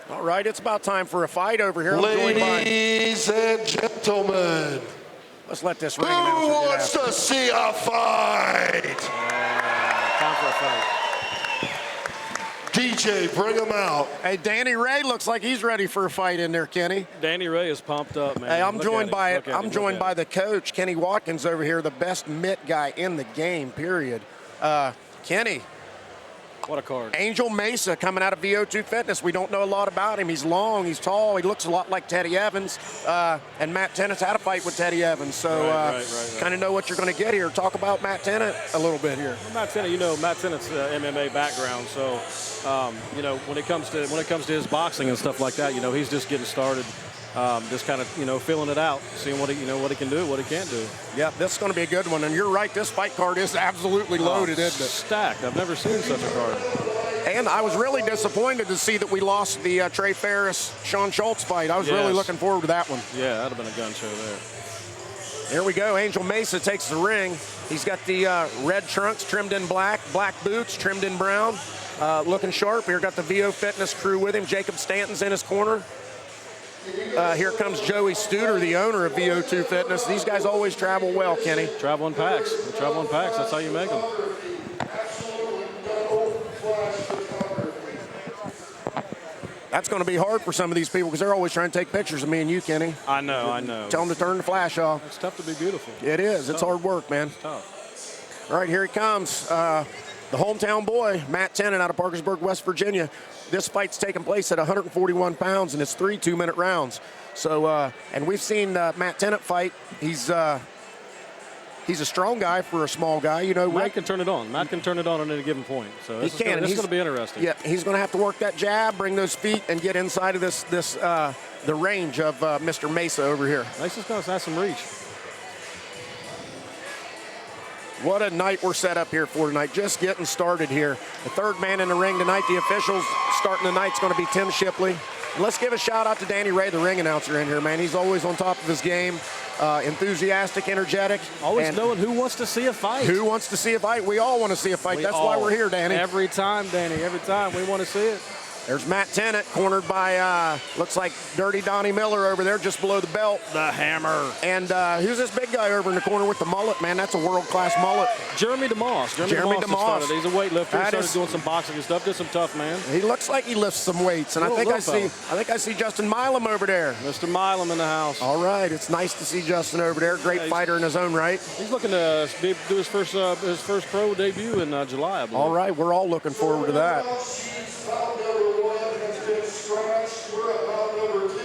All right, it's about time for a fight over here. Ladies and gentlemen, let's let this ring who announcer get wants to see a fight? Time for a fight. DJ, bring him out. Hey, Danny Ray looks like he's ready for a fight in there, Kenny. Danny Ray is pumped up, man. Hey, I'm Look joined at by him. the coach, Kenny Watkins, over here, the best mitt guy in the game, period. Kenny. What a card. Angel Mesa coming out of VO2 Fitness. We don't know a lot about him. He's long, he's tall, he looks a lot like Teddy Evans. And Matt Tennett's had a fight with Teddy Evans. So right. kind of know what you're going to get here. Talk about Matt Tennett a little bit here. Well, Matt Tennett, Matt Tennett's MMA background. So, when it comes to his boxing and stuff like that, he's just getting started. Just kind of, feeling it out, seeing what he can do, what he can't do. Yeah, this is going to be a good one. And you're right, this fight card is absolutely loaded, isn't it? Stacked. I've never seen such a card. And I was really disappointed to see that we lost the Trey Ferris-Sean Schultz fight. I was really looking forward to that one. Yeah, that'd have been a gun show there. Here we go. Angel Mesa takes the ring. He's got the red trunks trimmed in black, black boots trimmed in brown. Looking sharp. Here got the VO Fitness crew with him. Jacob Stanton's in his corner. Here comes Joey Studer, the owner of VO2 Fitness. These guys always travel well, Kenny. Travel in packs. That's how you make them. That's going to be hard for some of these people because they're always trying to take pictures of me and you, Kenny. I know. Tell them to turn the flash off. It's tough to be beautiful. It is. It's hard work, man. It's tough. All right, here he comes. The hometown boy, Matt Tennett out of Parkersburg, West Virginia. This fight's taking place at 141 pounds, and it's 3 2-minute rounds. So, and we've seen Matt Tennett fight. He's a strong guy for a small guy. Matt can turn it on. Matt can turn it on at any given point. So this is going to be interesting. Yeah, he's going to have to work that jab, bring those feet, and get inside of the range of Mr. Mesa over here. Mesa's going to have some reach. What a night we're set up here for tonight. Just getting started here. The third man in the ring tonight. The officials starting the night is going to be Tim Shipley. And let's give a shout out to Danny Ray, the ring announcer in here, man. He's always on top of his game. Enthusiastic, energetic. Always knowing who wants to see a fight. Who wants to see a fight? We all want to see a fight. That's why we're here, Danny. Every time, Danny. Every time we want to see it. There's Matt Tennett, cornered by, looks like Dirty Donnie Miller over there, just below the belt. The Hammer. And who's this big guy over in the corner with the mullet? Man, that's a world-class mullet. Jeremy DeMoss. Jeremy DeMoss. He's a weightlifter. He started doing some boxing and stuff. Did some tough, man. He looks like he lifts some weights. And I think I see Justin Milam over there. Mr. Milam in the house. All right. It's nice to see Justin over there. Great fighter in his own right. He's looking to do his first pro debut in July, I believe. All right. We're all looking forward to that. Scratched. We're at round number 2,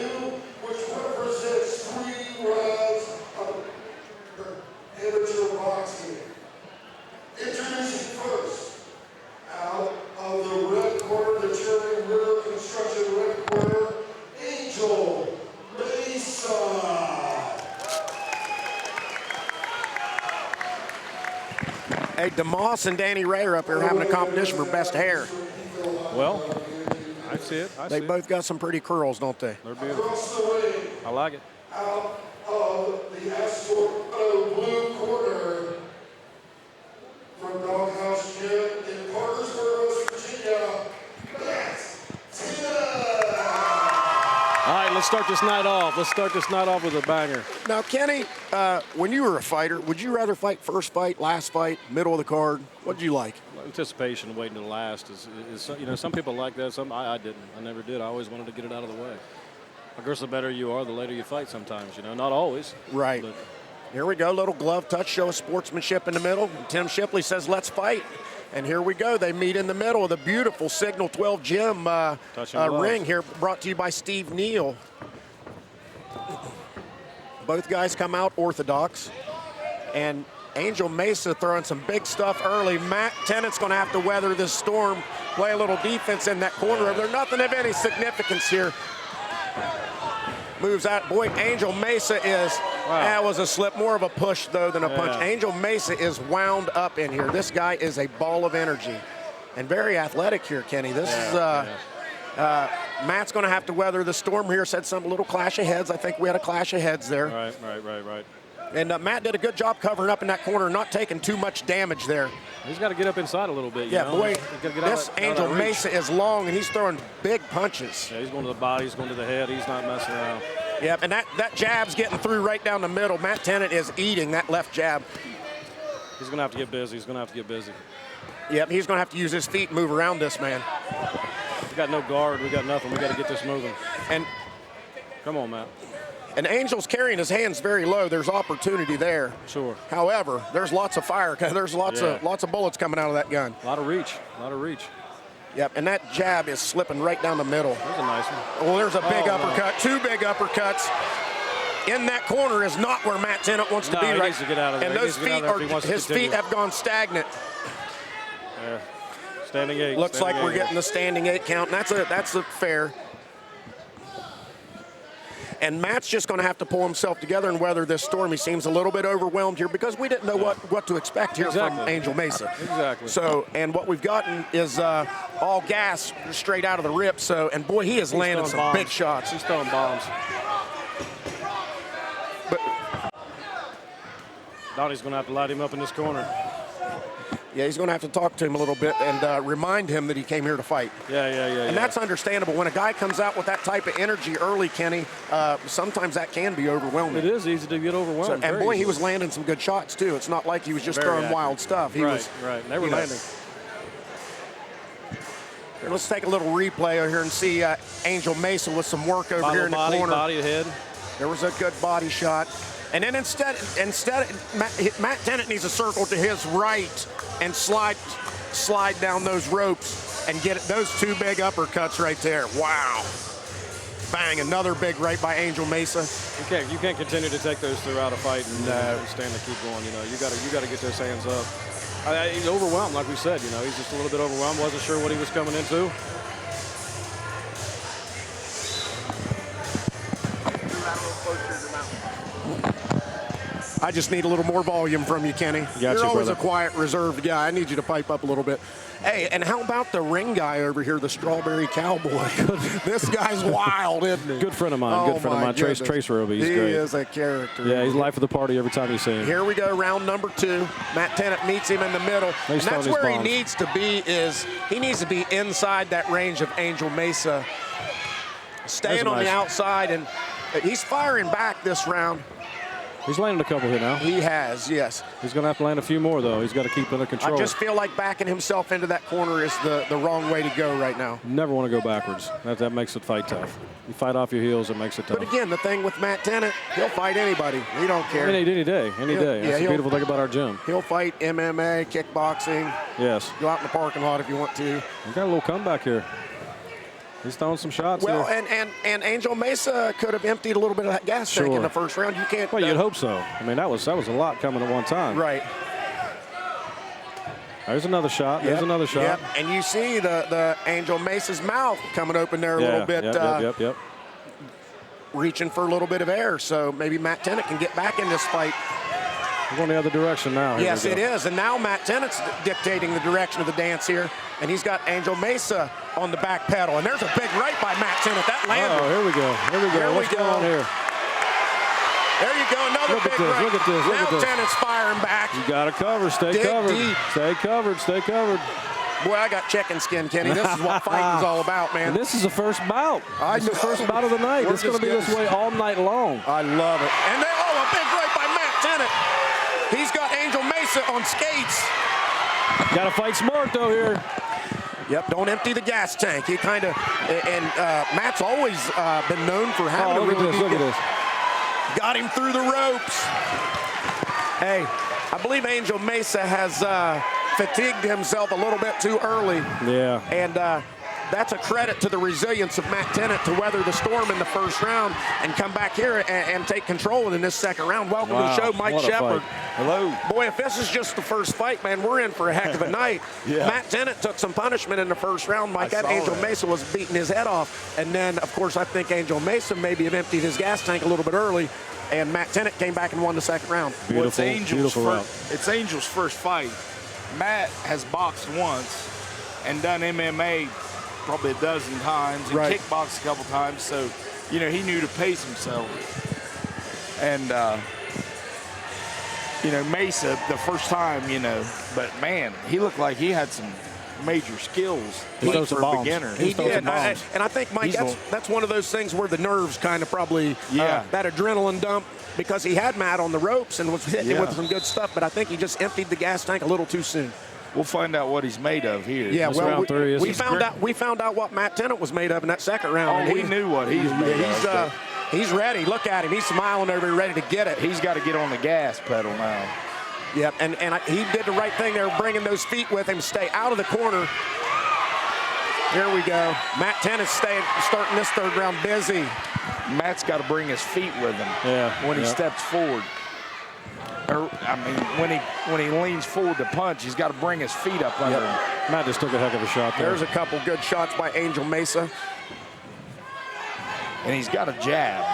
which represents 3 rounds of amateur boxing. Introducing first, out of the red corner, the Cherry River Construction red corner, Angel Mesa. Hey, DeMoss and Danny Ray are up here having a competition for best hair. Well, I see it. They both got some pretty curls, don't they? They're beautiful. I like it. Out of the Escort blue corner from Doghouse Gym in Parkersburg, West Virginia, Matt Tennett. All right, let's start this night off. With a banger. Now, Kenny, when you were a fighter, would you rather fight first fight, last fight, middle of the card? What did you like? Anticipation, waiting to the last is some people like that. Some I didn't. I never did. I always wanted to get it out of the way. Of course, the better you are, the later you fight sometimes, not always. Right. But here we go, little glove touch, show of sportsmanship in the middle. And Tim Shipley says, let's fight. And here we go. They meet in the middle of the beautiful Signal 12 Gym ring here, brought to you by Steve Neal. Both guys come out orthodox. And Angel Mesa throwing some big stuff early. Matt Tennett's going to have to weather this storm, play a little defense in that corner. There's nothing of any significance here. Moves out. Boy, Angel Mesa is, that was a slip, more of a push, though, than a punch. Angel Mesa is wound up in here. This guy is a ball of energy and very athletic here, Kenny. This is, Matt's going to have to weather the storm here. Said some little clash of heads. I think we had a clash of heads there. Right. And Matt did a good job covering up in that corner, not taking too much damage there. He's got to get up inside a little bit. Yeah, know? boy, He's gotta get this out of Angel reach. Mesa is long, and he's throwing big punches. Yeah, he's going to the body, he's going to the head. He's not messing around. Yep, and that jab's getting through right down the middle. Matt Tennant is eating that left jab. He's going to have to get busy. He's going to have to get busy. Yep, he's going to have to use his feet and move around this man. We got no guard. We got nothing. We got to get this moving. And come on, Matt. And Angel's carrying his hands very low. There's opportunity there. Sure. However, there's lots of fire. There's lots of bullets coming out of that gun. A lot of reach. A lot of reach. Yep, and that jab is slipping right down the middle. There's a nice one. Well, there's a big uppercut. Two big uppercuts. In that corner is not where Matt Tennant wants to be he right. needs to get out of there. And those feet are, his feet have gone stagnant. Yeah. Standing 8. Looks standing like we're 8. getting the standing 8 count, and that's a fair. And Matt's just going to have to pull himself together and weather this storm. He seems a little bit overwhelmed here because we didn't know what to expect here from Angel Mesa. Exactly. So, and what we've gotten is all gas straight out of the rip. So, and boy, he's landing some bombs. big shots. He's throwing bombs. But Donnie's going to have to light him up in this corner. yeah, he's going to have to talk to him a little bit and remind him that he came here to fight. Yeah. And that's understandable. When a guy comes out with that type of energy early, Kenny, sometimes that can be overwhelming. It is easy to get overwhelmed. And boy, he was landing some good shots too. It's not like he was just throwing wild stuff. He was right. They were landing. Here, let's take a little replay here and see Angel Mesa with some work over here in the corner. Body ahead. There was a good body shot. And then instead Matt Tennant needs to circle to his right and slide down those ropes and get those two big uppercuts right there. Wow. Bang, another big right by Angel Mesa. You can't continue to take those throughout a fight and stand to keep going. You got to get those hands up. He's overwhelmed, like we said. He's just a little bit overwhelmed. Wasn't sure what he was coming into. I just need a little more volume from you, Kenny. You're always a quiet, reserved guy. I need you to pipe up a little bit. Hey, and how about the ring guy over here, the Strawberry Cowboy? This guy's wild, isn't he? Good friend of mine. Trace Roby. He's great. He is a character. Yeah, he's life of the party every time you see him. Here we go, round number 2. Matt Tennant meets him in the middle. And that's where he needs to be he needs to be inside that range of Angel Mesa. Staying on the outside, and he's firing back this round. He's landed a couple here now. He has, yes. He's going to have to land a few more, though. He's got to keep under control. I just feel like backing himself into that corner is the wrong way to go right now. Never want to go backwards. That makes the fight tough. You fight off your heels, it makes it tough. But again, the thing with Matt Tennant, he'll fight anybody. He don't care. Any day. That's the beautiful thing about our gym. He'll fight MMA, kickboxing. Yes. Go out in the parking lot if you want to. You got a little comeback here. He's throwing some shots. Well, here. and Angel Mesa could have emptied a little bit of that gas tank in the first round. You can't. Well, you'd hope so. I mean, that was a lot coming at one time. Right. There's another shot. There's another shot. Yep. And you see the Angel Mesa's mouth coming open there a little bit. Yep. Reaching for a little bit of air. So maybe Matt Tennant can get back in this fight. We're going the other direction now. Yes, it is. And now Matt Tennant's dictating the direction of the dance here. And he's got Angel Mesa on the back pedal. And there's a big right by Matt Tennant. That landed. Oh, here we go. What's going on here? There you go. Another big right. Look at this. Now Tennant's firing back. You got to cover. Stay covered. Deep. Stay covered. Boy, I got chicken skin, Kenny. This is what fighting's all about, man. And this is the first bout. It's the first bout of the night. It's going to be this way all night long. I love it. And a big right by Matt Tennant. He's got Angel Mesa on skates. Got to fight smart, though, here. Yep, don't empty the gas tank. He kind of, and Matt's always been known for having look at this. Got him through the ropes. Hey, I believe Angel Mesa has fatigued himself a little bit too early. Yeah. And that's a credit to the resilience of Matt Tennant to weather the storm in the first round and come back here and take control in this second round. Welcome to the show, Mike Shepard. Hello. Boy, if this is just the first fight, man, we're in for a heck of a night. Matt Tennant took some punishment in the first round. Mike, that Angel Mesa was beating his head off. And then, of course, I think Angel Mesa maybe have emptied his gas tank a little bit early. And Matt Tennant came back and won the second round. Beautiful round. It's Angel's first fight. Matt has boxed once and done MMA probably a dozen times and kickboxed a couple times. So, he knew to pace himself. And Mesa the first time, but man, he looked like he had some major skills for a beginner. He did, and I think, Mike, that's one of those things where the nerves kind of probably, that adrenaline dump, because he had Matt on the ropes and was hitting with some good stuff, but I think he just emptied the gas tank a little too soon. We'll find out what he's made of here. Yeah, well, we found out what Matt Tennant was made of in that second round. Oh, we knew what he's made of. He's ready. Look at him. He's smiling over here, ready to get it. He's got to get on the gas pedal now. Yep, and he did the right thing there, bringing those feet with him, stay out of the corner. Here we go. Matt Tennant starting this third round busy. Matt's got to bring his feet with him when he steps forward. When he leans forward to punch, he's got to bring his feet up under him. Matt just took a heck of a shot there. There's a couple good shots by Angel Mesa. And he's got a jab.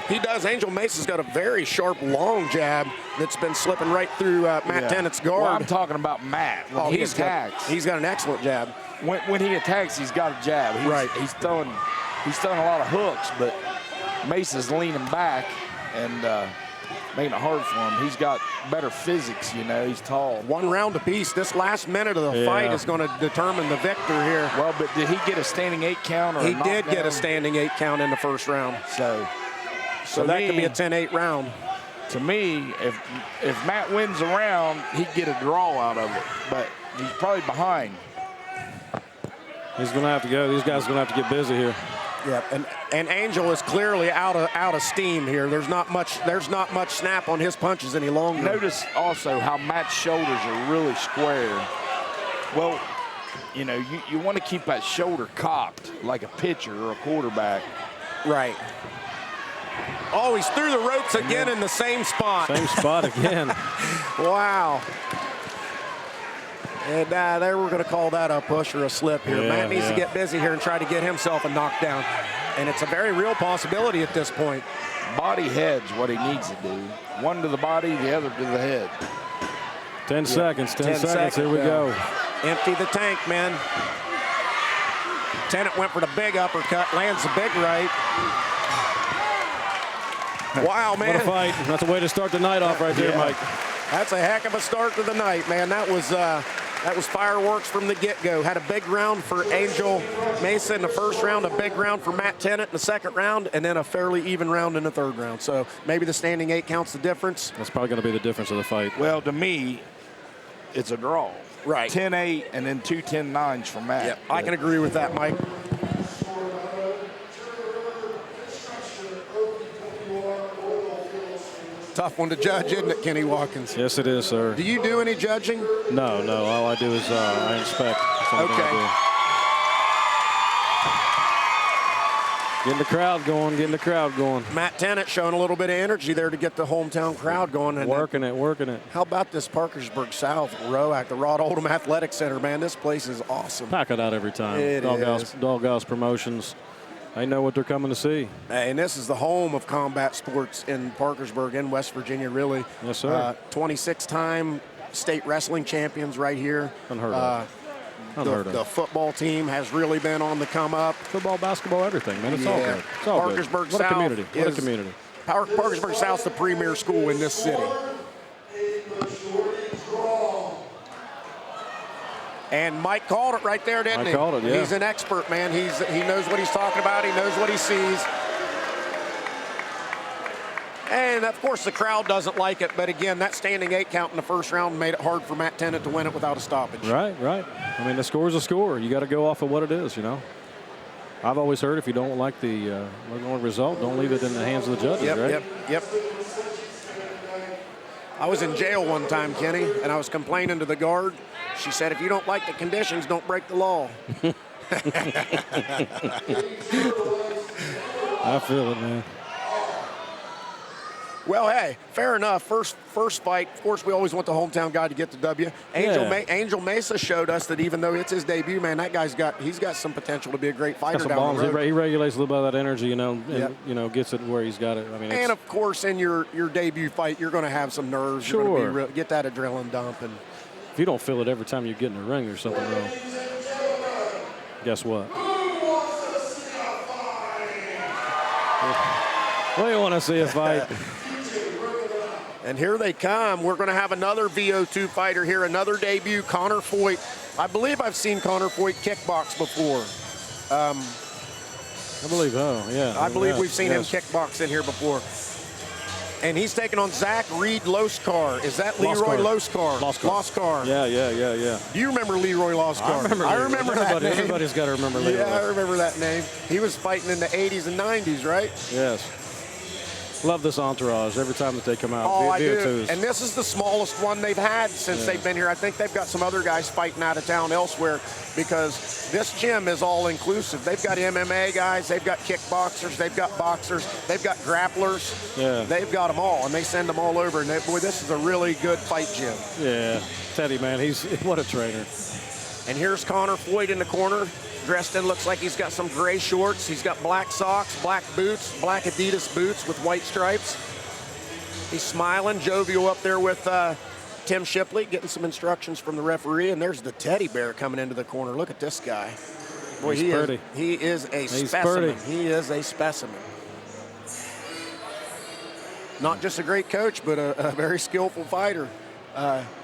He does. Angel Mesa's got a very sharp, long jab that's been slipping right through Matt Tennant's guard. Well, I'm talking about Matt. When he attacks. He's got an excellent jab. When he attacks, he's got a jab. He's throwing a lot of hooks, but Mesa's leaning back and making it hard for him. He's got better physics, He's tall. One round apiece. This last minute of the fight is going to determine the victor here. Well, but did he get a standing 8 count or He did get a standing 8 count in the first round. So that could be a 10-8 round. To me, if Matt wins the round, he'd get a draw out of it. But he's probably behind. He's going to have to go. These guys are going to have to get busy here. Yeah, and Angel is clearly out of steam here. There's not much snap on his punches any longer. Notice also how Matt's shoulders are really square. Well, you want to keep that shoulder cocked like a pitcher or a quarterback. Right. Oh, he's through the ropes again in the same spot. Same spot again. Wow. And there we're going to call that a push or a slip here. Matt needs to get busy here and try to get himself a knockdown. And it's a very real possibility at this point. Body head's what he needs to do. One to the body, the other to the head. 10 seconds, 10 seconds. Here we go. Empty the tank, man. Tennant went for the big uppercut, lands the big right. Wow, man. What a fight. That's a way to start the night off right there, Mike. That's a heck of a start to the night, man. That was fireworks from the get-go. Had a big round for Angel Mesa in the first round, a big round for Matt Tennant in the second round, and then a fairly even round in the third round. So maybe the standing 8 counts the difference. That's probably going to be the difference of the fight. Well, to me, it's a draw. Right. 10-8 and then 2 10-9s for Matt. Yep, I can agree with that, Mike. Tough one to judge, isn't it, Kenny Watkins? Yes, it is, sir. Do you do any judging? No. All I do is I inspect. Okay. Getting the crowd going. Matt Tennant showing a little bit of energy there to get the hometown crowd going. And working it. How about this Parkersburg South ROAC, the Rod Oldham Athletic Center, man? This place is awesome. Pack it out every time. It is. Doghouse Promotions. They know what they're coming to see. And this is the home of combat sports in Parkersburg, in West Virginia, really. Yes, sir. 26-time state wrestling champions right here. Unheard of. The football team has really been on the come up. Football, basketball, everything, man. It's all good. It's all Parkersburg good. South. What a community. Parkersburg South's the premier school in this city. And Mike called it right there, didn't he? I called it, yeah. He's an expert, man. He knows what he's talking about. He knows what he sees. And, of course, the crowd doesn't like it. But, again, that standing 8 count in the first round made it hard for Matt Tennant to win it without a stoppage. Right. I mean, the score's a score. You got to go off of what it is, I've always heard if you don't like the result, don't leave it in the hands of the judges, right? Yep. I was in jail one time, Kenny, and I was complaining to the guard. She said, if you don't like the conditions, don't break the law. I feel it, man. Well, hey, fair enough. First fight, of course, we always want the hometown guy to get the W. Angel Mesa showed us that even though it's his debut, man, that guy's got he's some potential to be a great fighter down the road. He regulates a little bit of that energy, and gets it where he's got it. I mean, and of course, in your debut fight, you're going to have some nerves. Sure. You're going to get that adrenaline dump. And if you don't feel it every time you get in the ring, there's something wrong. Guess what? We want to see a fight. And here they come. We're going to have another VO2 fighter here, another debut, Connor Foyt. I believe I've seen Connor Foyt kickbox before. I believe so, yeah. I believe we've seen him kickbox in here before. And he's taking on Zach Reed Loskar. Is that Leroy Loskar? Loskar. Yeah. Do you remember Leroy Loskar? I remember that name. Everybody's got to remember Leroy. Yeah, I remember that name. He was fighting in the 80s and 90s, right? Yes. Love this entourage every time that they come out. Oh, I do. VO2s. And this is the smallest one they've had since they've been here. I think they've got some other guys fighting out of town elsewhere because this gym is all inclusive. They've got MMA guys, they've got kickboxers, they've got boxers, they've got grapplers. Yeah. They've got them all, and they send them all over. And boy, this is a really good fight gym. Yeah. Teddy, man, he's what a trainer. And here's Connor Foyt in the corner. Dressed in, looks like he's got some gray shorts. He's got black socks, black boots, black Adidas boots with white stripes. He's smiling, jovial up there with Tim Shipley, getting some instructions from the referee. And there's the teddy bear coming into the corner. Look at this guy. Boy, he is a specimen. He is a specimen. Not just a great coach, but a very skillful fighter.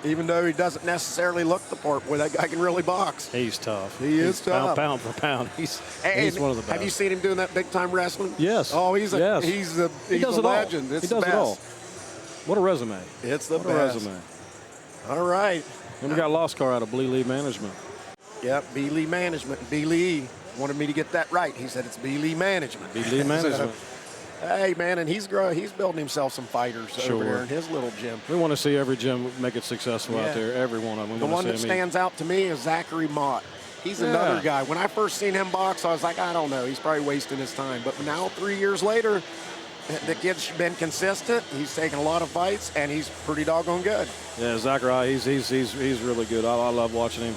Even though he doesn't necessarily look the part, boy, that guy can really box. He's tough. He's tough. Pound for pound. He's one of the best. Have you seen him doing that big time wrestling? Yes. Oh, he's a legend. He does It's it all. What a resume. It's the best. best. Resume. All right. And we got Loskar out of Blee Lee Management. Yep, B. Lee Management. B. Lee wanted me to get that right. He said it's B. Lee Management. B. Lee Management. Hey, man, and he's building himself some fighters over there in his little gym. We want to see every gym make it successful out there, every one of them. The one that stands out to me is Zachary Mott. He's another guy. When I first seen him box, I was like, I don't know. He's probably wasting his time. But now, 3 years later, the kid's been consistent. He's taken a lot of fights, and he's pretty doggone good. Yeah, Zachary, he's really good. I love watching him.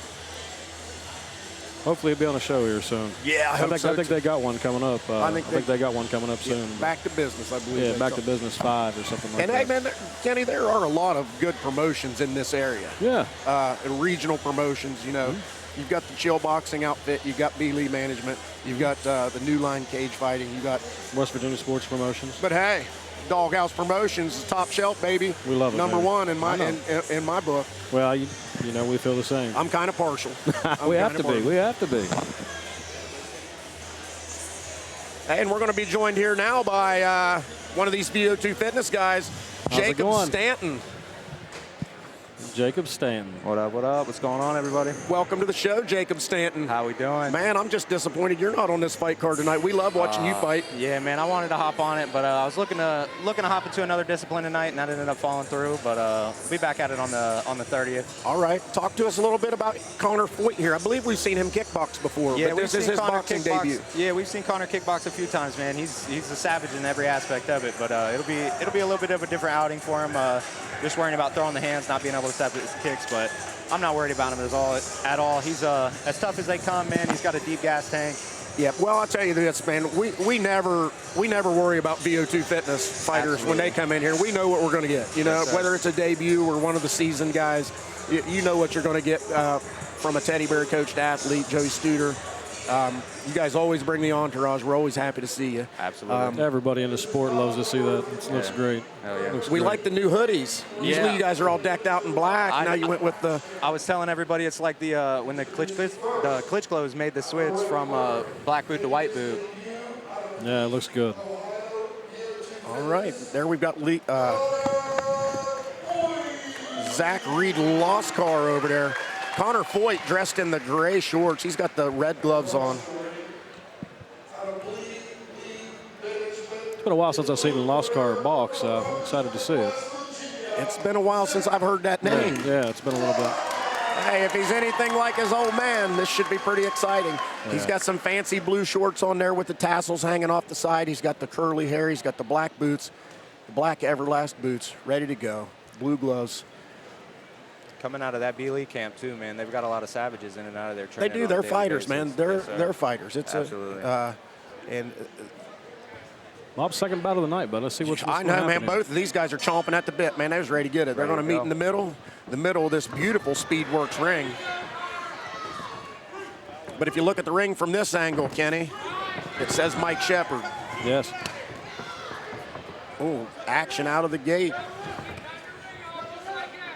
Hopefully he'll be on a show here soon. Yeah, I think they got one coming up. I think they got one coming up soon. Back to business, I believe. Yeah, back to business 5 or something like that. And hey, man, Kenny, there are a lot of good promotions in this area. Yeah. Regional promotions, you know. You've got the Chill Boxing outfit. You've got B. Lee Management. You've got the New Line Cage Fighting. You got West Virginia Sports Promotions. But hey, Doghouse Promotions is top shelf, baby. We love it. Number one in my book. Well, you know, we feel the same. I'm kind of partial. We have to be. We have to be. And we're going to be joined here now by one of these VO2 fitness guys, Jacob Stanton. Jacob Stanton. What up, what up? What's going on, everybody? Welcome to the show, Jacob Stanton. How we doing? Man, I'm just disappointed you're not on this fight card tonight. We love watching you fight. Yeah, man, I wanted to hop on it, but I was looking to hop into another discipline tonight, and that ended up falling through. But we'll be back at it on the 30th. All right. Talk to us a little bit about Connor Foyt here. I believe we've seen him kickbox before, but this is his boxing debut. Yeah, we've seen Connor kickbox a few times, man. He's a savage in every aspect of it, but it'll be a little bit of a different outing for him. Just worrying about throwing the hands, not being able to step his kicks, but I'm not worried about him at all. He's as tough as they come, man. He's got a deep gas tank. Yeah, well, I'll tell you this, man. We never worry about VO2 fitness fighters when they come in here. We know what we're going to get. You know, whether it's a debut or one of the seasoned guys, you know what you're going to get from a teddy bear coached athlete, Joey Studer. You guys always bring the entourage. We're always happy to see you. Absolutely. Everybody in the sport loves to see that. It looks great. Hell yeah. We like the new hoodies. Usually you guys are all decked out in black. Now you went with the... I was telling everybody it's like the when the Klitschko's made the switch from black boot to white boot. Yeah, it looks good. All right. There we've got Zach Reed Loskar over there. Connor Foyt dressed in the gray shorts. He's got the red gloves on. It's been a while since I've seen Loskar box. I'm excited to see it. It's been a while since I've heard that name. Yeah, it's been a little bit. Hey, if he's anything like his old man, this should be pretty exciting. Yeah. He's got some fancy blue shorts on there with the tassels hanging off the side. He's got the curly hair. He's got the black boots, the black Everlast boots, ready to go. Blue gloves. Coming out of that B. Lee camp too, man. They've got a lot of savages in and out of their training. They do. They're fighters, man. They're fighters. It's absolutely. Bob's second battle of the night, but let's see what's I know, man. Both of these guys are chomping at the bit, man. They was ready to get it. They're going to meet in the middle of this beautiful Speedworks ring. But if you look at the ring from this angle, Kenny, it says Mike Shepard. Yes. Oh, action out of the gate.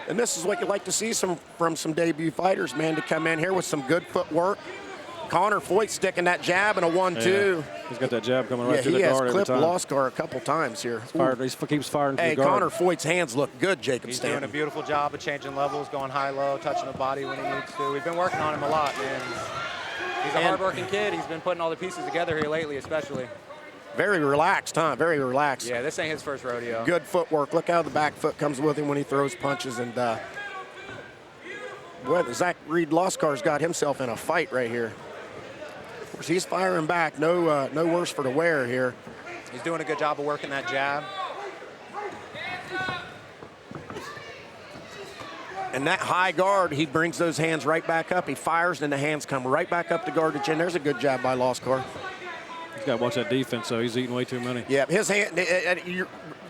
And this is what you like to see from some debut fighters, man, to come in here with some good footwork. Connor Foyt sticking that jab and a 1-2. Yeah. He's got that jab coming right through the he guard has every clipped time. Loskar a couple times here. He keeps firing through Hey, the guard. Connor Foyt's hands look good, Jacob He's Stanton. doing a beautiful job of changing levels, going high-low, touching the body when he needs to. We've been working on him a lot, man. He's a hard-working kid. He's been putting all the pieces together here lately, especially. Very relaxed, huh? Very relaxed. Yeah, this ain't his first rodeo. Good footwork. Look how the back foot comes with him when he throws punches. And Zach Reed Loskar's got himself in a fight right here. Of course, he's firing back. No worse for the wear here. He's doing a good job of working that jab. And that high guard, he brings those hands right back up. He fires, and the hands come right back up to guard the chin. There's a good jab by Loskar. He's got to watch that defense, so he's eating way too many. Yeah, his hand.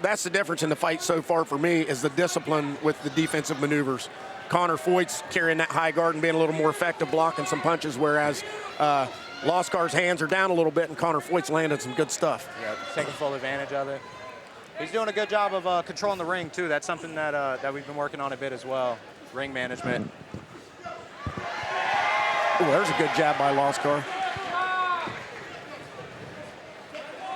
That's the difference in the fight so far for me is the discipline with the defensive maneuvers. Connor Foyt's carrying that high guard and being a little more effective, blocking some punches, whereas Loskar's hands are down a little bit, and Connor Foyt's landed some good stuff. Yeah, taking full advantage of it. He's doing a good job of controlling the ring, too. That's something that we've been working on a bit as well, ring management. Oh, there's a good jab by Loskar.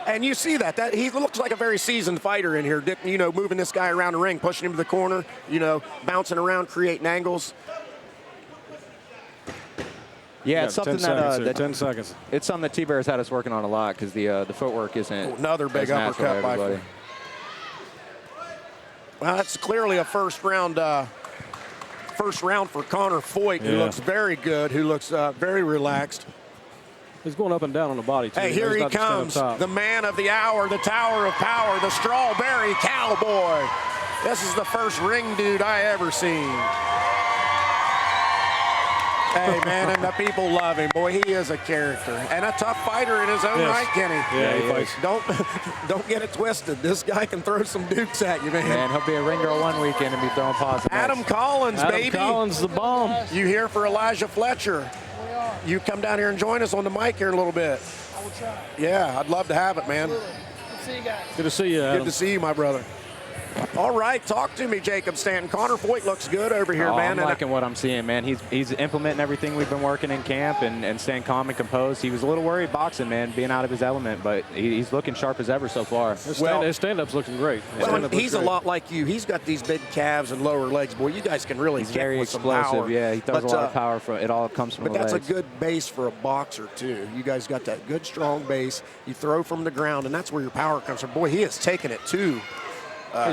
And you see that he looks like a very seasoned fighter in here, moving this guy around the ring, pushing him to the corner, bouncing around, creating angles. Yeah, it's something 10 seconds. It's something that T-Bear's had us working on a lot because the footwork isn't another big as natural uppercut to by everybody. Well, that's clearly a first round for Connor Foyt, who looks very good, who looks very relaxed. He's going up and down on the body, too. Hey, here he comes, the man of the hour, the tower of power, the strawberry cowboy. This is the first ring dude I ever seen. Hey, man, and the people love him. Boy, he is a character and a tough fighter in his own right, Kenny. Yeah, he fights. Don't get it twisted. This guy can throw some dukes at you, man. And he'll be a ring girl one weekend and be throwing paws. Adam Collins, baby. Adam Collins, the bomb. You here for Elijah Fletcher? You come down here and join us on the mic here in a little bit. I will try. Yeah, I'd love to have it, man. Good to see you guys. Good to see you, Adam. Good to see you, my brother. All right, talk to me, Jacob Stanton. Connor Foyt looks good over here, man. I'm liking what I'm seeing, man. He's implementing everything we've been working in camp and staying calm and composed. He was a little worried boxing, man, being out of his element, but he's looking sharp as ever so far. His stand-up's looking great. He's a lot like you. He's got these big calves and lower legs. Boy, you guys can really He's kick very with some explosive. power. Yeah, he throws a lot of power. It all comes from the legs. But that's a good base for a boxer, too. You guys got that good, strong base. You throw from the ground, and that's where your power comes from. Boy, he has taken it, too.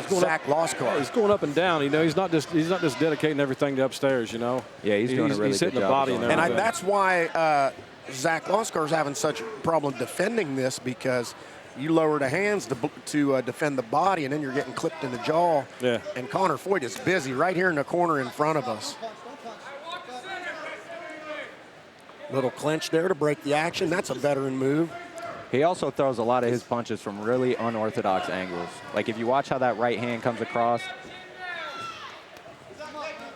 Zach Loskar. He's going up and down. He's not just dedicating everything to upstairs. Yeah, he's doing a really he's good hitting job. the body And that's why Zach Loskar is having such a problem defending this, because you lower the hands to defend the body, and then you're getting clipped in the jaw. Yeah. And Connor Foyt is busy right here in the corner in front of us. Little clinch there to break the action. That's a veteran move. He also throws a lot of his punches from really unorthodox angles. Like if you watch how that right hand comes across,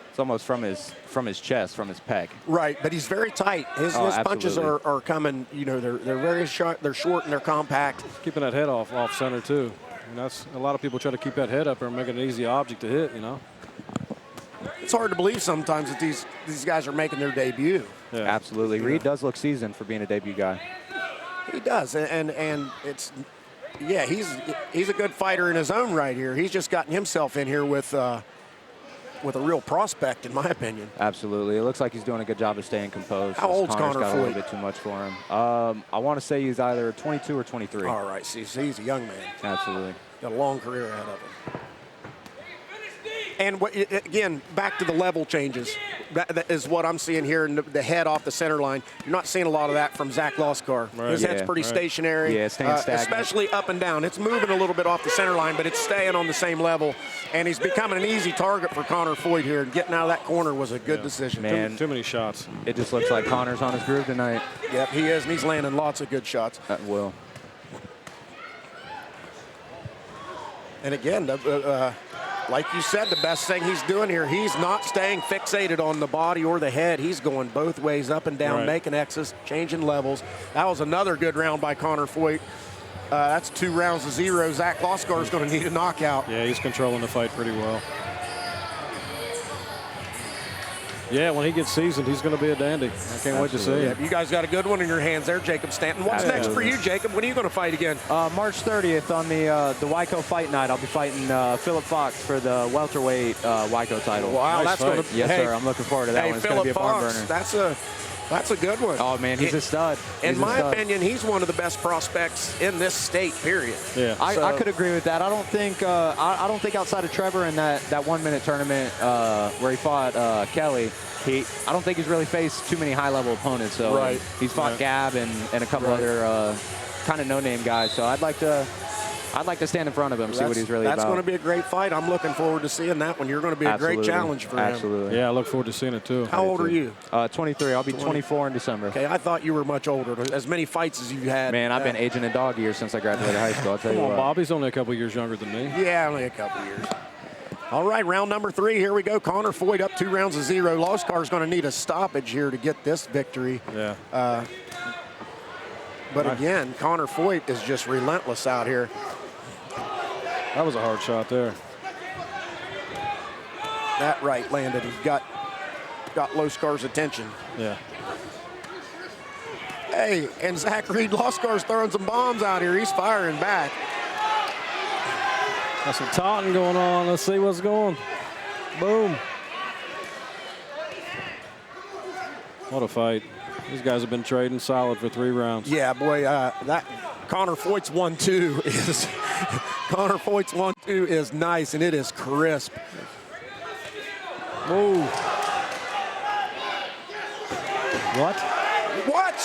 it's almost from his chest, from his pec. Right, but he's very tight. His punches are coming. They're very short. They're short and they're compact. Keeping that head off center too. And that's a lot of people try to keep that head up and make it an easy object to hit. It's hard to believe sometimes that these guys are making their debut. Yeah. Absolutely. Reed does look seasoned for being a debut guy. He does, and it's, yeah, he's a good fighter in his own right here. He's just gotten himself in here with a real prospect, in my opinion. Absolutely. It looks like he's doing a good job of staying composed. How old's Connor's Connor got Foyt? a little bit too much for him. I want to say he's either 22 or 23. All right, see, he's a young man. Absolutely. Got a long career ahead of him. And again, back to the level changes. That is what I'm seeing here, in the head off the center line. You're not seeing a lot of that from Zach Loskar. Right. His head's pretty stationary. Yeah, staying stagnant. Especially up and down. It's moving a little bit off the center line, but it's staying on the same level. And he's becoming an easy target for Connor Foyt here. And getting out of that corner was a good decision. Man, Too many shots. It just looks like Connor's on his groove tonight. Yep, he is, and he's landing lots of good shots. That will. And again, like you said, the best thing he's doing here, he's not staying fixated on the body or the head. He's going both ways, up and down, making X's, changing levels. That was another good round by Connor Foyt. That's 2 rounds to 0. Zach Loskar is going to need a knockout. Yeah, he's controlling the fight pretty well. Yeah, when he gets seasoned, he's going to be a dandy. I can't wait to see him. Yeah, you guys got a good one in your hands there, Jacob Stanton. What's next for you, Jacob? When are you going to fight again? March 30th on the Wyco Fight Night. I'll be fighting Philip Fox for the welterweight Wyco title. Wow, Nice that's going to Yes, sir. I'm looking forward to that one. It's going to be a barn burner. That's a good one. Oh, man, he's a stud. In my opinion, he's one of the best prospects in this state, period. Yeah. I could agree with that. I don't think I don't think outside of Trevor in that 1 minute tournament where he fought Kelly, I don't think he's really faced too many high level opponents. So he's fought Gab and a couple other kind of no name guys. So I'd like to stand in front of him, see what he's really about. That's going to be a great fight. I'm looking forward to seeing that one. You're going to be a great challenge for him. Absolutely. Yeah, I look forward to seeing it too. How old are you? 23. I'll be 24 in December. Okay, I thought you were much older. As many fights as you've had. Man, I've been aging a dog years since I graduated high school. I'll tell you Come on, what. Bob. He's only a couple years younger than me. Yeah, only a couple years. All right, round number 3. Here we go. Connor Foyt up 2 rounds to 0. Loscar's going to need a stoppage here to get this victory. Yeah. But again, Connor Foyt is just relentless out here. That was a hard shot there. That right landed. He got Loscar's attention. Yeah. Hey, and Zach Reed, Loscar's throwing some bombs out here. He's firing back. Got some taunting going on. Let's see what's going. Boom. What a fight. These guys have been trading solid for 3 rounds. Yeah, boy, that Connor Foyt's 1-2 is Connor Foyt's 1-2 is nice, and it is crisp. Whoa. What? What?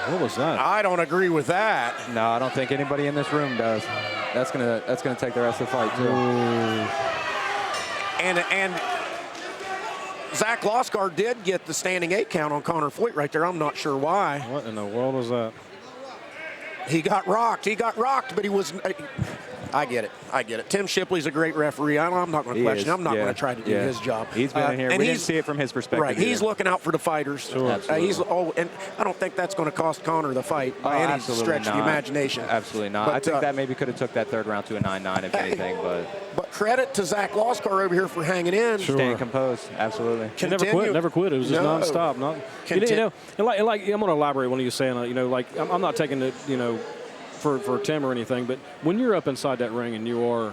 What was that? I don't agree with that. No, I don't think anybody in this room does. That's gonna take the rest of the fight too. And Zach Loscar did get the standing 8 count on Connor Foyt right there. I'm not sure why. What in the world was that? He got rocked. He got rocked, but he was. I get it. I get it. Tim Shipley's a great referee. I'm not going to question. I'm not going to try to do his job. He's been in here. We didn't see it from his perspective. Right. He's looking out for the fighters. Sure. And I don't think that's going to cost Connor the fight by any stretch of the imagination. Absolutely not. But, I think that maybe could have took that 3rd round to a 9-9 if anything. But credit to Zach Loscar over here for hanging in. Sure. Staying composed. Absolutely. He never quit. It was just nonstop. I'm going to elaborate when you're saying, I'm not taking it, for Tim or anything, but when you're up inside that ring and you are,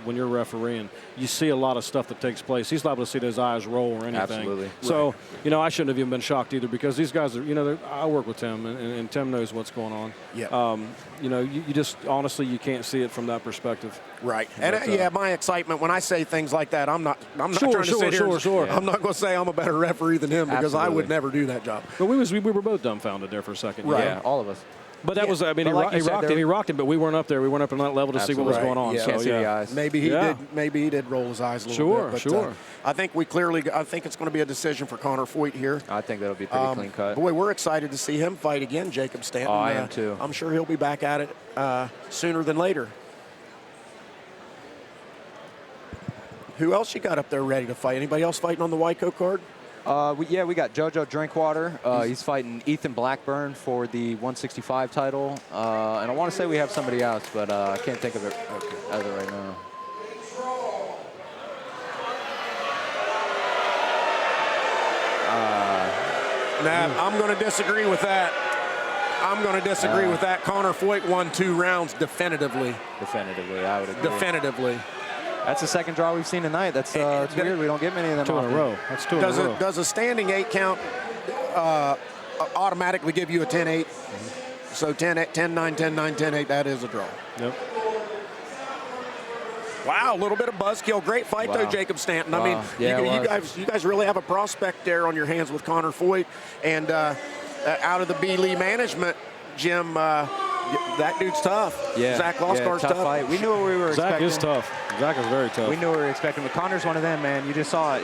when you're refereeing, you see a lot of stuff that takes place. He's liable to see those eyes roll or anything. Absolutely. So, I shouldn't have even been shocked either because these guys are, I work with Tim and Tim knows what's going on. Yeah. You just, honestly, you can't see it from that perspective. Right. And my excitement when I say things like that, I'm not trying to sit here. I'm not going to say I'm a better referee than him because I would never do that job. But we were both dumbfounded there for a second. Right. Yeah, all of us. But that was, he rocked him, but we weren't up there. We weren't up on that level to see what was going on. Yeah. Can't see the eyes. Maybe he did roll his eyes a little bit. Sure. I think I think it's going to be a decision for Connor Foyt here. I think that'll be pretty clean cut. Boy, we're excited to see him fight again, Jacob Stanton. Oh, I am too. I'm sure he'll be back at it sooner than later. Who else you got up there ready to fight? Anybody else fighting on the Wyco card? We got JoJo Drinkwater. He's fighting Ethan Blackburn for the 165 title. And I want to say we have somebody else, but I can't think of it as of right now. I'm going to disagree with that. With that. Connor Foyt won 2 rounds definitively. Definitively, I would agree. Definitively. That's the 2nd draw we've seen tonight. That's it's weird. We don't get many of them 2 in a row. That's 2 in a row. Does a standing 8 count automatically give you a 10-8? So 10-9, 10-9, 10-8, that is a draw. Yep. Wow, a little bit of buzzkill. Great fight, though, Jacob Stanton. I mean, you guys really have a prospect there on your hands with Connor Foyt. And out of the B. Lee management, Jim, that dude's tough. Yeah. Zach Loscar's tough. Fight. We knew what we were expecting. Zach is tough. Zach is very tough. We knew what we were expecting. But Connor's one of them, man. You just saw it.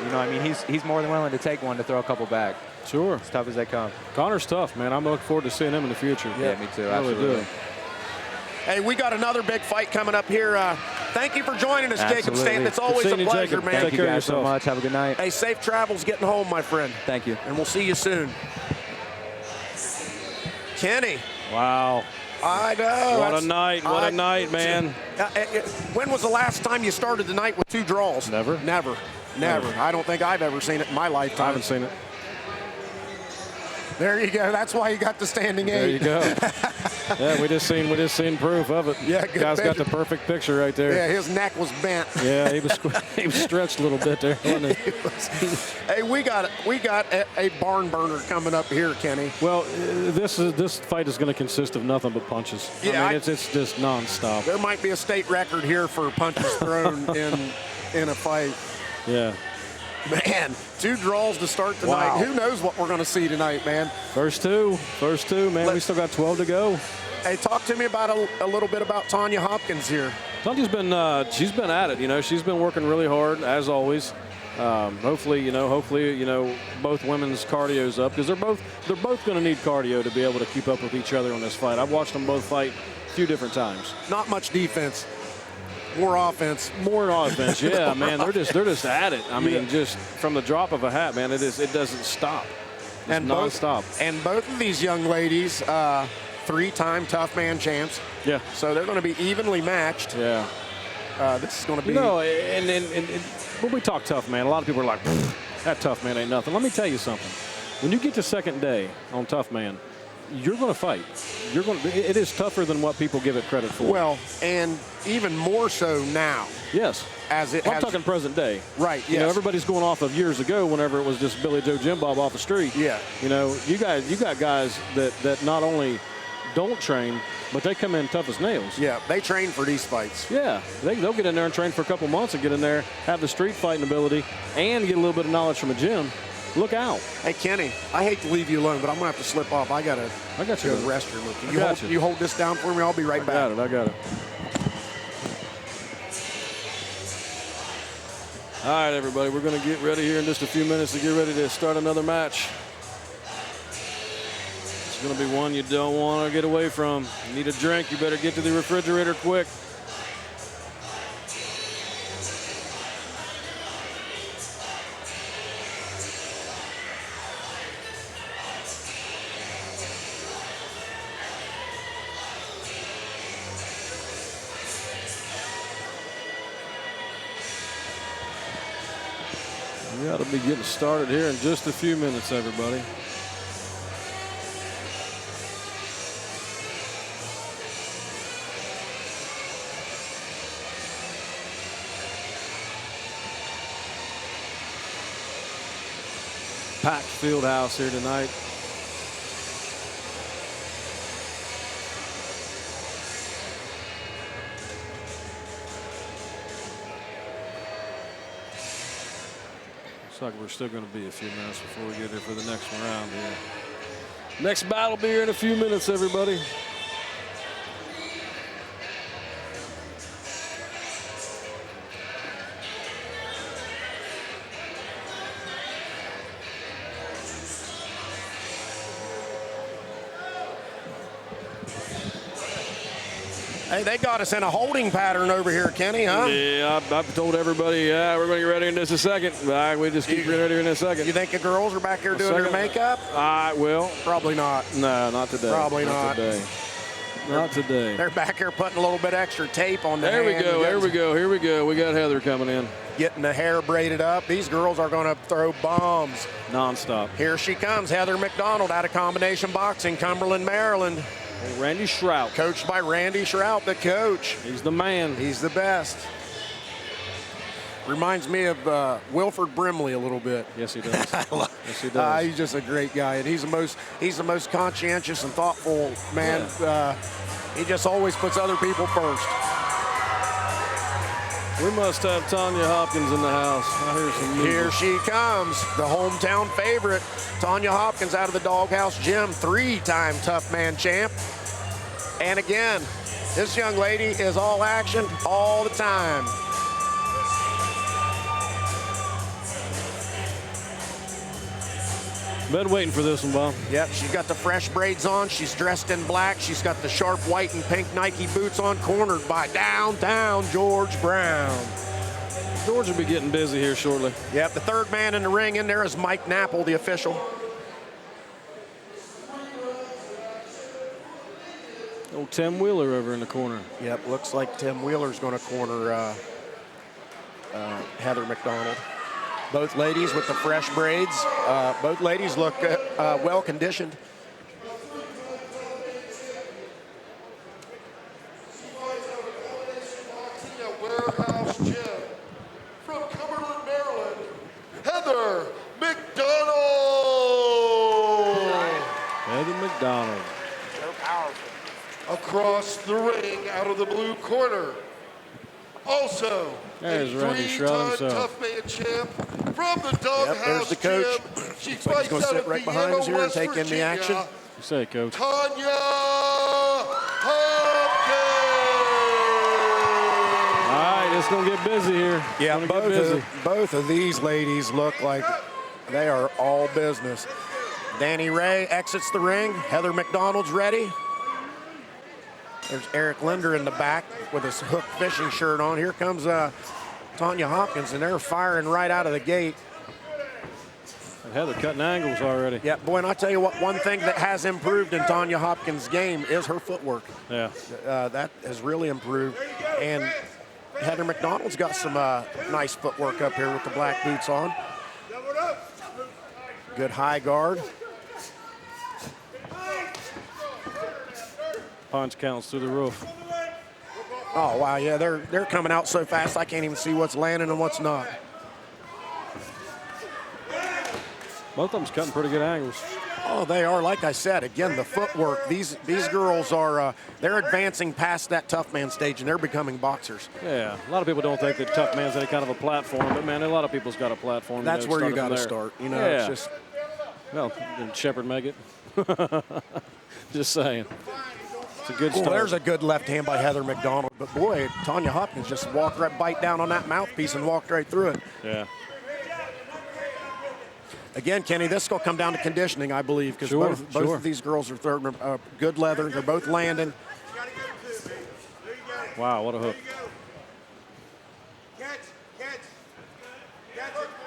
He's more than willing to take one to throw a couple back. Sure. As tough as they come. Connor's tough, man. I'm looking forward to seeing him in the future. Yeah, me too. I really Absolutely. do. Hey, we got another big fight coming up here. Thank you for joining us, Jacob Absolutely. Stanton. It's always a seeing you, pleasure, Jacob. man. Thank you guys so much. Have a good night. Hey, safe travels getting home, my friend. Thank you. And we'll see you soon. Kenny. Wow. I know. What a night. What a night, man. When was the last time you started the night with 2 draws? Never. Never. Never. I don't think I've ever seen it in my lifetime. I haven't seen it. There you go. That's why you got the standing 8. There you go. Yeah, we just seen proof of it. Yeah, good Guy's got picture. the perfect picture right there. Yeah, his neck was bent. Yeah, he was stretched a little bit there, wasn't he? Hey, we got a barn burner coming up here, Kenny. Well, this fight is going to consist of nothing but punches. Yeah, I mean, it's just nonstop. There might be a state record here for punches thrown in a fight. Yeah. Man, 2 draws to start tonight. Wow. Who knows what we're going to see tonight, man? First two, man. We still got 12 to go. Hey, talk to me about a little bit about Tanya Hopkins here. Tanya's been she's been at it. You know, she's been working really hard as always. Hopefully, both women's cardio's up because they're both going to need cardio to be able to keep up with each other on this fight. I've watched them both fight a few different times. Not much defense, more offense. More offense, yeah, man. They're just at it. I mean, just from the drop of a hat, man. It doesn't stop. It's And nonstop. both of these young ladies, 3-time tough man champs. Yeah. So they're going to be evenly matched. Yeah. This is going to be. And when we talk tough man, a lot of people are like, that tough man ain't nothing. Let me tell you something. When you get to second day on tough man, you're going to fight. It is tougher than what people give it credit for. Well, and even more so now. Yes. As it I'm has, talking present day. Right, You know, yes. everybody's going off of years ago whenever it was just Billy Joe Jim Bob off the street. Yeah. You know, you got guys that not only don't train, but they come in tough as nails. Yeah, they train for these fights. Yeah, they'll get in there and train for a couple months and get in there, have the street fighting ability, and get a little bit of knowledge from a gym. Look out. Hey, Kenny, I hate to leave you alone, but I'm going to have to slip off. I got to I got you. go to the restroom with you. I got you. You hold this down for me. I'll be right back. I got it. All right, everybody, we're going to get ready here in just a few minutes to get ready to start another match. It's going to be one you don't want to get away from. You need a drink, you better get to the refrigerator quick. We ought to be getting started here in just a few minutes, everybody. Packed field house here tonight. Looks like we're still going to be a few minutes before we get here for the next round here. Next battle will be here in a few minutes, everybody. Hey, they got us in a holding pattern over here, Kenny, huh? Yeah, I've told everybody, yeah, we're going to get ready in just a second. All right, we just keep getting ready in a second. You think the girls are back here doing their makeup? Well, Probably not. no, not today. Probably not. Today. Not today. They're back here putting a little bit extra tape on the There we hand. go. Here we go. We got Heather coming in. Getting the hair braided up. These girls are going to throw bombs. Nonstop. Here she comes, Heather McDonald out of Combination Boxing, Cumberland, Maryland. Randy Shrout. Coached by Randy Shrout, the coach. He's the man. He's the best. Reminds me of Wilford Brimley a little bit. Yes, he does. Yes, he does. He's just a great guy, and he's the most conscientious and thoughtful man. Yeah. He just always puts other people first. We must have Tanya Hopkins in the house. I hear some music. Here she comes, the hometown favorite, Tanya Hopkins out of the Doghouse Gym, 3-time tough man champ. And again, this young lady is all action all the time. Been waiting for this one, Bob. Yep, she's got the fresh braids on. She's dressed in black. She's got the sharp white and pink Nike boots on, cornered by downtown George Brown. George will be getting busy here shortly. Yep, the third man in the ring in there is Mike Napple, the official. Old Tim Wheeler over in the corner. Yep, looks like Tim Wheeler's going to corner Heather McDonald. Both ladies with the fresh braids. Both ladies look well conditioned. Warehouse Gym from Cumberland, Maryland, Heather McDonald. Heather McDonald. So powerful. Across the ring, out of the blue corner. Also, There's a Randy Shroud three-time himself. Tough Man champ from the Doghouse there's the coach. Gym. She Looks like he's fights going to out sit of right behind Vienna, us here and West take in the Virginia. action. You say, Coach. Tanya Hopkins. All right, it's going to get busy here. It's Yeah, gonna get busy. both of these ladies look like they are all business. Danny Ray exits the ring. Heather McDonald's ready. There's Eric Linder in the back with his hook fishing shirt on. Here comes Tanya Hopkins, and they're firing right out of the gate. And Heather cutting angles already. Yeah, boy, and I tell you what, one thing that has improved in Tanya Hopkins' game is her footwork. Yeah. That has really improved. And Heather McDonald's got some nice footwork up here with the black boots on. Good high guard. Punch counts through the roof. Oh, wow, yeah, they're coming out so fast I can't even see what's landing and what's not. Both of them's cutting pretty good angles. Oh, they are. Like I said, again, the footwork. These girls are they're advancing past that tough man stage, and they're becoming boxers. Yeah, a lot of people don't think that Tough Man's any kind of a platform, but man, a lot of people's got a platform. That's know, where you started got to from there. start. You know, Yeah. it's just Well, did Shepard make it? Just saying. It's a good well, start. there's a good left hand by Heather McDonald. But boy, Tanya Hopkins just walked right, bite down on that mouthpiece and walked right through it. Yeah. Again, Kenny, this will come down to conditioning, I believe, because Sure, both of these girls are throwing good leather. They're both landing. Wow, what a hook.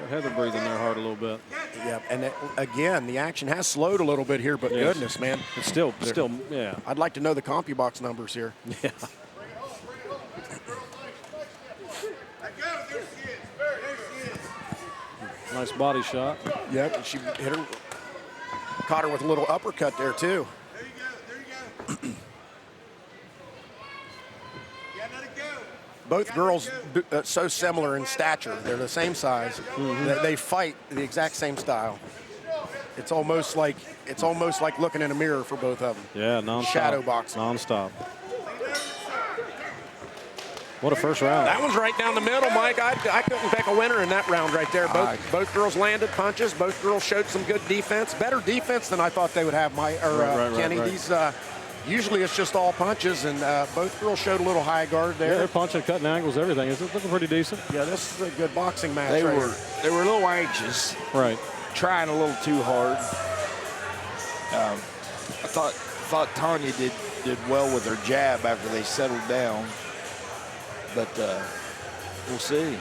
Heather breathing there hard a little bit. Yeah, and again, the action has slowed a little bit here, but Yes. goodness, man. It's still, yeah. I'd like to know the CompuBox numbers here. Yeah. Nice body shot. Yep, and she hit her, caught her with a little uppercut there, too. Both girls so similar in stature. They're the same size. They fight the exact same style. It's almost like looking in a mirror for both of them. Yeah, nonstop. Shadow boxing. Nonstop. What a first round. That one's right down the middle, Mike. I couldn't pick a winner in that round right there. Both girls landed punches. Both girls showed some good defense. Better defense than I thought they would have, Kenny. Right. These usually it's just all punches, and both girls showed a little high guard there. Yeah, they're punching, cutting angles, everything. It's looking pretty decent. Yeah, this is a good boxing match. They right were here. a little anxious, Right. trying a little too hard. I thought Tanya did well with her jab after they settled down, but we'll see.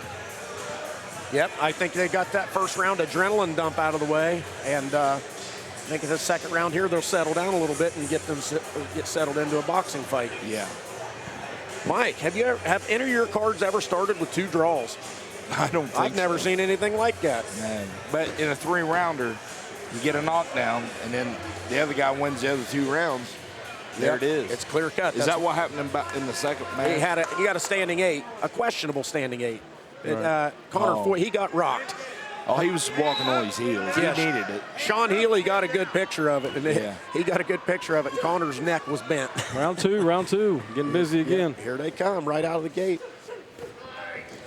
Yep, I think they got that first round adrenaline dump out of the way, and I think in the second round here they'll settle down a little bit and get settled into a boxing fight. Yeah. Mike, have any of your cards ever started with 2 draws? I don't think I've never seen anything like that. Man. But in a 3-rounder, you get a knockdown, and then the other guy wins the other 2 rounds. There Yep, it is. It's clear cut. Is that what happened in the second match? He got a standing 8, a questionable standing 8. Right. Connor Foy, he got rocked. Oh, he was walking on his heels. Yes. He needed it. Sean Healy got a good picture of it, and Yeah. he got a good picture of it, and Connor's neck was bent. Round two. Getting busy again. Here they come, right out of the gate.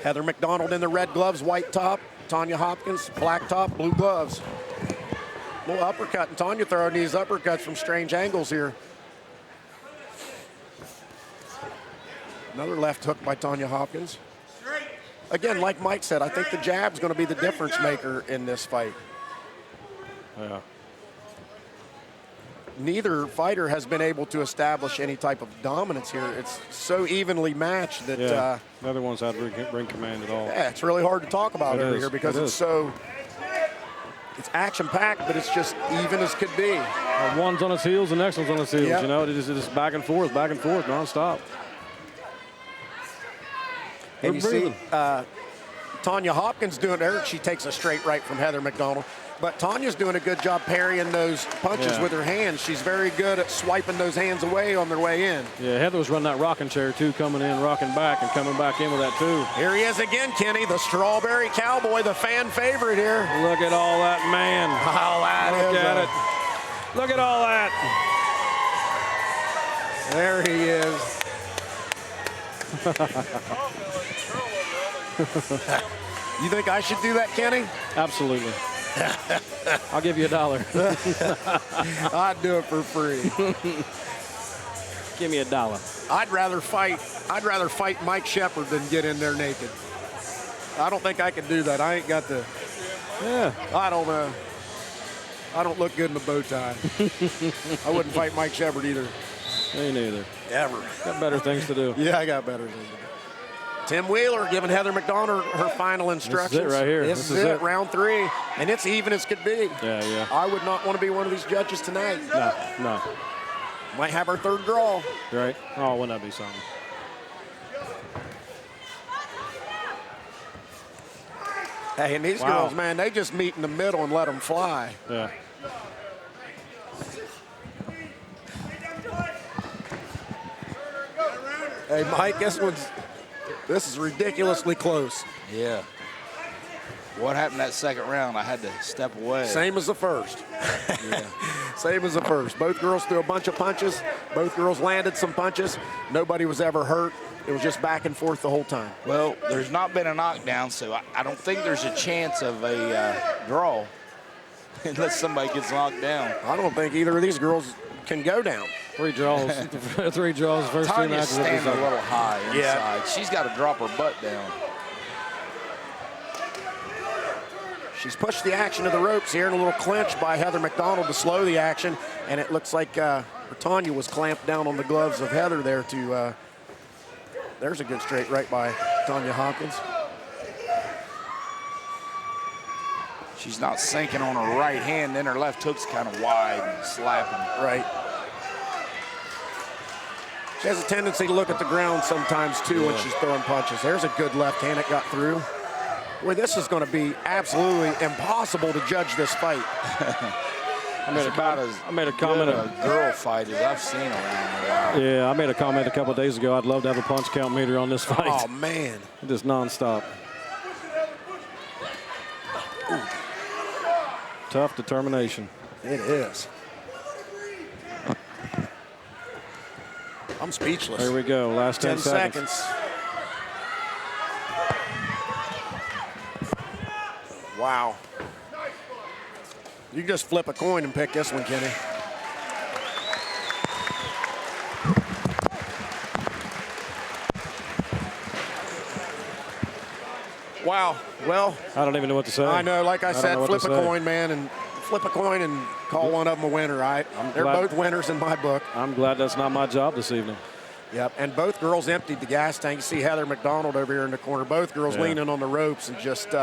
Heather McDonald in the red gloves, white top. Tanya Hopkins, black top, blue gloves. Little uppercut, and Tanya throwing these uppercuts from strange angles here. Another left hook by Tanya Hopkins. Again, like Mike said, I think the jab's going to be the difference maker in this fight. Yeah. Neither fighter has been able to establish any type of dominance here. It's so evenly matched that Yeah. The other one's had ring command at all. yeah, it's really hard to talk about It over is. here because It it's is. so it's action-packed, but it's just even as could be. One's on its heels, the next one's on its heels. Yep. You know, it's just back and forth, nonstop. And you see, Tanya Hopkins doing there. She takes a straight right from Heather McDonald. But Tanya's doing a good job parrying those punches with her hands. She's very good at swiping those hands away on their way in. Yeah, Heather was running that rocking chair, too, coming in, rocking back, and coming back in with that, too. Here he is again, Kenny, the Strawberry Cowboy, the fan favorite here. Look at all that, man. Oh, Look at it. Look at all that. There he is. You think I should do that, Kenny? Absolutely. I'll give you $1. I'd do it for free. Give me $1. I'd rather fight Mike Shepard than get in there naked. I don't think I could do that. I ain't got the. Yeah. I don't know. I don't look good in a bow tie. I wouldn't fight Mike Shepard either. Me neither. Ever. Got better things to do. Yeah, I got better things to do. Tim Wheeler giving Heather McDonald her final instructions. This is it right here. This is it, round 3. And it's even as could be. Yeah, yeah. I would not want to be one of these judges tonight. No. Might have our 3rd draw. Right? Oh, wouldn't that be something? Hey, and these girls, man, they just meet in the middle and let them fly. Yeah. Hey, Mike, this is ridiculously close. Yeah. What happened that second round? I had to step away. Same as the first. Yeah. Same as the first. Both girls threw a bunch of punches. Both girls landed some punches. Nobody was ever hurt. It was just back and forth the whole time. Well, there's not been a knockdown, so I don't think there's a chance of a draw unless somebody gets knocked down. I don't think either of these girls can go down. 3 draws. 3 draws. First 2 Tanya's matches. standing a little high inside. Yeah. She's got to drop her butt down. She's pushed the action to the ropes here, and a little clinch by Heather McDonald to slow the action. And it looks like Tanya was clamped down on the gloves of Heather there to. There's a good straight right by Tanya Hopkins. She's not sinking on her right hand, then her left hook's kind of wide and slapping. Right. She has a tendency to look at the ground sometimes, too, when she's throwing punches. There's a good left hand that got through. Boy, this is going to be absolutely impossible to judge this fight. I made a comment. A girl fight as I've seen around a while. Yeah, I made a comment a couple of days ago. I'd love to have a punch count meter on this fight. Oh, man. Just nonstop. Ooh. Tough determination. It is. I'm speechless. There we go. Last 10 seconds. Wow. You can just flip a coin and pick this one, Kenny. Wow. Well, I don't even know what to say. I know. Like I said, flip a say. coin, man, and flip a coin and call one of them a winner, right? They're both winners in my book. I'm glad that's not my job this evening. Yep, and both girls emptied the gas tank. You see Heather McDonald over here in the corner. Both girls leaning on the ropes and just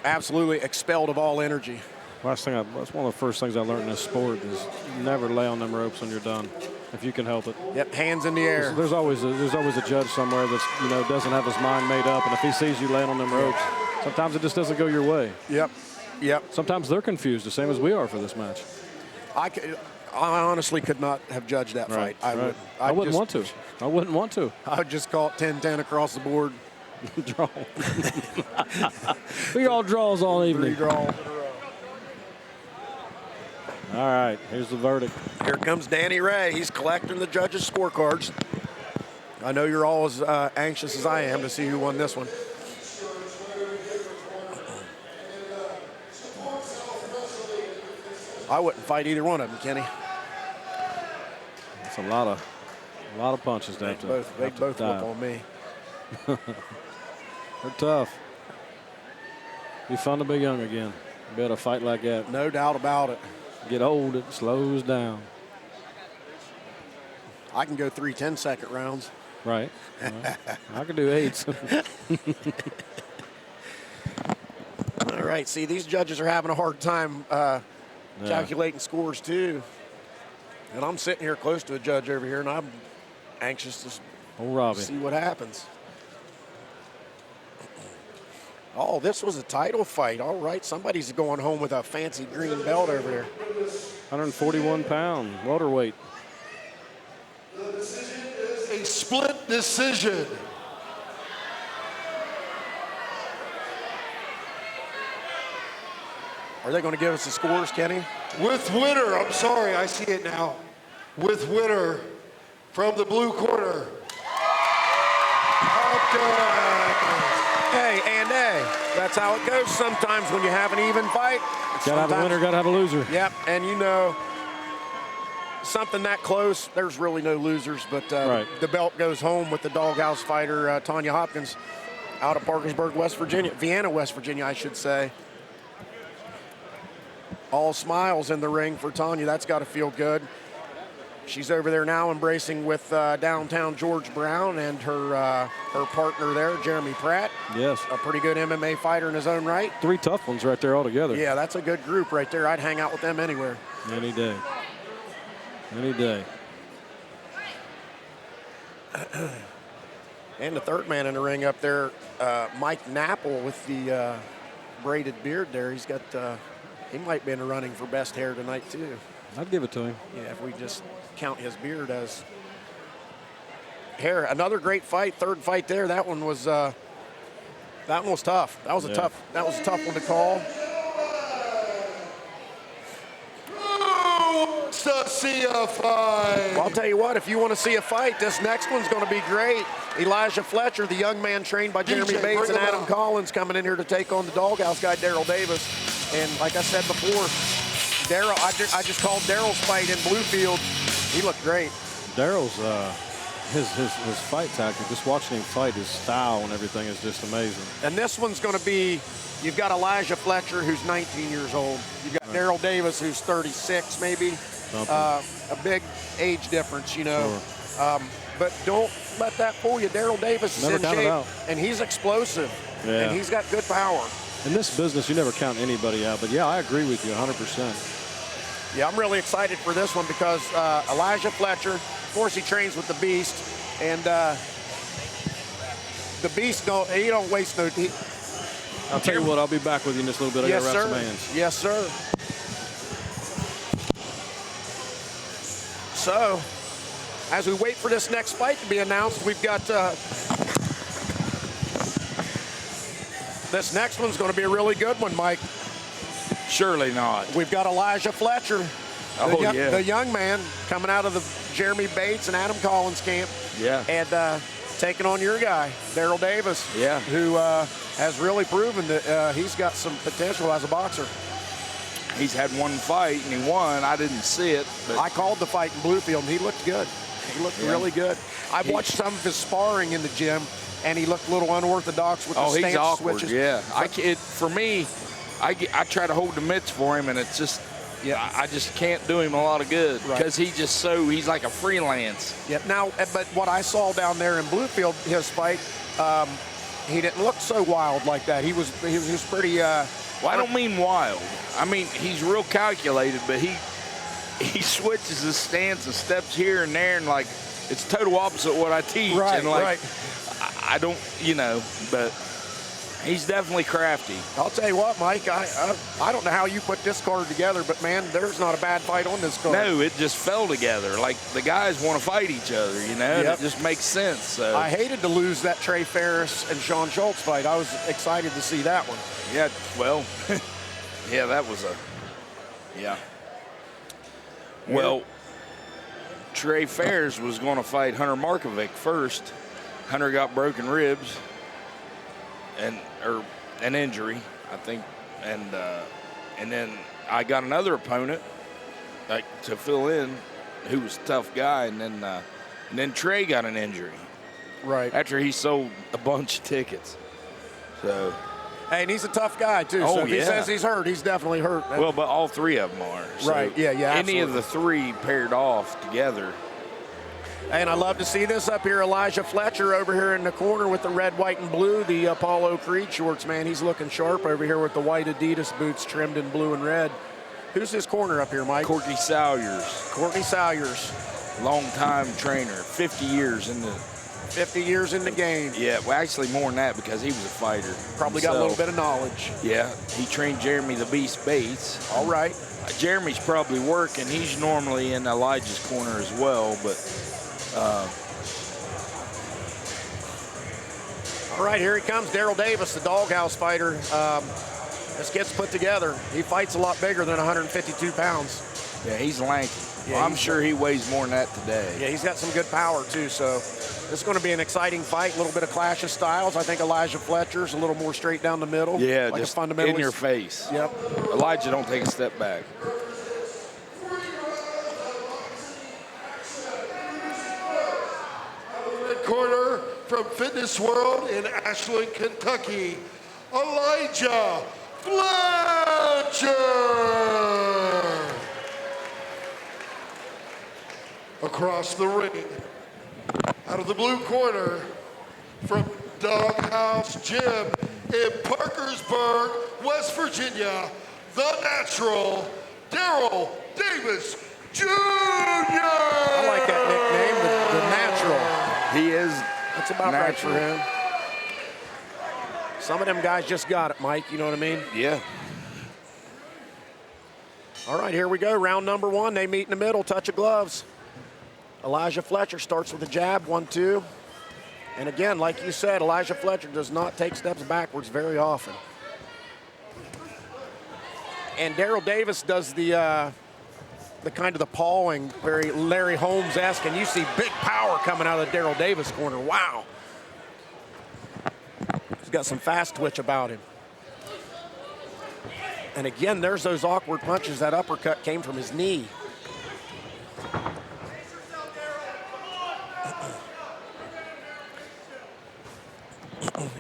absolutely expelled of all energy. That's one of the first things I learned in this sport is never lay on them ropes when you're done, if you can help it. Yep, hands in the air. There's always a judge somewhere that's doesn't have his mind made up, and if he sees you laying on them ropes, sometimes it just doesn't go your way. Yep. Sometimes they're confused, the same as we are for this match. I honestly could not have judged that fight. I wouldn't want to. I wouldn't want to. I would just call it 10-10 across the board. Draw. We all draws all evening. 3 draw. All right, here's the verdict. Here comes Danny Ray. He's collecting the judges' scorecards. I know you're all as anxious as I am to see who won this one. I wouldn't fight either one of them, Kenny. That's a lot of punches. They both whoop on me. They're tough. Be fun to be young again. Be able to fight like that. No doubt about it. Get old, it slows down. I can go 3 10-second rounds. Right. I can do 8. All right. See, these judges are having a hard time calculating scores too. And I'm sitting here close to a judge over here, and I'm anxious to Robbie. see what happens. Oh, this was a title fight. All right, somebody's going home with a fancy green belt over there. 141-pound welterweight. A split decision. Are they going to give us the scores, Kenny? With winner, I'm sorry, I see it now. With winner from the blue corner. Hey, and hey, that's how it goes sometimes when you have an even fight. Got to have a winner, got to have a loser. Yep, and you know, something that close, there's really no losers, but Right. the belt goes home with the doghouse fighter, Tanya Hopkins, out of Parkersburg, West Virginia, Vienna, West Virginia, I should say. All smiles in the ring for Tanya. That's got to feel good. She's over there now embracing with downtown George Brown and her partner there, Jeremy Pratt. Yes. A pretty good MMA fighter in his own right. 3 tough ones right there all together. Yeah, that's a good group right there. I'd hang out with them anywhere. Any day. Any day. And the third man in the ring up there, Mike Napple with the braided beard there. He's got, he might be in the running for best hair tonight too. I'd give it to him. Yeah, if we just count his beard as hair. Another great fight, third fight there. That one was tough. That was a tough one to call. To see a fight. Well, I'll tell you what, if you want to see a fight, this next one's going to be great. Elijah Fletcher, the young man trained by Jeremy DJ, Bates and bring him Adam out. Collins, coming in here to take on the doghouse guy, Daryl Davis. And like I said before, Daryl, I just called Daryl's fight in Bluefield. He looked great. Daryl's his fight tactic, just watching him fight, his style and everything is just amazing. And this one's going to be, you've got Elijah Fletcher, who's 19 years old. You've got Daryl Davis, who's 36 maybe. A big age difference, you know. Sure. But don't let that fool you. Daryl Davis is Never in count it shape, out. and he's explosive, Yeah. and he's got good power. In this business, you never count anybody out. But, yeah, I agree with you 100%. Yeah, I'm really excited for this one because Elijah Fletcher, of course, he trains with the Beast, and the Beast, he don't waste no. I'll tell you what, I'll be back with you in just a little bit. I Yes, got to wrap sir. some hands. Yes, sir. So, as we wait for this next fight to be announced, we've got this next one's going to be a really good one, Mike. Surely not. We've got Elijah Fletcher, the young man coming out of the Jeremy Bates and Adam Collins camp. Yeah. And taking on your guy, Daryl Davis. Yeah. Who has really proven that he's got some potential as a boxer. He's had one fight and he won. I didn't see it, but I called the fight in Bluefield, and he looked good. He looked really good. I've watched some of his sparring in the gym, and he looked a little unorthodox with the stance he's awkward. switches. Yeah. For me, I try to hold the mitts for him, and it's just, I just can't do him a lot of good because he's like a freelance. Yeah. Now, but what I saw down there in Bluefield, his fight, he didn't look so wild like that. He was pretty. Well, I don't mean wild. I mean, he's real calculated, but he switches his stance and steps here and there, and like it's total opposite what I teach. Right, and like, right. I don't, but he's definitely crafty. I'll tell you what, Mike, I don't know how you put this card together, but man, there's not a bad fight on this card. No, it just fell together. Like the guys want to fight each other, and Yep. it just makes sense. So I hated to lose that Trey Ferris and Sean Schultz fight. I was excited to see that one. yeah, well, yeah, that was Well, Trey Ferris was going to fight Hunter Markovic first. Hunter got broken ribs or an injury, I think, and then I got another opponent to fill in, who was a tough guy, and then Trey got an injury Right. after he sold a bunch of tickets. So. Hey, and he's a tough guy, too. Oh, So if he yeah. says he's hurt, he's definitely hurt. Well, but all three of them are. So Right, yeah, Any of absolutely. the three paired off together. And I love to see this up here. Elijah Fletcher over here in the corner with the red, white, and blue, the Apollo Creed shorts, man. He's looking sharp over here with the white Adidas boots trimmed in blue and red. Who's his corner up here, Mike? Courtney Salyers, Courtney Salyers. longtime trainer, 50 years in the 50 years in the game. Yeah, well, actually more than that because he was a fighter. Probably got a little bit of knowledge. Yeah, he trained Jeremy the Beast Bates. All right. Jeremy's probably working. He's normally in Elijah's corner as well, but all right, here he comes, Daryl Davis, the doghouse fighter. This kid's put together. He fights a lot bigger than 152 pounds. yeah, he's lanky. Yeah, Well, I'm sure he weighs more than that today. Yeah, he's got some good power, too. So this is going to be an exciting fight, a little bit of clash of styles. I think Elijah Fletcher's a little more straight down the middle. Yeah, like just a fundamentalist. in your face. Yep. Elijah don't take a step back. Red corner from Fitness World in Ashland, Kentucky, Elijah Fletcher. Across the ring, out of the blue corner, from Doghouse Gym in Parkersburg, West Virginia, the natural, Daryl Davis Jr. I like that nickname, the natural. He is. That's about natural. right for him. Some of them guys just got it, Mike. You know what I mean? Yeah. All right, here we go. Round number one. They meet in the middle. Touch of gloves. Elijah Fletcher starts with a jab, 1-2. And again, like you said, Elijah Fletcher does not take steps backwards very often. And Daryl Davis does the kind of the pawing, very Larry Holmes-esque, and you see big power coming out of the Daryl Davis corner. Wow. He's got some fast twitch about him. And again, there's those awkward punches. That uppercut came from his knee.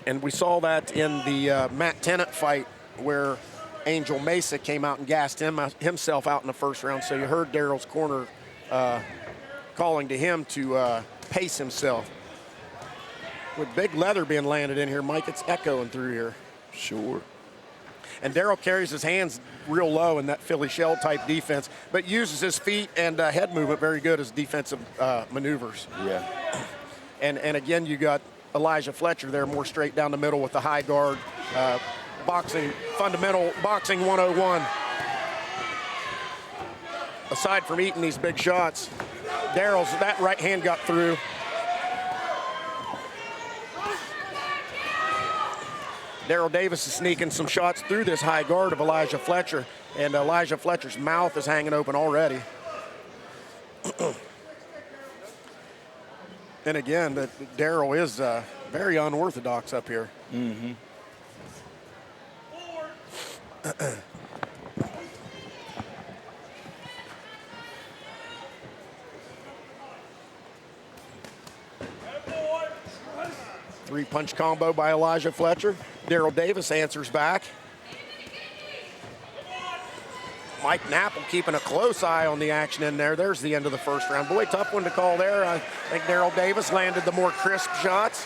And we saw that in the Matt Tennant fight where Angel Mesa came out and gassed himself out in the first round. So you heard Daryl's corner calling to him to pace himself. With big leather being landed in here, Mike, it's echoing through here. Sure. And Daryl carries his hands real low in that Philly shell type defense, but uses his feet and head movement very good as defensive maneuvers. Yeah. And again, you got Elijah Fletcher there more straight down the middle with the high guard. Boxing, fundamental boxing 101. Aside from eating these big shots, Daryl's, that right hand got through. Daryl Davis is sneaking some shots through this high guard of Elijah Fletcher, and Elijah Fletcher's mouth is hanging open already. And again, Daryl is very unorthodox up here. Mm-hmm. Three-punch combo by Elijah Fletcher. Daryl Davis answers back. Mike Napple keeping a close eye on the action in there. There's the end of the first round. Boy, tough one to call there. I think Daryl Davis landed the more crisp shots.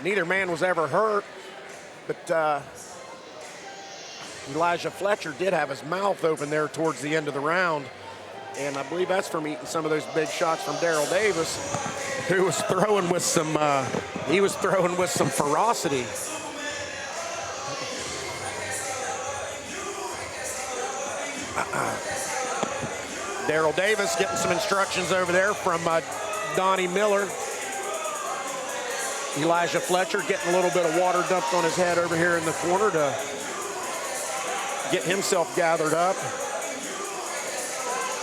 Neither man was ever hurt, but Elijah Fletcher did have his mouth open there towards the end of the round. And I believe that's from eating some of those big shots from Daryl Davis, who was throwing with some, ferocity. Daryl Davis getting some instructions over there from Donnie Miller. Elijah Fletcher getting a little bit of water dumped on his head over here in the corner to get himself gathered up.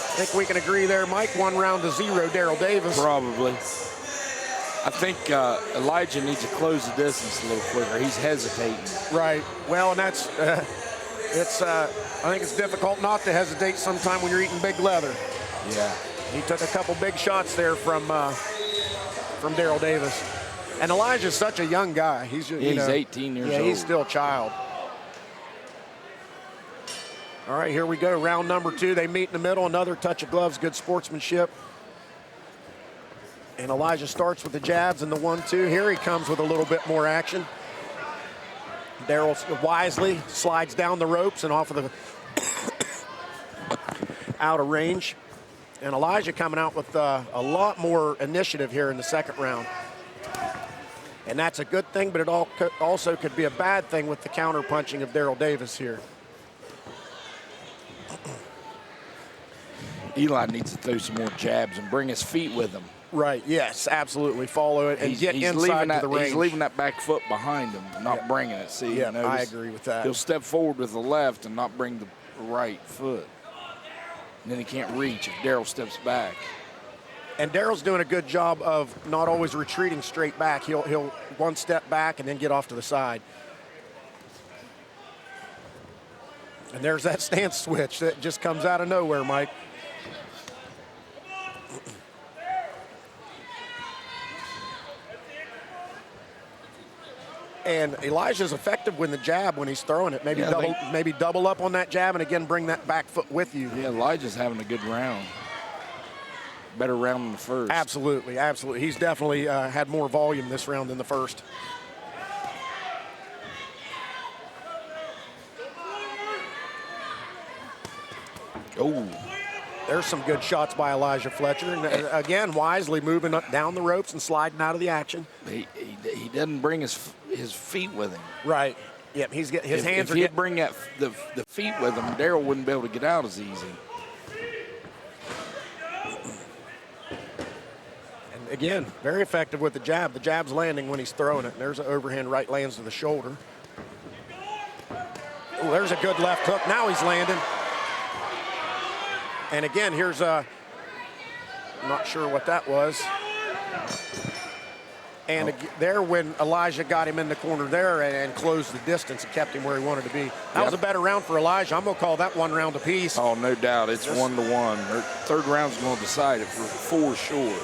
I think we can agree there, Mike. 1-0, Daryl Davis. Probably. I think Elijah needs to close the distance a little quicker. He's hesitating. Right. Well, and that's I think it's difficult not to hesitate sometime when you're eating big leather. Yeah. He took a couple big shots there from Daryl Davis. And Elijah's such a young guy. He's 18 years old. Yeah, he's still a child. All right, here we go. Round number 2. They meet in the middle. Another touch of gloves, good sportsmanship. And Elijah starts with the jabs and the 1-2. Here he comes with a little bit more action. Daryl wisely slides down the ropes and off of the out of range. And Elijah coming out with a lot more initiative here in the second round. And that's a good thing, but it also could be a bad thing with the counter punching of Daryl Davis here. Eli needs to throw some more jabs and bring his feet with him. Right, yes, absolutely. Follow it and get inside to the range. He's leaving that back foot behind him, not bringing it. See, yeah, I agree with that. He'll step forward with the left and not bring the right foot. And then he can't reach if Daryl steps back. And Daryl's doing a good job of not always retreating straight back. He'll one step back and then get off to the side. And there's that stance switch that just comes out of nowhere, Mike. And Elijah's effective with the jab when he's throwing it. Maybe double up on that jab and again bring that back foot with you. Yeah, Elijah's having a good round. Better round than the first. Absolutely, absolutely. He's definitely had more volume this round than the first. Oh. There's some good shots by Elijah Fletcher. And again, wisely moving up down the ropes and sliding out of the action. He doesn't bring his feet with him. Right. Yep, his hands if are he'd bring the feet with him, Daryl wouldn't be able to get out as easy. And again, very effective with the jab. The jab's landing when he's throwing it. There's an overhand right lands to the shoulder. Oh, there's a good left hook. Now he's landing. And again, here's I'm not sure what that was. And there when Elijah got him in the corner there and closed the distance and kept him where he wanted to be. That was a better round for Elijah. I'm going to call that one round apiece. Oh, no doubt. It's 1-1. Third round's going to decide it for sure.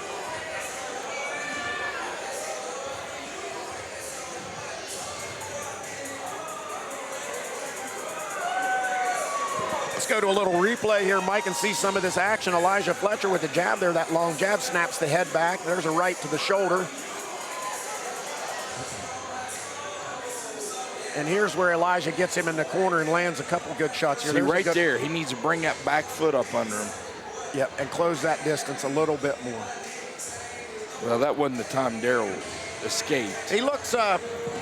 Let's go to a little replay here, Mike, and see some of this action. Elijah Fletcher with the jab there, that long jab, snaps the head back. There's a right to the shoulder. And here's where Elijah gets him in the corner and lands a couple good shots here. See, right there, he needs to bring that back foot up under him. Yep, and close that distance a little bit more. Well, that wasn't the time Daryl escaped. He looks,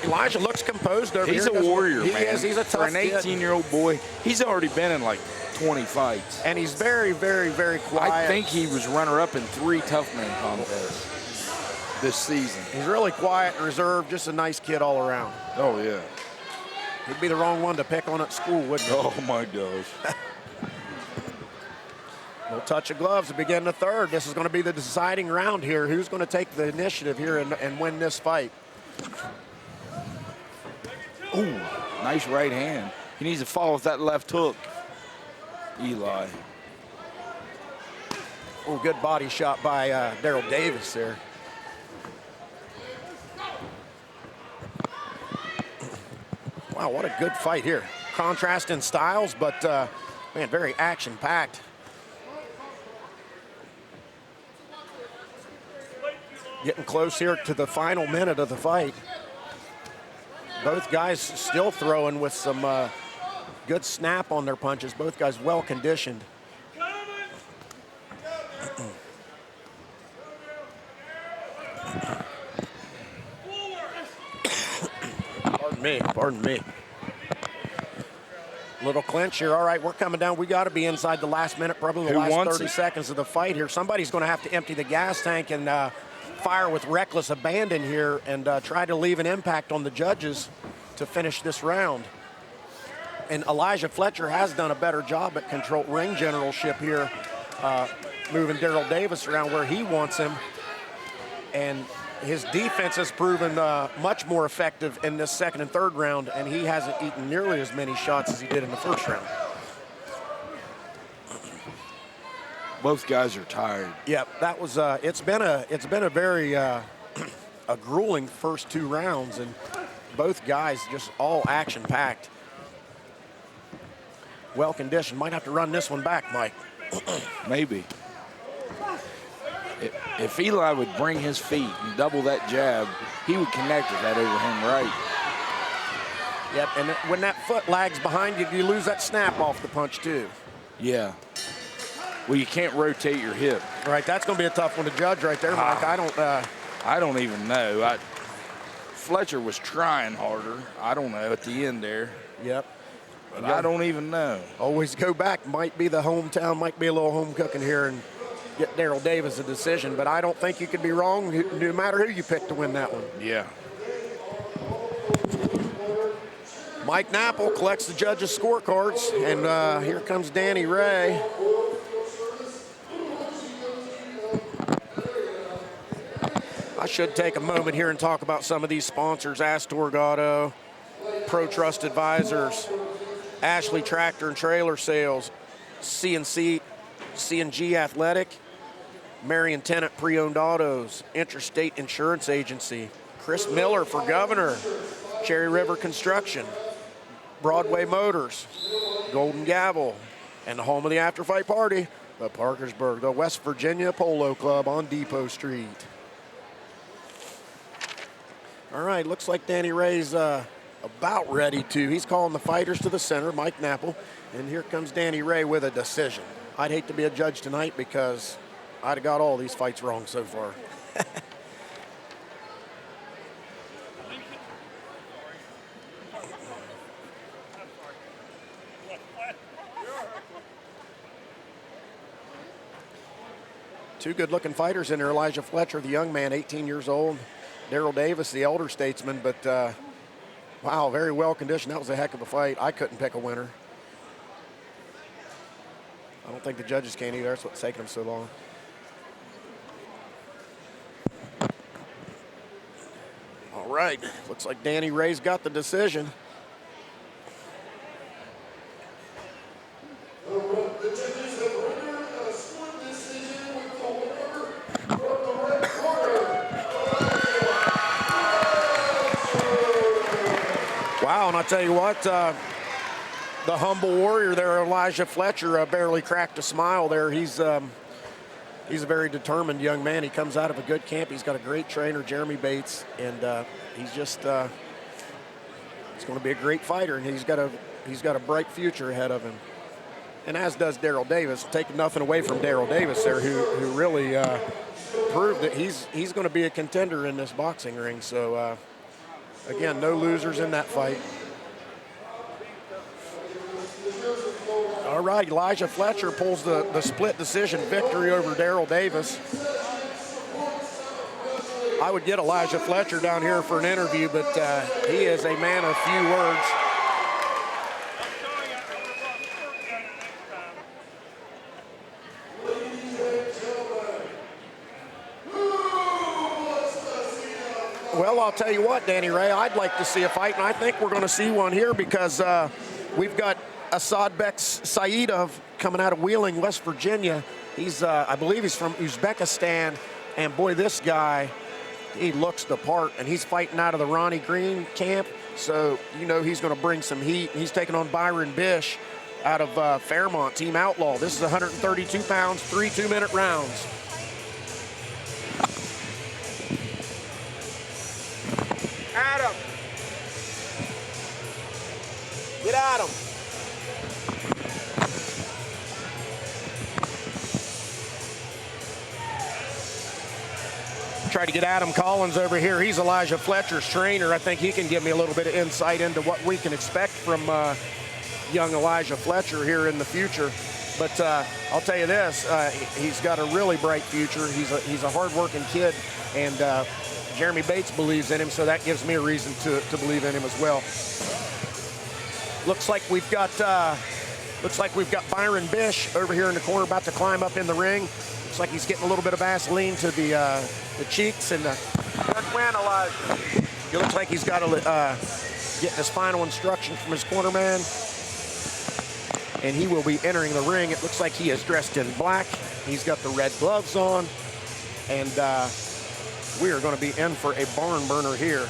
Elijah looks composed over He's here. a warrior, man. He is, he's a tough For an 18-year-old boy, he's already been in like 20 fights. And he's very, very, very quiet. I think he was runner-up in 3 tough man contests this season. He's really quiet and reserved, just a nice kid all around. Oh, yeah. He'd be the wrong one to pick on at school, wouldn't he? Oh, my gosh. Little touch of gloves to begin the third. This is going to be the deciding round here. Who's going to take the initiative here and win this fight? Ooh, nice right hand. He needs to follow with that left hook, Eli. Oh, good body shot by Daryl Davis there. Wow, what a good fight here. Contrast in styles, but, man, very action-packed. Getting close here to the final minute of the fight. Both guys still throwing with some good snap on their punches. Both guys well conditioned. Pardon me. Little clinch here. All right, we're coming down. We got to be inside the last minute, probably the last 30 seconds of the fight here. Somebody's going to have to empty the gas tank and fire with reckless abandon here and try to leave an impact on the judges to finish this round. And Elijah Fletcher has done a better job at control ring generalship here, moving Daryl Davis around where he wants him. And his defense has proven much more effective in this second and third round, and he hasn't eaten nearly as many shots as he did in the first round. Both guys are tired. Yep, that was. It's been a very a grueling first 2 rounds, and both guys just all action-packed, well conditioned. Might have to run this one back, Mike. Maybe. If Eli would bring his feet and double that jab, he would connect with that overhand right. Yep, and when that foot lags behind you, you lose that snap off the punch too. Yeah. Well, you can't rotate your hip. Right, that's going to be a tough one to judge right there, Mike. I don't even know. Fletcher was trying harder. I don't know at the end there. Yep. But I don't even know. Always go back. Might be the hometown, might be a little home cooking here and get Daryl Davis a decision. But I don't think you could be wrong no matter who you pick to win that one. Yeah. Mike Napple collects the judges' scorecards, and here comes Danny Ray. I should take a moment here and talk about some of these sponsors: Astor Auto, Pro Trust Advisors, Ashley Tractor and Trailer Sales, CNG Athletic, Marion Tennant Pre-Owned Autos, Interstate Insurance Agency, Chris Miller for Governor, Cherry River Construction, Broadway Motors, Golden Gavel, and the home of the after-fight party, the Parkersburg, the West Virginia Polo Club on Depot Street. All right, looks like Danny Ray's about ready to. He's calling the fighters to the center, Mike Napple, and here comes Danny Ray with a decision. I'd hate to be a judge tonight because I'd have got all these fights wrong so far. Two good-looking fighters in there. Elijah Fletcher, the young man, 18 years old. Daryl Davis, the elder statesman, but wow, very well conditioned. That was a heck of a fight. I couldn't pick a winner. I don't think the judges can either. That's what's taking them so long. All right, looks like Danny Ray's got the decision. Wow, and I'll tell you what, the humble warrior there, Elijah Fletcher, barely cracked a smile there. He's a very determined young man. He comes out of a good camp. He's got a great trainer, Jeremy Bates, and he's just he's going to be a great fighter, and he's got a bright future ahead of him. And as does Daryl Davis. Taking nothing away from Daryl Davis there, who really proved that he's going to be a contender in this boxing ring. So. Again, no losers in that fight. All right, Elijah Fletcher pulls the split decision victory over Daryl Davis. I would get Elijah Fletcher down here for an interview, but he is a man of few words. Well, I'll tell you what, Danny Ray, I'd like to see a fight, and I think we're going to see one here because we've got Asadbek Saidov coming out of Wheeling, West Virginia. He's, I believe he's from Uzbekistan, and boy, this guy, he looks the part, and he's fighting out of the Ronnie Green camp, so you know he's going to bring some heat. He's taking on Byron Bish out of Fairmont, Team Outlaw. This is 132 pounds, 3 2-minute rounds. Adam. Get at him. Try to get Adam Collins over here. He's Elijah Fletcher's trainer. I think he can give me a little bit of insight into what we can expect from young Elijah Fletcher here in the future. But I'll tell you this, he's got a really bright future. He's a hard-working kid, and Jeremy Bates believes in him, so that gives me a reason to believe in him as well. Looks like we've got Byron Bish over here in the corner, about to climb up in the ring. Looks like he's getting a little bit of Vaseline to the cheeks and good win, Elijah. It looks like he's got to get his final instruction from his cornerman, and he will be entering the ring. It looks like he is dressed in black. He's got the red gloves on, and we are going to be in for a barn burner here.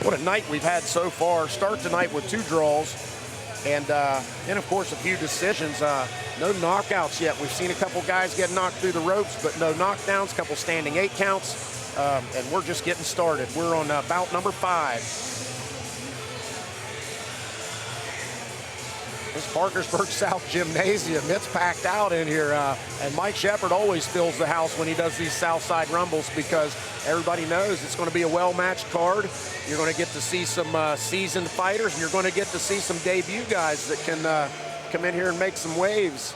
What a night we've had so far. Start tonight with 2 draws, and then, of course, a few decisions. No knockouts yet. We've seen a couple guys get knocked through the ropes, but no knockdowns, a couple standing 8 counts, and we're just getting started. We're on bout number 5. This Parkersburg South Gymnasium, it's packed out in here. And Mike Shepard always fills the house when he does these Southside Rumbles because everybody knows it's going to be a well-matched card. You're going to get to see some seasoned fighters, and you're going to get to see some debut guys that can come in here and make some waves.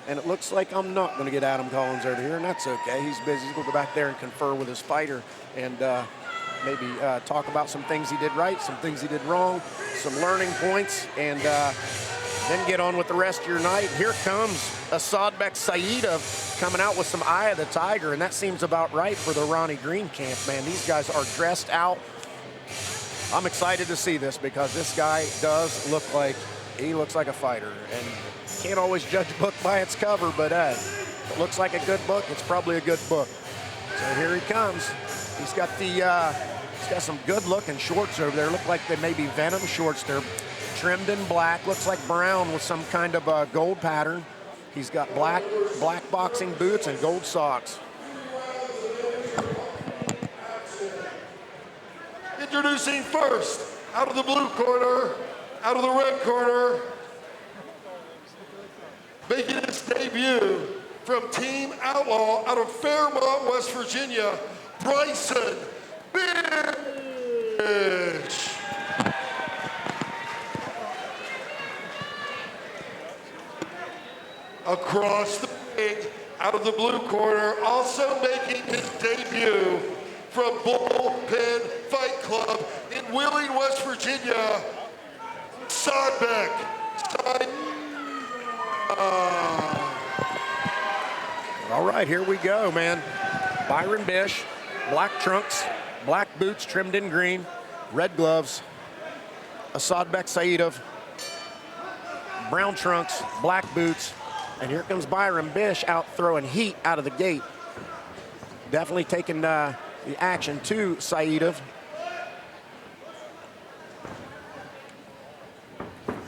And it looks like I'm not going to get Adam Collins over here, and that's okay. He's busy. He's going to go back there and confer with his fighter and maybe talk about some things he did right, some things he did wrong, some learning points, and then get on with the rest of your night. Here comes Asadbek Saidov coming out with some Eye of the Tiger, and that seems about right for the Ronnie Green camp, man. These guys are dressed out. I'm excited to see this because this guy does look like, he looks like a fighter. And can't always judge a book by its cover, but if it looks like a good book, it's probably a good book. So here he comes. He's got he's got some good-looking shorts over there. Look like they may be Venom shorts. They're trimmed in black. Looks like brown with some kind of gold pattern. He's got black boxing boots and gold socks. Introducing first, out of the blue corner, out of the red corner, making his debut from Team Outlaw out of Fairmont, West Virginia, Bryson Bish. Across the ring, out of the blue corner, also making his debut from Bullpen Fight Club in Wheeling, West Virginia, Asadbek Saidov. All right, here we go, man. Byron Bish, black trunks, black boots trimmed in green, red gloves. Asadbek Saidov, brown trunks, black boots. And here comes Byron Bish out throwing heat out of the gate. Definitely taking the action to Saidov.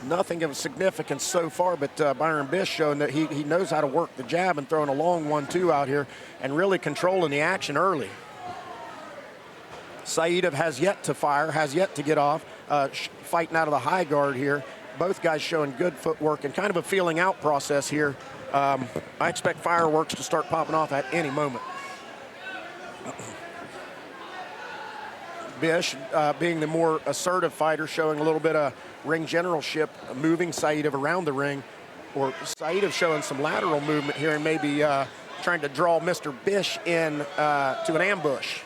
Nothing of significance so far, but Byron Bish showing that he knows how to work the jab and throwing a long 1-2 out here and really controlling the action early. Saidov has yet to fire, has yet to get off, fighting out of the high guard here. Both guys showing good footwork and kind of a feeling out process here. I expect fireworks to start popping off at any moment. Bish, being the more assertive fighter, showing a little bit of ring generalship, moving Saidov around the ring, or Saidov showing some lateral movement here and maybe trying to draw Mr. Bish in to an ambush.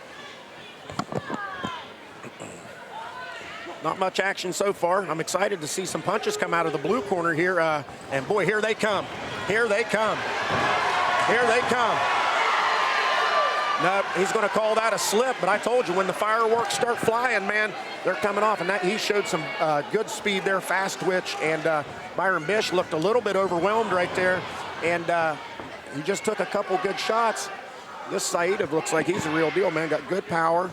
Not much action so far. I'm excited to see some punches come out of the blue corner here. And boy, here they come. Here they come. Here they come. No, he's going to call that a slip, but I told you when the fireworks start flying, man, they're coming off. And that, he showed some good speed there, fast twitch. And Byron Bish looked a little bit overwhelmed right there. And he just took a couple good shots. This Saidov looks like he's a real deal, man. Got good power.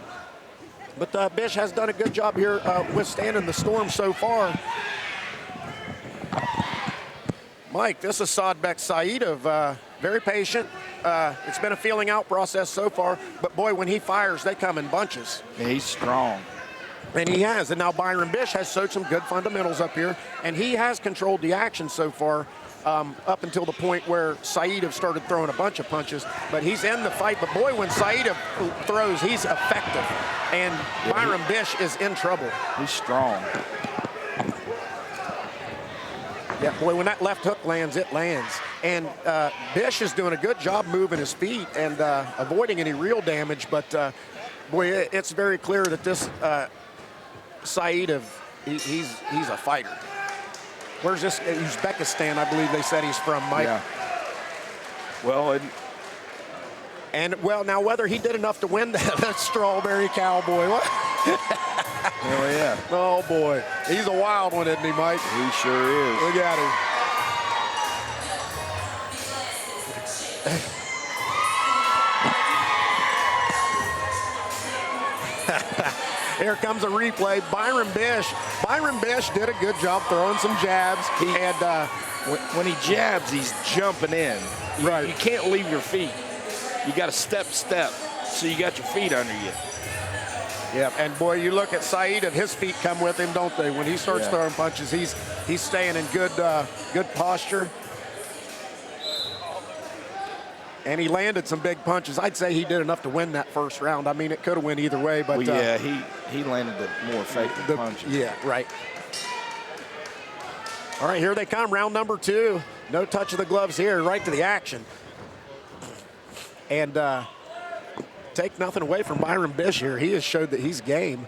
But Bish has done a good job here withstanding the storm so far. Mike, this is Asadbek Saidov, very patient. It's been a feeling out process so far, but boy, when he fires, they come in bunches. Yeah, he's strong. And he has, and now Byron Bish has showed some good fundamentals up here, and he has controlled the action so far up until the point where Saidov started throwing a bunch of punches, but he's in the fight. But boy, when Saidov throws, he's effective, and yeah, Byron Bish is in trouble. He's strong. Yeah, boy, when that left hook lands, it lands. And Bish is doing a good job moving his feet and avoiding any real damage, but boy, it's very clear that this Saidov, he's a fighter. Where's this? Uzbekistan, I believe they said he's from, Mike. Yeah. Well, well, now whether he did enough to win that Strawberry Cowboy. What? Oh, yeah. Oh, boy. He's a wild one, isn't he, Mike? He sure is. Look at him. Here comes a replay. Byron Bish did a good job throwing some jabs. He had when he jabs, he's jumping in. Right. You can't leave your feet. You got to step, so you got your feet under you. Yeah, and boy, you look at Saeed and his feet come with him, don't they? When he starts throwing punches, he's staying in good posture. And he landed some big punches. I'd say he did enough to win that first round. I mean, it could have went either way, but well, he landed the more effective punches. Yeah, right. All right, here they come, round number 2. No touch of the gloves here, right to the action. And take nothing away from Byron Bish here. He has showed that he's game.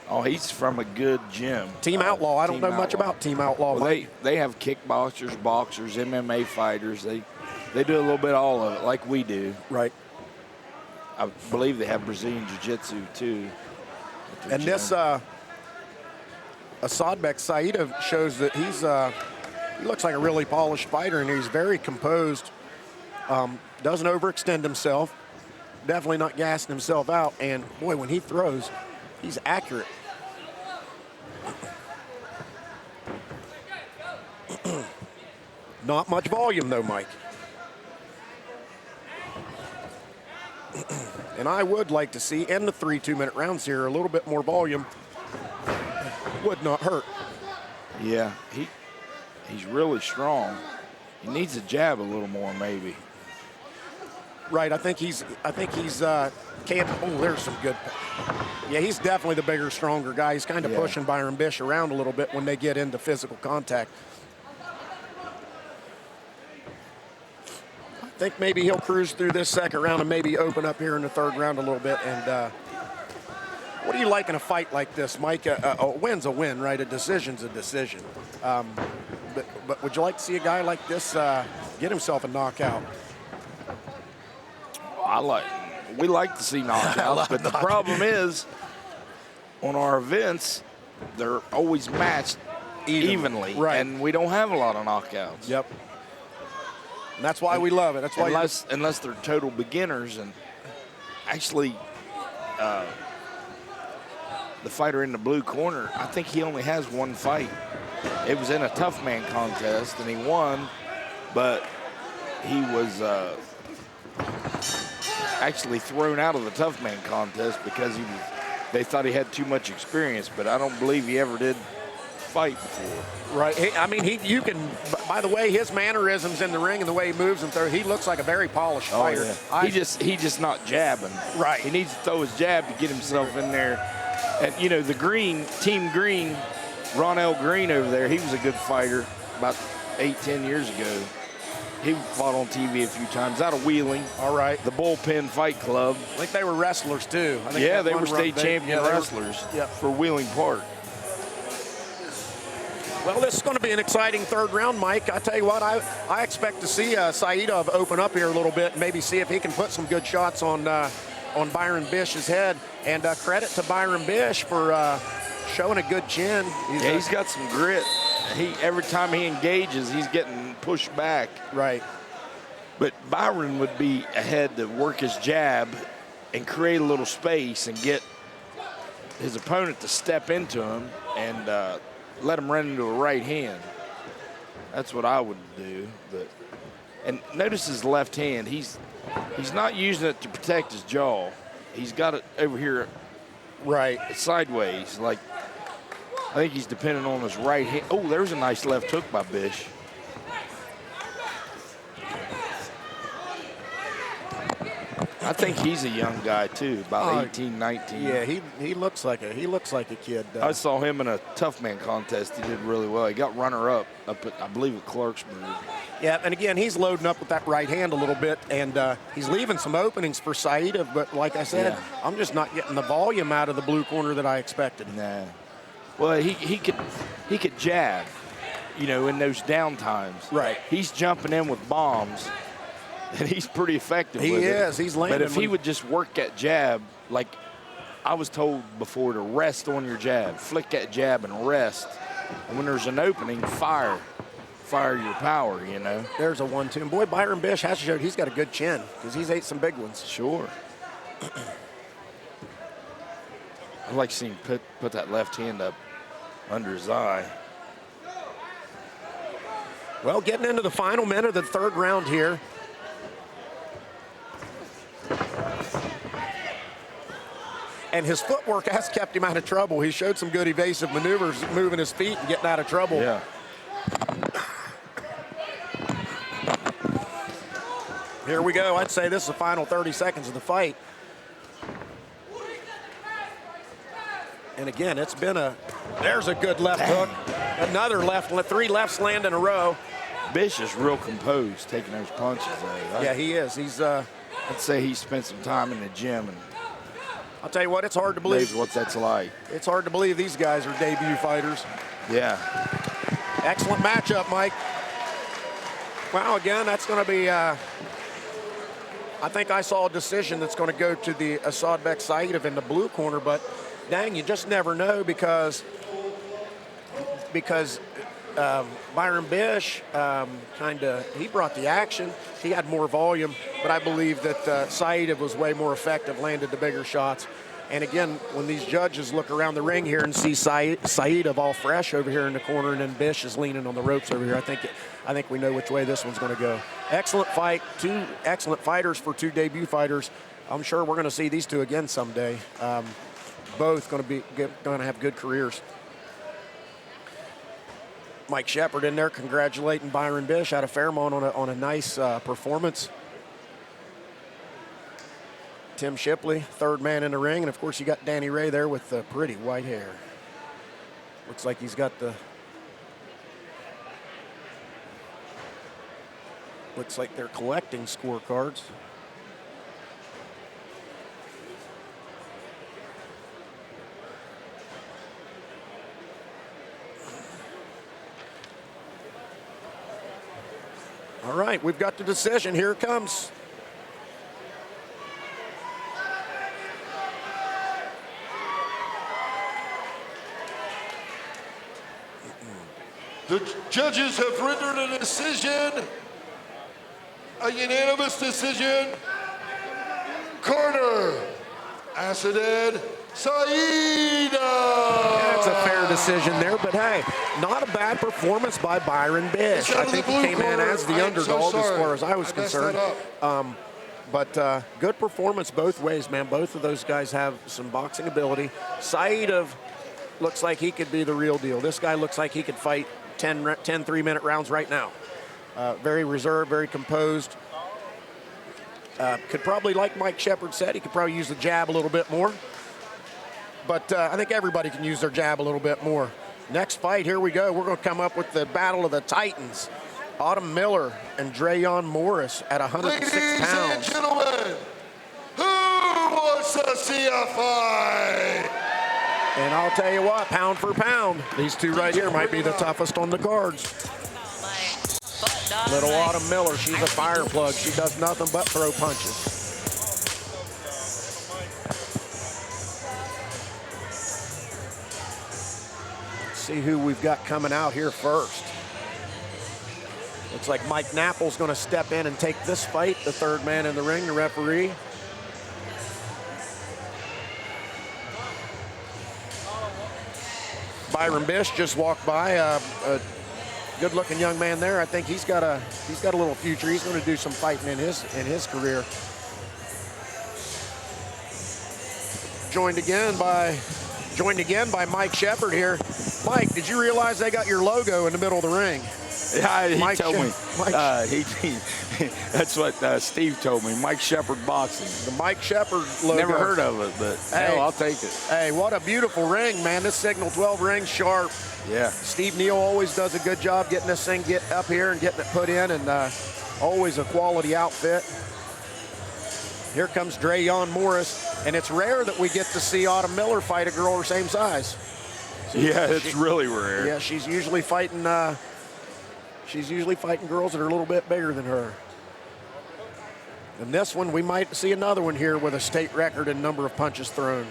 Oh, he's from a good gym. Team Outlaw. I don't know much about Team Outlaw. Well, they have kickboxers, boxers, MMA fighters. They do a little bit of all of it like we do. Right. I believe they have Brazilian Jiu-Jitsu too. And gym. This Asadbek Saidov shows that he looks like a really polished fighter, and he's very composed. Doesn't overextend himself. Definitely not gassing himself out. And boy, when he throws, he's accurate. Not much volume though, Mike. And I would like to see, in the 3 2-minute rounds here, a little bit more volume. Would not hurt. Yeah, he's really strong. He needs to jab a little more, maybe. Right, I think he's can't. Oh, there's some good. Yeah, he's definitely the bigger, stronger guy. He's kind of pushing Byron Bish around a little bit when they get into physical contact. I think maybe he'll cruise through this second round and maybe open up here in the third round a little bit. And what do you like in a fight like this, Mike? A win's a win, right? A decision's a decision. But would you like to see a guy like this get himself a knockout? We like to see knockouts, but the problem is, on our events, they're always matched evenly, right? And we don't have a lot of knockouts. Yep. And that's why we love it. That's why unless they're total beginners. And actually, the fighter in the blue corner, I think he only has one fight. It was in a tough man contest, and he won, but he was actually thrown out of the tough man contest because they thought he had too much experience, but I don't believe he ever did fight before. Right. I mean, you can, by the way, his mannerisms in the ring and the way he moves and throws, he looks like a very polished fighter. Yeah. He just not jabbing. Right. He needs to throw his jab to get himself in there. And, you know, the Team Green, Ronell Green over there, he was a good fighter about 8-10 years ago. He fought on TV a few times out of Wheeling. All right. The Bullpen Fight Club. I think they were wrestlers, too. I think they were state champion wrestlers for Wheeling Park. Well, this is going to be an exciting third round, Mike. I tell you what, I expect to see Saidov open up here a little bit and maybe see if he can put some good shots on Byron Bish's head. And credit to Byron Bish for showing a good chin. He's got some grit. Every time he engages, he's getting pushed back. Right. But Byron would be ahead to work his jab and create a little space and get his opponent to step into him and let him run into a right hand. That's what I would do. And notice his left hand. He's not using it to protect his jaw. He's got it over here, right, sideways. Like I think he's depending on his right hand. Oh, there's a nice left hook by Bish. I think he's a young guy too, about 18, 19. Yeah, he looks like a kid. I saw him in a tough man contest. He did really well. He got runner-up up at, I believe, at Clarksburg. Yeah, and again, he's loading up with that right hand a little bit, and he's leaving some openings for Saidov. But like I said, I'm just not getting the volume out of the blue corner that I expected. Nah. Well, he could jab, you know, in those down times. Right. He's jumping in with bombs. And he's pretty effective with it. He is. He's landing. But if he would just work that jab, like I was told before, to rest on your jab. Flick that jab and rest. And when there's an opening, fire. Fire your power, you know. There's a 1-2. And boy, Byron Bish has showed he's got a good chin because he's ate some big ones. Sure. I'd like to see him put that left hand up under his eye. Well, getting into the final minute of the third round here. And his footwork has kept him out of trouble. He showed some good evasive maneuvers, moving his feet and getting out of trouble. Yeah. Here we go. I'd say this is the final 30 seconds of the fight. And again, it's been there's a good left hook. Another left, 3 lefts land in a row. Bish is real composed taking those punches. Yeah, he is. He's, I'd say he spent some time in the gym and I'll tell you what, it's hard to knows believe. what that's like. It's hard to believe these guys are debut fighters. Yeah. Excellent matchup, Mike. Well, again, that's going to be, I think I saw a decision that's going to go to the Asadbek Saidov in the blue corner, but dang, you just never know because Byron Bish he brought the action. He had more volume, but I believe that Saidov was way more effective, landed the bigger shots. And again, when these judges look around the ring here and see Saidov all fresh over here in the corner, and then Bish is leaning on the ropes over here, I think we know which way this one's going to go. Excellent fight, 2 excellent fighters for 2 debut fighters. I'm sure we're going to see these 2 again someday. Both going to have good careers. Mike Shepard in there congratulating Byron Bish out of Fairmont on a nice performance. Tim Shipley, 3rd man in the ring, and of course you got Danny Ray there with the pretty white hair. Looks like he's got the. Looks like they're collecting scorecards. All right, we've got the decision. Here it comes. The judges have rendered a decision, a unanimous decision. Corner, Asadbek Saidov. That's a fair decision there, but hey, not a bad performance by Byron Bish. I think he came in as the underdog as far as I was concerned. But good performance both ways, man. Both of those guys have some boxing ability. Saidov looks like he could be the real deal. This guy looks like he could fight 10 3-minute rounds right now. Very reserved, very composed. Could probably, like Mike Shepard said, he could probably use the jab a little bit more. But I think everybody can use their jab a little bit more. Next fight, here we go. We're going to come up with the battle of the Titans. Autumn Miller and Dreyon Morris at 106 pounds. Ladies and gentlemen, who wants to see a fight? And I'll tell you what, pound for pound, these 2 right here might be the toughest on the cards. Little Autumn Miller, she's a fire plug. She does nothing but throw punches. Let's see who we've got coming out here first. Looks like Mike Knapple's going to step in and take this fight, the 3rd man in the ring, the referee. Byron Bish just walked by, a good-looking young man there. I think he's got a little future. He's going to do some fighting in his career. Joined again by Mike Shepard here. Mike, did you realize they got your logo in the middle of the ring? Yeah, he Mike told me. Mike That's what Steve told me. Mike Shepard Boxing. The Mike Shepard logo. Never heard of it, but Hey. hell, I'll take it. Hey, what a beautiful ring, man. This Signal 12 ring, sharp. Yeah. Steve Neal always does a good job getting this thing up here and getting it put in, and always a quality outfit. Here comes Dreyon Morris, and it's rare that we get to see Autumn Miller fight a girl her same size. Yeah, it's really rare. Yeah, she's usually fighting girls that are a little bit bigger than her. And this one, we might see another one here with a state record in number of punches thrown.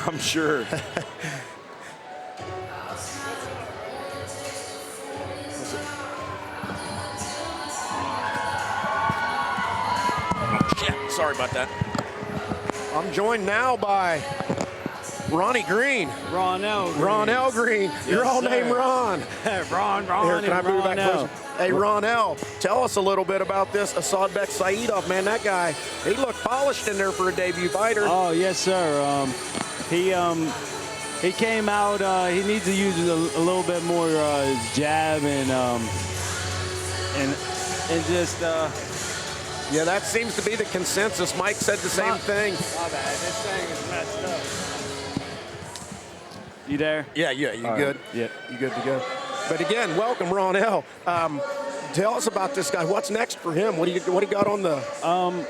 I'm sure. Shit, sorry about that. I'm joined now by Ronnie Green. Ron L. Green. Ron L. Green. You're all sir. named Ron. Ron, Here, can I move back closer? Hey, Ronell, tell us a little bit about this Asadbek Saidov, man. That guy, he looked polished in there for a debut fighter. Oh, yes, sir. He came out. He needs to use a little bit more his jab and just. Yeah, that seems to be the consensus. Mike said the same thing. My bad. This thing is messed up. You there? Yeah, you good? Right. Yeah. You good to go? But again, welcome, Ronell. Tell us about this guy. What's next for him? What do you got on the?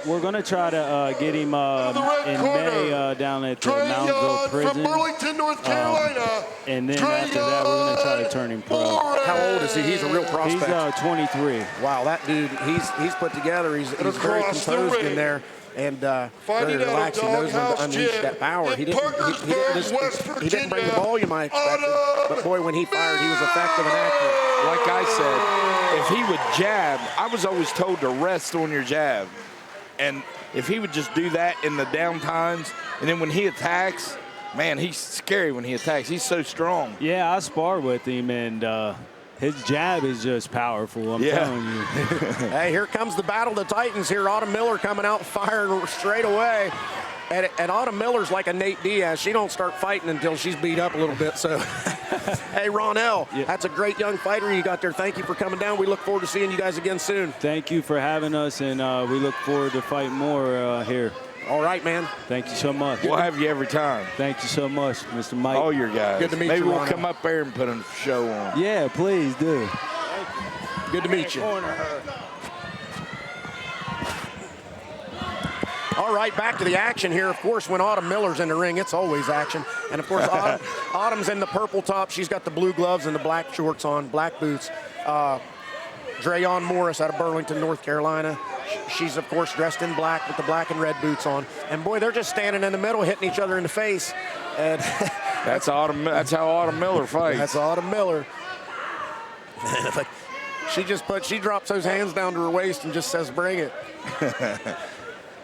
We're gonna try to get him in May down at the Moundsville prison. From Burlington, North Carolina. And then after that, we're gonna try to turn him pro. How old is he? He's a real prospect. He's 23. Wow, that dude, he's put together. He's very across the composed in ring. there. And very Fighting out of relaxed. He knows when to Doghouse unleash Gym that power. in He didn't Parkersburg, he didn't bring the West volume I expected. But boy, when he fired, he was effective and accurate. Like I said, if he would jab, I was always told to rest on your jab. And if he would just do that in the down times, and then when he attacks, man, he's scary when he attacks. He's so strong. Yeah, I sparred with him, and his jab is just powerful. I'm telling you. Hey, here comes the battle of the Titans here. Autumn Miller coming out firing straight away. And Autumn Miller's like a Nate Diaz. She don't start fighting until she's beat up a little bit. So, hey, Ronell, that's a great young fighter you got there. Thank you for coming down. We look forward to seeing you guys again soon. Thank you for having us, and we look forward to fighting more here. All right, man. Thank you so much. We'll have you every time. Thank you so much, Mr. Mike. All your guys. Good to meet Maybe you, we'll Ronell. come up there and put a show on. Yeah, please do. Good to meet you. All right, back to the action here. Of course, when Autumn Miller's in the ring, it's always action. And, of course, Autumn's in the purple top. She's got the blue gloves and the black shorts on, black boots. Dreyon Morris out of Burlington, North Carolina. She's, of course, dressed in black with the black and red boots on. And, boy, they're just standing in the middle, hitting each other in the face. And That's how Autumn Miller fights. that's Autumn Miller. She drops those hands down to her waist and just says, bring it.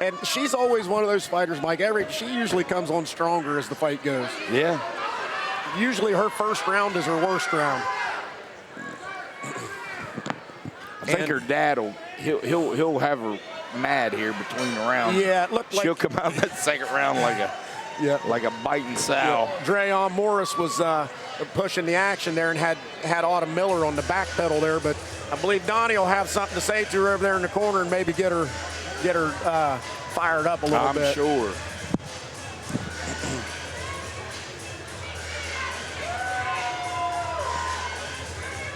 And she's always one of those fighters, Mike. She usually comes on stronger as the fight goes. Yeah. Usually her first round is her worst round. I think her dad he'll have her mad here between the rounds. Yeah, it looked like She'll come out in that second round like a biting sow. Dreyon Morris was pushing the action there and had Autumn Miller on the back pedal there, but I believe Donnie will have something to say to her over there in the corner and maybe get her fired up a little bit. I'm sure.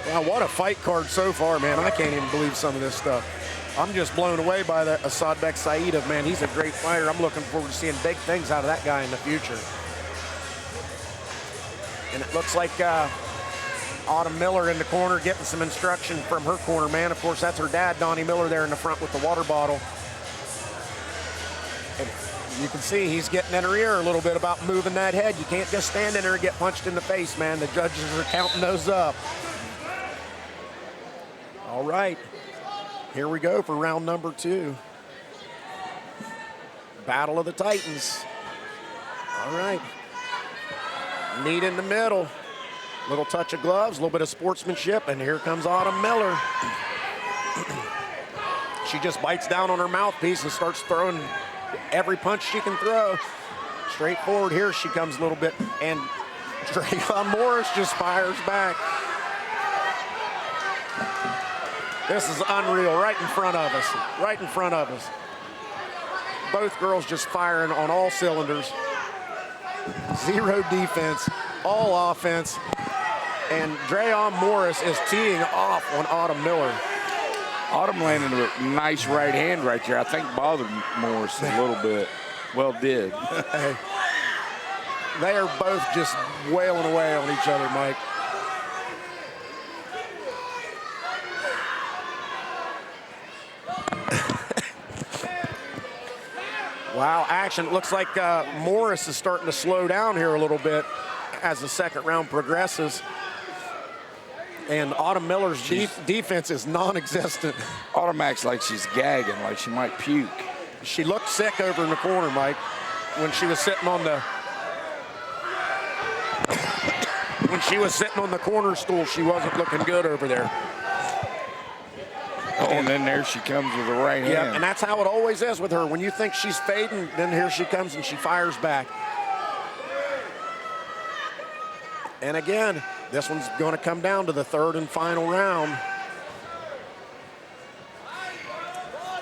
Wow, what a fight card so far, man. I can't even believe some of this stuff. I'm just blown away by the Asadbek Saidov, man. He's a great fighter. I'm looking forward to seeing big things out of that guy in the future. And it looks like Autumn Miller in the corner getting some instruction from her corner man. Of course, that's her dad, Donnie Miller, there in the front with the water bottle. And you can see he's getting in her ear a little bit about moving that head. You can't just stand in there and get punched in the face, man. The judges are counting those up. All right, here we go for round number 2. Battle of the Titans. All right. Knee in the middle. Little touch of gloves, a little bit of sportsmanship, and here comes Autumn Miller. She just bites down on her mouthpiece and starts throwing every punch she can throw. Straight forward, here she comes a little bit, and Dreyon Morris just fires back. This is unreal, right in front of us, right in front of us. Both girls just firing on all cylinders. Zero defense, all offense. And Dreyon Morris is teeing off on Autumn Miller. Autumn landed a nice right hand right there. I think bothered Morris a little bit. Well, did. Hey, they are both just wailing away on each other, Mike. Wow, action. It looks like Morris is starting to slow down here a little bit as the second round progresses. And Autumn Miller's defense is non-existent. Autumn acts like she's gagging, like she might puke. She looked sick over in the corner, Mike, when she was sitting on the corner stool. She wasn't looking good over there. and then there she comes with the right hand. Yeah, and that's how it always is with her. When you think she's fading, then here she comes and she fires back. And again, this one's going to come down to the third and final round.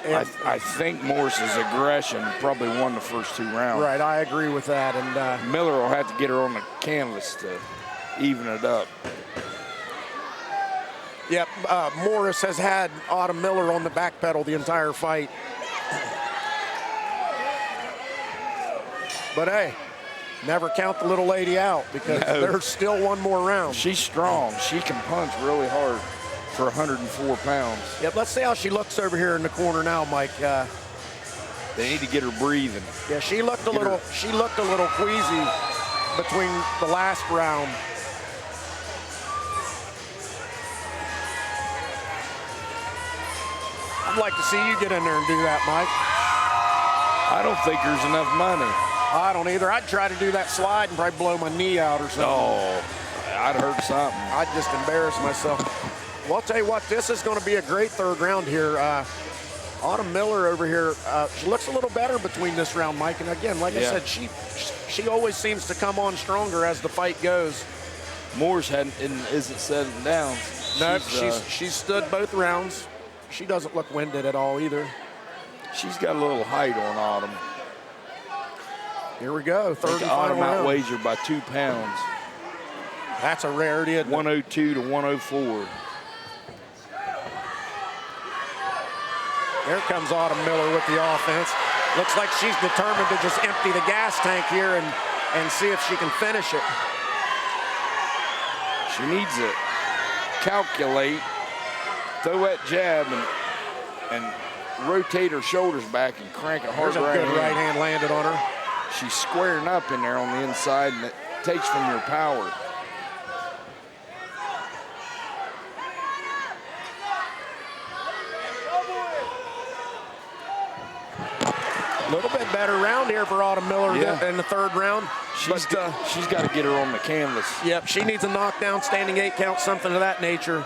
I think Morris's aggression probably won the first 2 rounds. Right, I agree with that. And Miller will have to get her on the canvas to even it up. Yep, Morris has had Autumn Miller on the back pedal the entire fight. But hey, never count the little lady out because there's still one more round. She's strong. She can punch really hard for 104 pounds. Yep, let's see how she looks over here in the corner now, Mike. They need to get her breathing. Yeah, she looked a little queasy between the last round. I'd like to see you get in there and do that, Mike. I don't think there's enough money. I don't either. I'd try to do that slide and probably blow my knee out or something. Oh, I'd hurt something. I'd just embarrass myself. Well, I'll tell you what, this is going to be a great third round here. Autumn Miller over here, she looks a little better between this round, Mike. And again, like I said, she always seems to come on stronger as the fight goes. Morris isn't settling down. No, she's stood both rounds. She doesn't look winded at all either. She's got a little height on Autumn. Here we go, third and Autumn final round. outweighs her by 2 pounds. That's a rarity. 102 to 104. There comes Autumn Miller with the offense. Looks like she's determined to just empty the gas tank here and see if she can finish it. She needs to calculate, throw that jab, and rotate her shoulders back and crank a hard There's a good right hand landed on her. She's squaring up in there on the inside, and it takes from your power. A little bit better round here for Autumn Miller in the third round. She's got to get her on the canvas. Yep, she needs a knockdown, standing 8 count, something of that nature.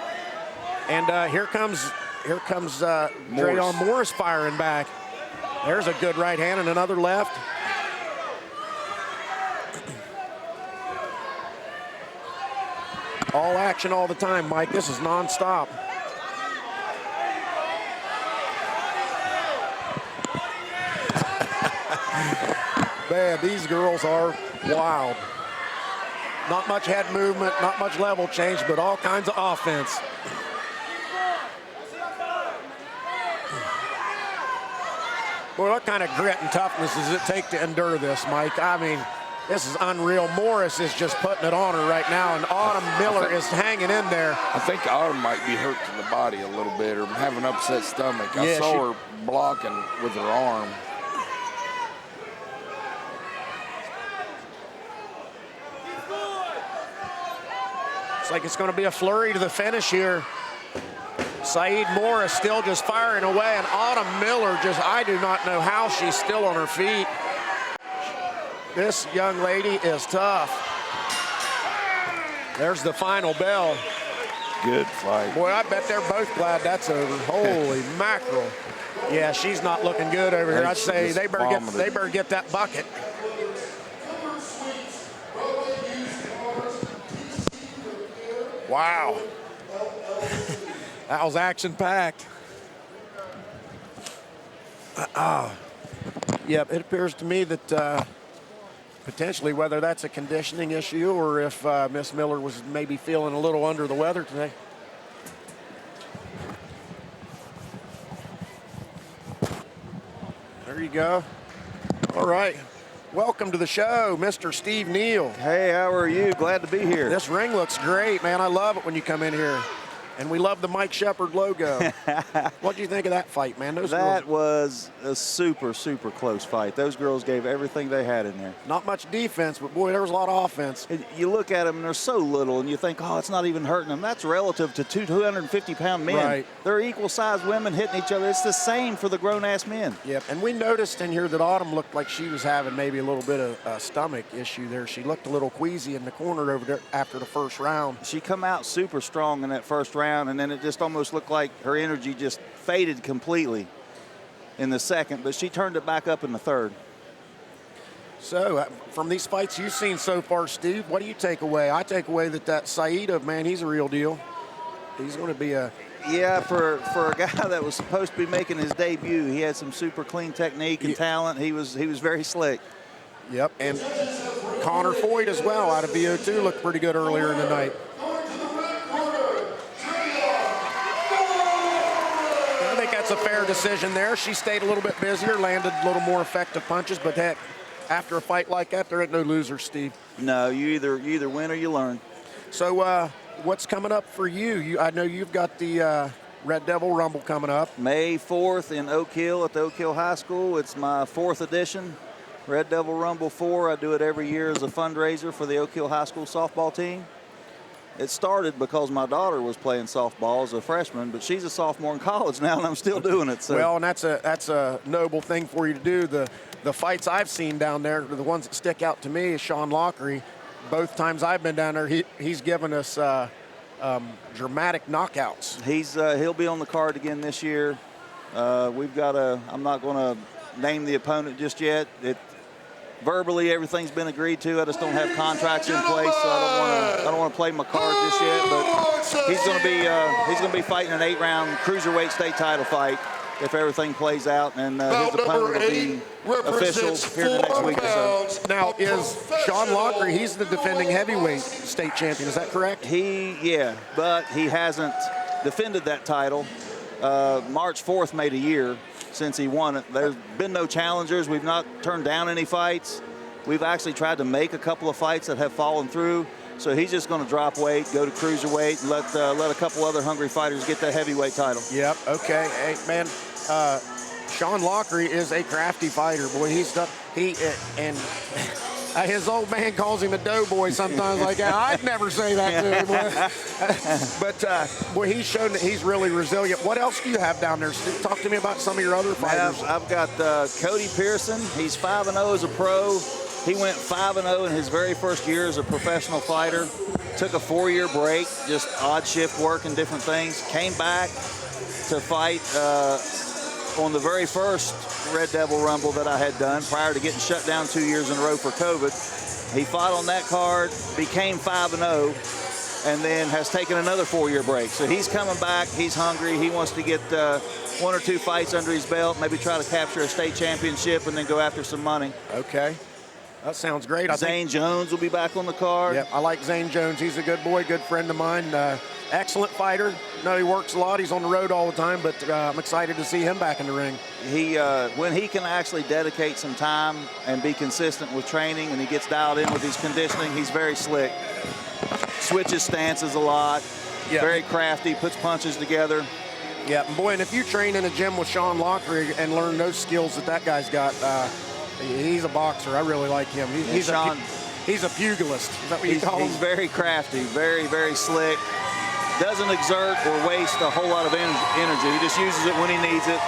And here comes Dreon Morris firing back. There's a good right hand and another left. All action all the time, Mike. This is nonstop. Man, these girls are wild. Not much head movement, not much level change, but all kinds of offense. Boy, what kind of grit and toughness does it take to endure this, Mike? I mean, this is unreal. Morris is just putting it on her right now, and Autumn Miller is hanging in there. I think Autumn might be hurt to the body a little bit or have an upset stomach. I saw her blocking with her arm. Looks like it's going to be a flurry to the finish here. Saeed Morris still just firing away, and Autumn Miller I do not know how she's still on her feet. This young lady is tough. There's the final bell. Good fight. Boy, I bet they're both glad that's over. Holy mackerel. Yeah, she's not looking good over here. I'd say they better get that bucket. Wow. That was action-packed. Yep, it appears to me that potentially whether that's a conditioning issue or if Miss Miller was maybe feeling a little under the weather today. There you go. All right. Welcome to the show, Mr. Steve Neal. Hey, how are you? Glad to be here. This ring looks great, man. I love it when you come in here. And we love the Mike Shepard logo. What do you think of that fight, man? That was a super, super close fight. Those girls gave everything they had in there. Not much defense, but boy, there was a lot of offense. You look at them, and they're so little, and you think, oh, it's not even hurting them. That's relative to 250-pound men. Right. They're equal-sized women hitting each other. It's the same for the grown-ass men. Yep, and we noticed in here that Autumn looked like she was having maybe a little bit of a stomach issue there. She looked a little queasy in the corner over there after the first round. She come out super strong in that first round. round, and then it just almost looked like her energy just faded completely in the second, but she turned it back up in the third. So, from these fights you've seen so far, Steve, what do you take away? I take away that Saeed, man, he's a real deal. He's going to be a... Yeah, for a guy that was supposed to be making his debut, he had some super clean technique and talent. He was very slick. Yep, and Connor Foyt as well out of VO2 looked pretty good earlier in the night. I think that's a fair decision there. She stayed a little bit busier, landed a little more effective punches, but heck, after a fight like that, there ain't no loser, Steve. No, you either win or you learn. So what's coming up for you? I know you've got the Red Devil Rumble coming up. May 4th in Oak Hill at the Oak Hill High School. It's my 4th edition. Red Devil Rumble 4. I do it every year as a fundraiser for the Oak Hill High School softball team. It started because my daughter was playing softball as a freshman, but she's a sophomore in college now, and I'm still doing it. So. Well, and that's a noble thing for you to do. The fights I've seen down there, the ones that stick out to me is Sean Lockery. Both times I've been down there, he's given us dramatic knockouts. He'll be on the card again this year. We've got I'm not going to name the opponent just yet. Verbally, everything's been agreed to. I just don't have contracts in place, so I don't want to play my card just yet. But he's going to be fighting an 8-round cruiserweight state title fight if everything plays out, and his opponent will be official here in the next week or so. Now, is Sean Lockery? He's the defending heavyweight state champion. Is that correct? But he hasn't defended that title. March 4th made a year since he won it. There's been no challengers. We've not turned down any fights. We've actually tried to make a couple of fights that have fallen through. So he's just going to drop weight, go to cruiserweight, and let a couple other hungry fighters get that heavyweight title. Yep. Okay. Hey, man. Sean Lockery is a crafty fighter. Boy, his old man calls him a doughboy sometimes like that. I'd never say that to him. But, boy, he's shown that he's really resilient. What else do you have down there, Steve? Talk to me about some of your other fighters. I've got Cody Pearson. He's 5-0 as a pro. He went 5-0 in his very first year as a professional fighter. Took a 4-year break, just odd shift work and different things. Came back to fight on the very first Red Devil Rumble that I had done prior to getting shut down 2 years in a row for COVID. He fought on that card, became 5-0, and then has taken another 4-year break. So he's coming back. He's hungry. He wants to get 1 or 2 fights under his belt, maybe try to capture a state championship and then go after some money. Okay. That sounds great. Zane Jones will be back on the card. Yep, I like Zane Jones. He's a good boy, good friend of mine. Excellent fighter. No, he works a lot. He's on the road all the time, but I'm excited to see him back in the ring. When he can actually dedicate some time and be consistent with training, and he gets dialed in with his conditioning, he's very slick. Switches stances a lot. Yep. Very crafty, puts punches together. Yeah, boy, and if you train in a gym with Sean Lockery and learn those skills that guy's got, he's a boxer. I really like him. He's a pugilist. Is that what you call him? He's very crafty, very, very slick. Doesn't exert or waste a whole lot of energy. He just uses it when he needs it.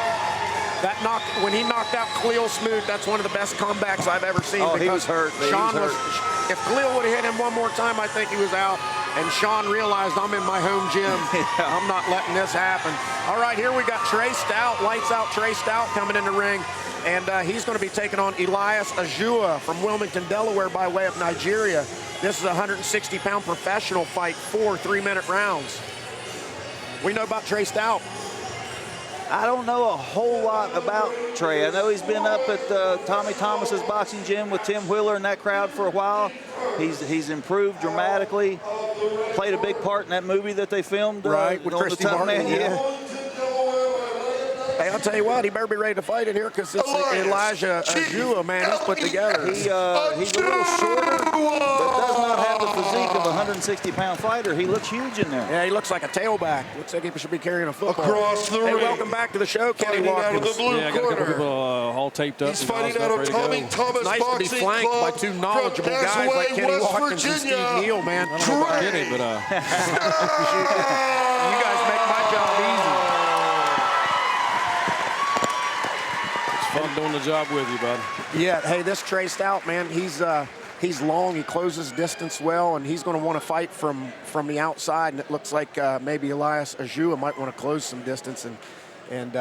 When he knocked out Khalil Smoot, that's one of the best comebacks I've ever seen. Oh, he was hurt. If Khalil would have hit him one more time, I think he was out. And Sean realized, I'm in my home gym. Yeah. I'm not letting this happen. All right, here we got Trey Stout, lights out Trey Stout coming in the ring. And he's going to be taking on Elias Ajua from Wilmington, Delaware by way of Nigeria. This is a 160-pound professional fight, 4 3-minute rounds. We know about Trey Stout. I don't know a whole lot about Trey. I know he's been up at Tommy Thomas's boxing gym with Tim Wheeler and that crowd for a while. He's improved dramatically. Played a big part in that movie that they filmed. Right, with Christy Martin. Yeah. Hey, I'll tell you what, he better be ready to fight it here because it's Elijah Ajua, man, he's put together. He's a little shorter, but does not have the physique of a 160-pound fighter. He looks huge in there. Yeah, he looks like a tailback. Looks like he should be carrying a football. Across the ring. Welcome back to the show, Kenny Watkins. Out of the blue I got a couple corner. people all taped up. He's fighting out of Tommy Thomas Nice Boxing to be flanked Club by 2 knowledgeable from guys like Casaway, Kenny West Watkins and Virginia. Steve Neal, man. I don't know about Kenny, but You guys make my job easy. fun doing the job with you, bud. Yeah, hey, this Trey Stout, man, he's He's long, he closes distance well, and he's going to want to fight from the outside. And it looks like maybe Elias Ajua might want to close some distance and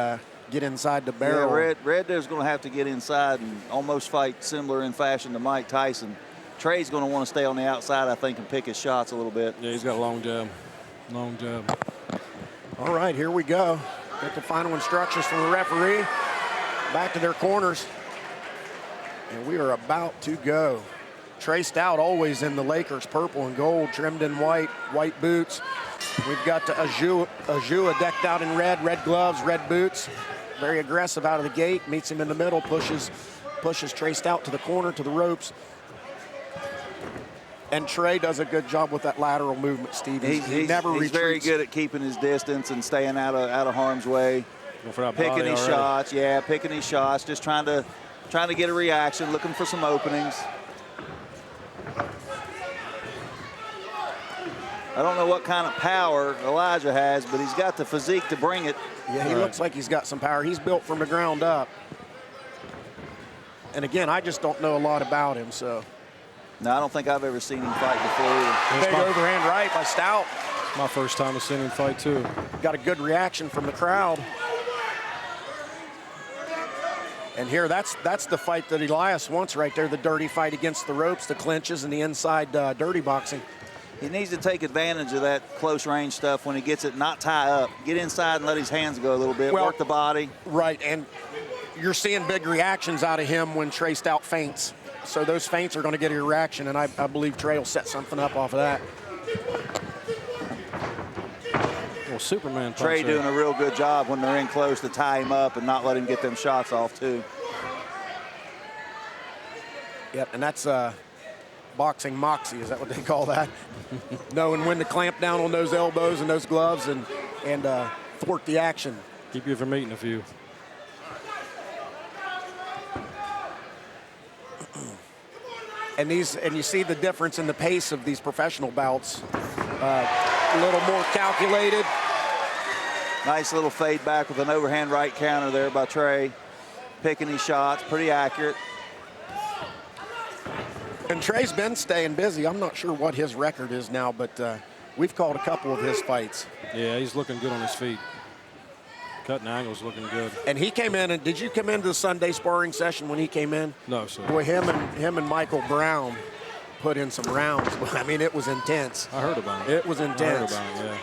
get inside the barrel. Yeah, Red there's going to have to get inside and almost fight similar in fashion to Mike Tyson. Trey's going to want to stay on the outside, I think, and pick his shots a little bit. Yeah, he's got a long jab. Long jab. All right, here we go. Get the final instructions from the referee. Back to their corners. And we are about to go. Trey Stout always in the Lakers purple and gold, trimmed in white boots. We've got Ajua decked out in red gloves, red boots. Very aggressive out of the gate, meets him in the middle, pushes Trey Stout to the corner, to the ropes. And Trey does a good job with that lateral movement, Steve. He never retreats. He's very good at keeping his distance and staying out of harm's way. Picking his shots, picking his shots, just trying to get a reaction, looking for some openings. I don't know what kind of power Elijah has, but he's got the physique to bring it. Yeah, he looks like he's got some power. He's built from the ground up. And again, I just don't know a lot about him, so. No, I don't think I've ever seen him fight before either. Big overhand right by Stout. My first time I've seen him fight, too. Got a good reaction from the crowd. And here, that's the fight that Elias wants right there, the dirty fight against the ropes, the clinches, and the inside dirty boxing. He needs to take advantage of that close range stuff when he gets it, not tie up. Get inside and let his hands go a little bit, work the body. Right, and you're seeing big reactions out of him when Trey Stout feints. So those feints are going to get a reaction, and I believe Trey will set something up off of that. Well, Superman punch. Trey doing a real good job when they're in close to tie him up and not let him get them shots off, too. Yep, and that's boxing moxie, is that what they call that? Knowing when to clamp down on those elbows and those gloves and thwart the action. Keep you from eating a few. And you see the difference in the pace of these professional bouts. A little more calculated. Nice little fade back with an overhand right counter there by Trey. Picking his shots, pretty accurate. And Trey's been staying busy. I'm not sure what his record is now, but we've called a couple of his fights. Yeah, he's looking good on his feet. Cutting angles looking good. And he came in, and did you come into the Sunday sparring session when he came in? No, sir. Boy, him and Michael Brown put in some rounds. I mean, it was intense. I heard about it. It was intense. I heard about it, yeah.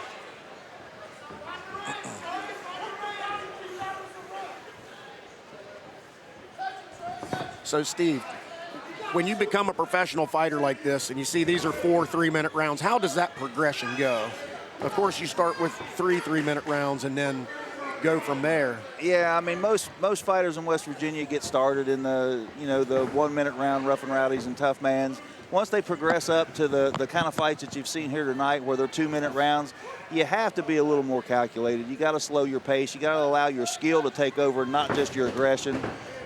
So, Steve, when you become a professional fighter like this and you see these are 4 3-minute rounds, how does that progression go? Of course, you start with 3 3-minute rounds and then go from there. Yeah, I mean, most fighters in West Virginia get started in the 1-minute round, rough and rowdies and tough mans. Once they progress up to the kind of fights that you've seen here tonight where they're 2-minute rounds, you have to be a little more calculated. You got to slow your pace. You got to allow your skill to take over, not just your aggression.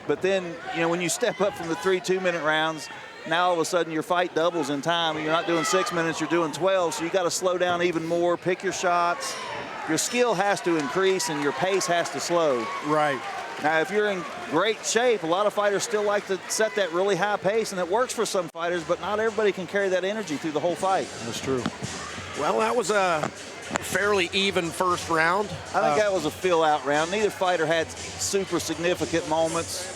But then, when you step up from the 3 2-minute rounds, now all of a sudden your fight doubles in time. You're not doing 6 minutes, you're doing 12. So you got to slow down even more, pick your shots. Your skill has to increase and your pace has to slow. Right. Now, if you're in great shape, a lot of fighters still like to set that really high pace, and it works for some fighters, but not everybody can carry that energy through the whole fight. That's true. Well, that was a fairly even first round. I think that was a fill-out round. Neither fighter had super significant moments.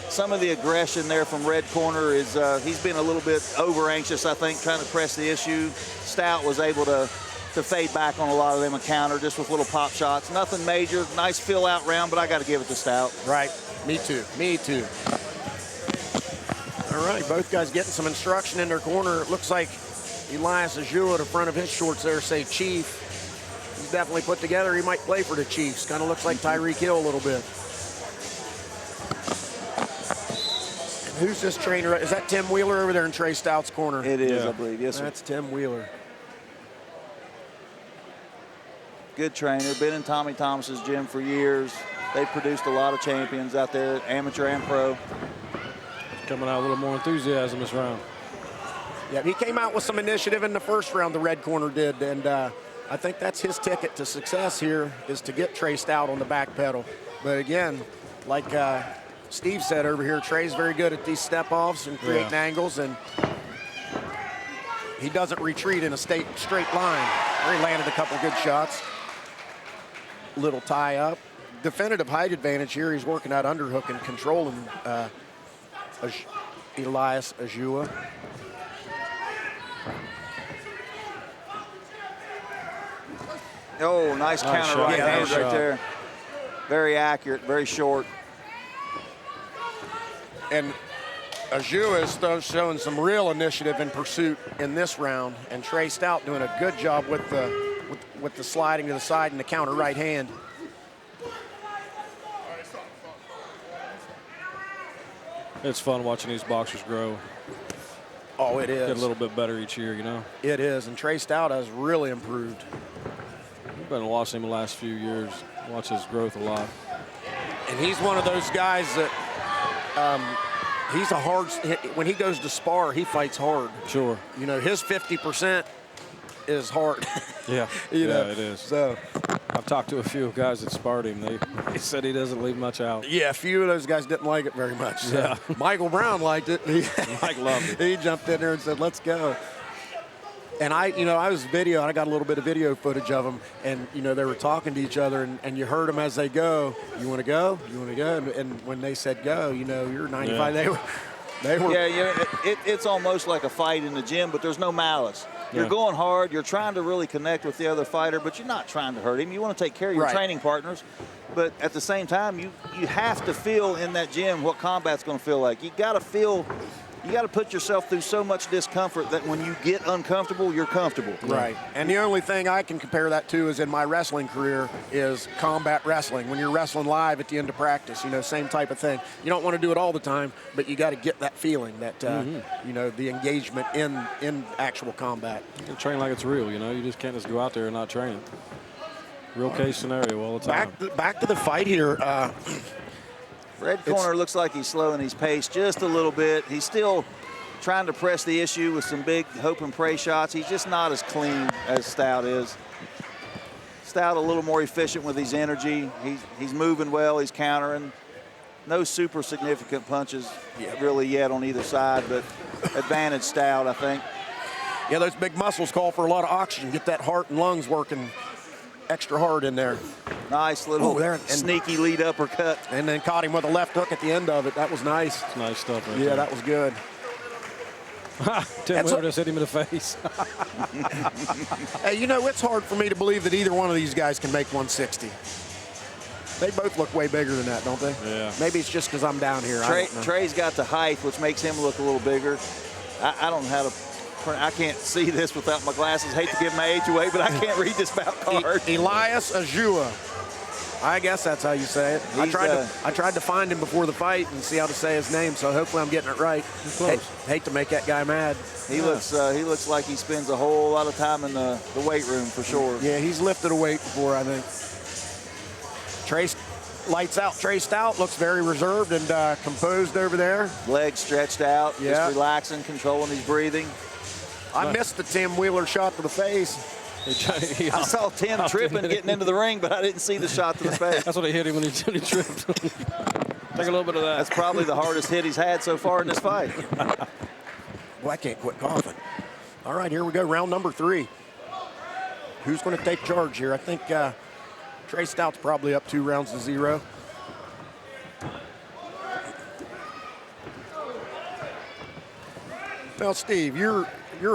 Some of the aggression there from red corner is he's been a little bit over-anxious, I think, trying to press the issue. Stout was able to fade back on a lot of them and counter just with little pop shots. Nothing major. Nice fill-out round, but I got to give it to Stout. Right. Me too. All right, both guys getting some instruction in their corner. It looks like Elias Ajua at the front of his shorts there say Chief. He's definitely put together. He might play for the Chiefs. Kind of looks like Tyreek Hill a little bit. And who's this trainer? Is that Tim Wheeler over there in Trey Stout's corner? It is, I believe. Yes, sir. That's Tim Wheeler. Good trainer. Been in Tommy Thomas's gym for years. They've produced a lot of champions out there, amateur and pro. Coming out a little more enthusiasm this round. Yeah, he came out with some initiative in the first round, the red corner did, and I think that's his ticket to success here is to get Trey Stout on the back pedal. But again, like Steve said over here, Trey's very good at these step-offs and creating angles, and he doesn't retreat in a straight line. He landed a couple good shots. Little tie up. Definitive height advantage here. He's working out underhook and controlling Elias Ajua. Oh, nice counter right Yeah, hand right there. Very accurate, very short. And Ajua is showing some real initiative in pursuit in this round, and Trey Stout doing a good job with the sliding to the side and the counter right hand. It's fun watching these boxers grow. Oh, it is. Get a little bit better each year, you know. It is, and Trey Stout has really improved. I've been watching him the last few years, watch his growth a lot. And he's one of those guys that he's a hard, when he goes to spar, he fights hard. Sure. You know, his 50% is hard. Yeah, You know, it is. So, I've talked to a few guys that sparred him. They said he doesn't leave much out. yeah, a few of those guys didn't like it very much. So. Yeah. Michael Brown liked it. Mike loved it. He jumped in there and said, let's go. And I was video, and I got a little bit of video footage of them, and, you know, they were talking to each other, and you heard them as they go, you want to go? You want to go? And when they said go, you know, you're 95. Yeah. They were. Yeah, it's almost like a fight in the gym, but there's no malice. You're Yeah. going hard. You're trying to really connect with the other fighter, but you're not trying to hurt him. You want to take care of your Right. training partners, but at the same time, you have to feel in that gym what combat's going to feel like. You got to put yourself through so much discomfort that when you get uncomfortable, you're comfortable. Right. And the only thing I can compare that to is in my wrestling career is combat wrestling. When you're wrestling live at the end of practice, you know, same type of thing. You don't want to do it all the time, but you got to get that feeling that, you know, the engagement in actual combat. You train like it's real, you know. You just can't just go out there and not train it. Real case scenario all the time. Back to the fight here. Red corner looks like he's slowing his pace just a little bit. He's still trying to press the issue with some big hope and pray shots. He's just not as clean as Stout is. Stout a little more efficient with his energy. He's moving well. He's countering. No super significant punches really yet on either side, but advantage Stout, I think. Yeah, those big muscles call for a lot of oxygen. Get that heart and lungs working extra hard in there. Nice little there, sneaky lead uppercut. And then caught him with a left hook at the end of it. That was nice. It's nice stuff right Yeah, there. that was good. Tim Weaver just hit him in the face. Hey, you know, it's hard for me to believe that either one of these guys can make 160. They both look way bigger than that, don't they? Yeah. Maybe it's just because I'm down here. I don't know. Trey's got the height, which makes him look a little bigger. I don't know how to. I can't see this without my glasses. Hate to give my age away, but I can't read this bout card. Elias Ajua. I guess that's how you say it. I tried to find him before the fight and see how to say his name, so hopefully I'm getting it right. Hate to make that guy mad. He looks like he spends a whole lot of time in the weight room for sure. Yeah, he's lifted a weight before, I think. Lights out. Trey Stout looks very reserved and composed over there. Legs stretched out, Yeah. just relaxing, controlling his breathing. I missed the Tim Wheeler shot to the face. I saw Tim tripping getting into the ring, but I didn't see the shot to the face. That's what he hit him when he tripped. Take a little bit of that. That's probably the hardest hit he's had so far in this fight. Well, I can't quit coughing. All right, here we go. Round number 3. Who's going to take charge here? I think Trey Stout's probably up 2-0. Well, Steve, you're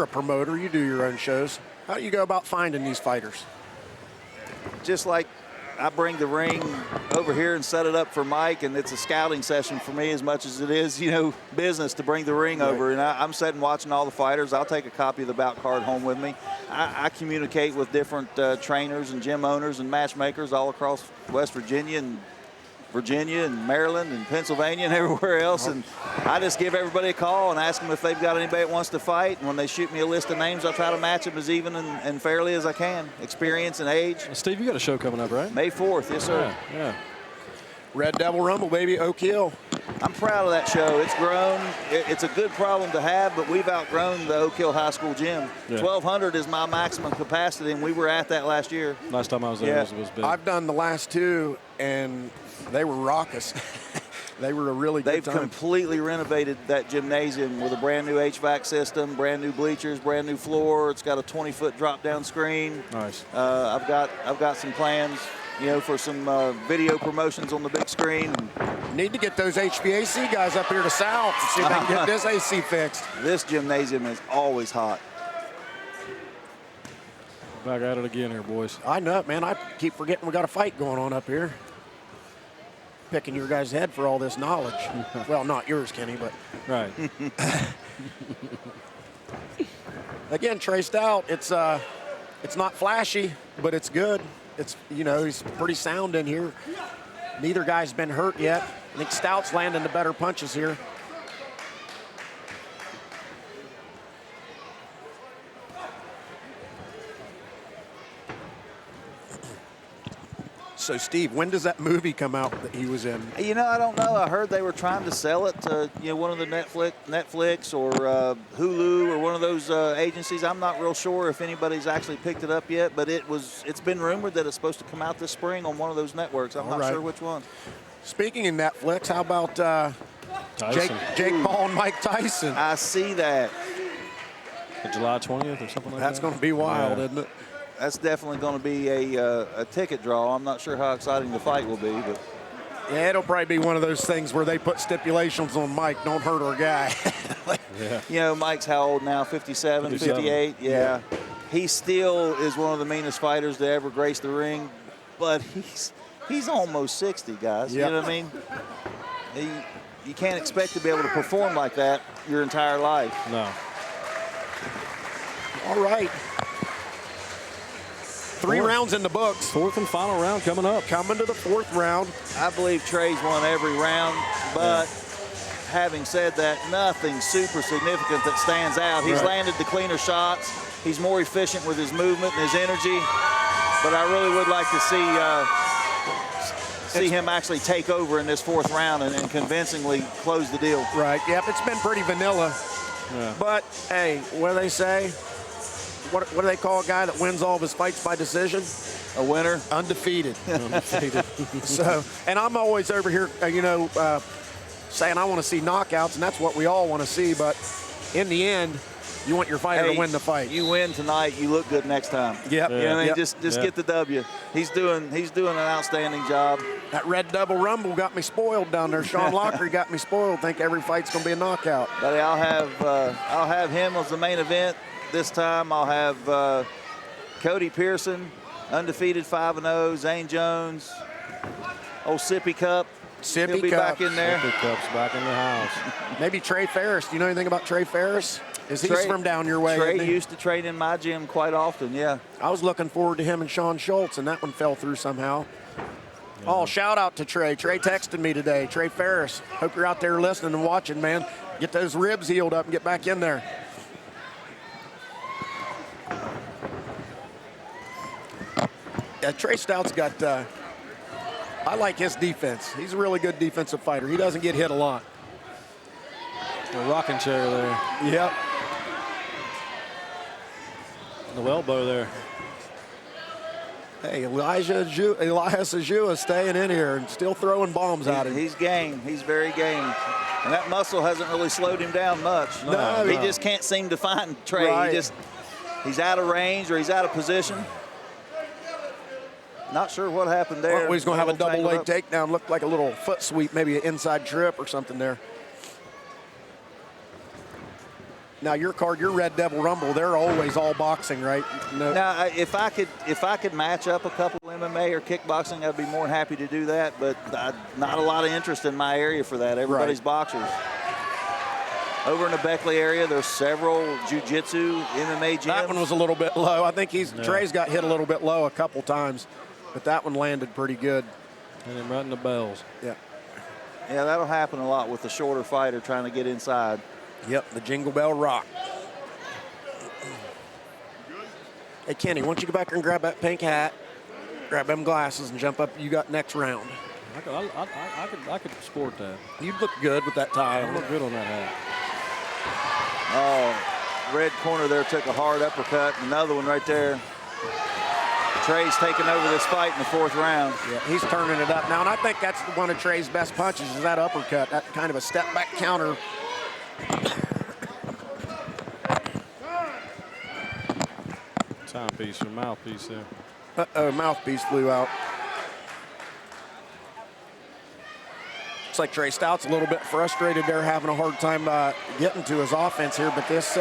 a promoter. You do your own shows. How do you go about finding these fighters? Just like I bring the ring over here and set it up for Mike, and it's a scouting session for me as much as it is, you know, business to bring the ring over. And I'm sitting watching all the fighters. I'll take a copy of the bout card home with me. I communicate with different trainers and gym owners and matchmakers all across West Virginia and Maryland and Pennsylvania and everywhere else, and I just give everybody a call and ask them if they've got anybody that wants to fight, and when they shoot me a list of names, I'll try to match them as even and fairly as I can. Experience and age. Steve, you got a show coming up, right? May 4th, yes sir. Yeah. Red Devil Rumble, baby, Oak Hill. I'm proud of that show. It's grown. It's a good problem to have, but we've outgrown the Oak Hill High School gym. Yeah. 1,200 is my maximum capacity, and we were at that last year. Last time I was there, Yeah. it was big. I've done the last 2, and they were raucous. They were a really good They've time. completely renovated that gymnasium with a brand new HVAC system, brand new bleachers, brand new floor. It's got a 20-foot drop-down screen. Nice. I've got some plans, for some video promotions on the big screen. Need to get those HVAC guys up here to South to see if they can get this AC fixed. This gymnasium is always hot. Back at it again here, boys. I know, man. I keep forgetting we got a fight going on up here. Picking your guys' head for all this knowledge. Well, not yours, Kenny, but. Right. Again, Trey Stout, it's not flashy, but it's good. It's, he's pretty sound in here. Neither guy's been hurt yet. I think Stout's landing the better punches here. So, Steve, when does that movie come out that he was in? I don't know. I heard they were trying to sell it to, one of the Netflix or Hulu or one of those agencies. I'm not real sure if anybody's actually picked it up yet, but it's been rumored that it's supposed to come out this spring on one of those networks. I'm not sure which one. Speaking of Netflix, how about Jake Paul and Mike Tyson? I see that. July 20th or something like that? That's going to be wild, isn't it? That's definitely going to be a ticket draw. I'm not sure how exciting the fight will be, but yeah, it'll probably be one of those things where they put stipulations on Mike, don't hurt our guy. yeah. Mike's how old now? 57, 58? Yeah. He still is one of the meanest fighters to ever grace the ring, but he's almost 60, guys. Yep. You know what I mean? You can't expect to be able to perform like that your entire life. No. All right. 3 rounds in the books. Fourth and final round coming up. Coming to the 4th round. I believe Trey's won every round, but having said that, nothing super significant that stands out. He's landed the cleaner shots. He's more efficient with his movement and his energy, but I really would like to see him actually take over in this 4th round and convincingly close the deal. Right, yep, it's been pretty vanilla. Yeah. But, hey, what do they say? What do they call a guy that wins all of his fights by decision? A winner? Undefeated. Undefeated. So, and I'm always over here, saying I want to see knockouts, and that's what we all want to see. But in the end, you want your fighter to win the fight. You win tonight, you look good next time. Yep. You know what I mean? Just get the W. He's doing an outstanding job. That red double rumble got me spoiled down there. Sean Locker got me spoiled. Think every fight's going to be a knockout. Buddy, I'll have him as the main event. This time I'll have Cody Pearson, undefeated 5-0, Zane Jones, old Sippy Cup. He'll be back in there. Sippy Cup's back in the house. Maybe Trey Ferris. Do you know anything about Trey Ferris? He's from down your way? Trey used to train in my gym quite often, yeah. I was looking forward to him and Sean Schultz, and that one fell through somehow. Yeah. Oh, shout out to Trey. Trey texted me today. Trey Ferris. Hope you're out there listening and watching, man. Get those ribs healed up and get back in there. Yeah, Trey Stout's got, I like his defense. He's a really good defensive fighter. He doesn't get hit a lot. A rocking chair there. Yep. No elbow there. Hey, Elias Ajua staying in here and still throwing bombs at him. He's game. He's very game. And that muscle hasn't really slowed him down much. No. He just can't seem to find Trey. Right. He's out of range or he's out of position. Not sure what happened there. Well, he's going to have a double leg takedown. Looked like a little foot sweep, maybe an inside trip or something there. Now your card, your Red Devil Rumble, they're always all boxing, right? No. Now, if I could match up a couple MMA or kickboxing, I'd be more than happy to do that. But not a lot of interest in my area for that. Everybody's boxers. Over in the Beckley area, there's several jiu-jitsu, MMA gyms. That one was a little bit low. I think Trey's got hit a little bit low a couple times, but that one landed pretty good. And him right in the bells. Yeah. Yeah, that'll happen a lot with the shorter fighter trying to get inside. Yep, the Jingle Bell Rock. Hey, Kenny, why don't you go back there and grab that pink hat, grab them glasses, and jump up. You got next round. I could sport that. You'd look good with that tie. I look good on that hat. Oh, red corner there took a hard uppercut. Another one right there. Trey's taking over this fight in the 4th round. Yeah, he's turning it up now, and I think that's one of Trey's best punches is that uppercut, that kind of a step-back counter. Timepiece or mouthpiece there. Uh-oh, mouthpiece flew out. Looks like Trey Stout's a little bit frustrated there, having a hard time getting to his offense here, but this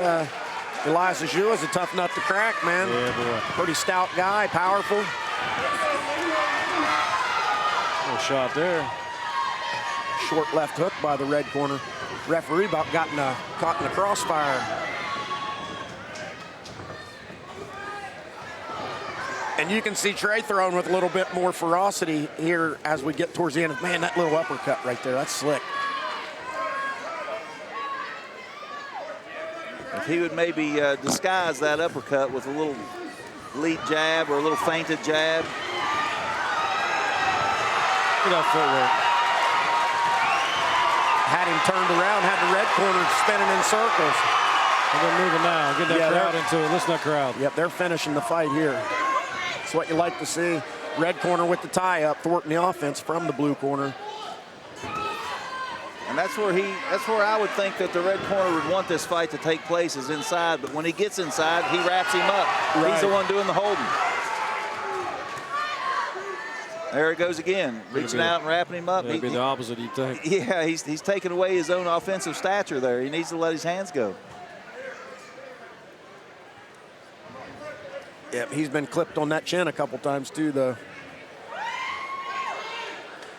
Elias Ajua is a tough nut to crack, man. Yeah, boy. Pretty stout guy, powerful. Little shot there. Short left hook by the red corner. Referee about caught in the crossfire. And you can see Trey throwing with a little bit more ferocity here as we get towards the end. Man, that little uppercut right there, that's slick. If he would maybe disguise that uppercut with a little lead jab or a little feinted jab. Look at that footwork. Had him turned around, had the red corner spinning in circles. And they're moving now. Get that crowd into it. Listen to that crowd. Yep, they're finishing the fight here. That's what you like to see. Red corner with the tie up, thwarting the offense from the blue corner. And that's where I would think that the red corner would want this fight to take place is inside. But when he gets inside, he wraps him up. Right. He's the one doing the holding. There it goes again, reaching out and wrapping him up. It'd be the opposite, you think. Yeah, he's taking away his own offensive stature there. He needs to let his hands go. Yep, he's been clipped on that chin a couple times too, though.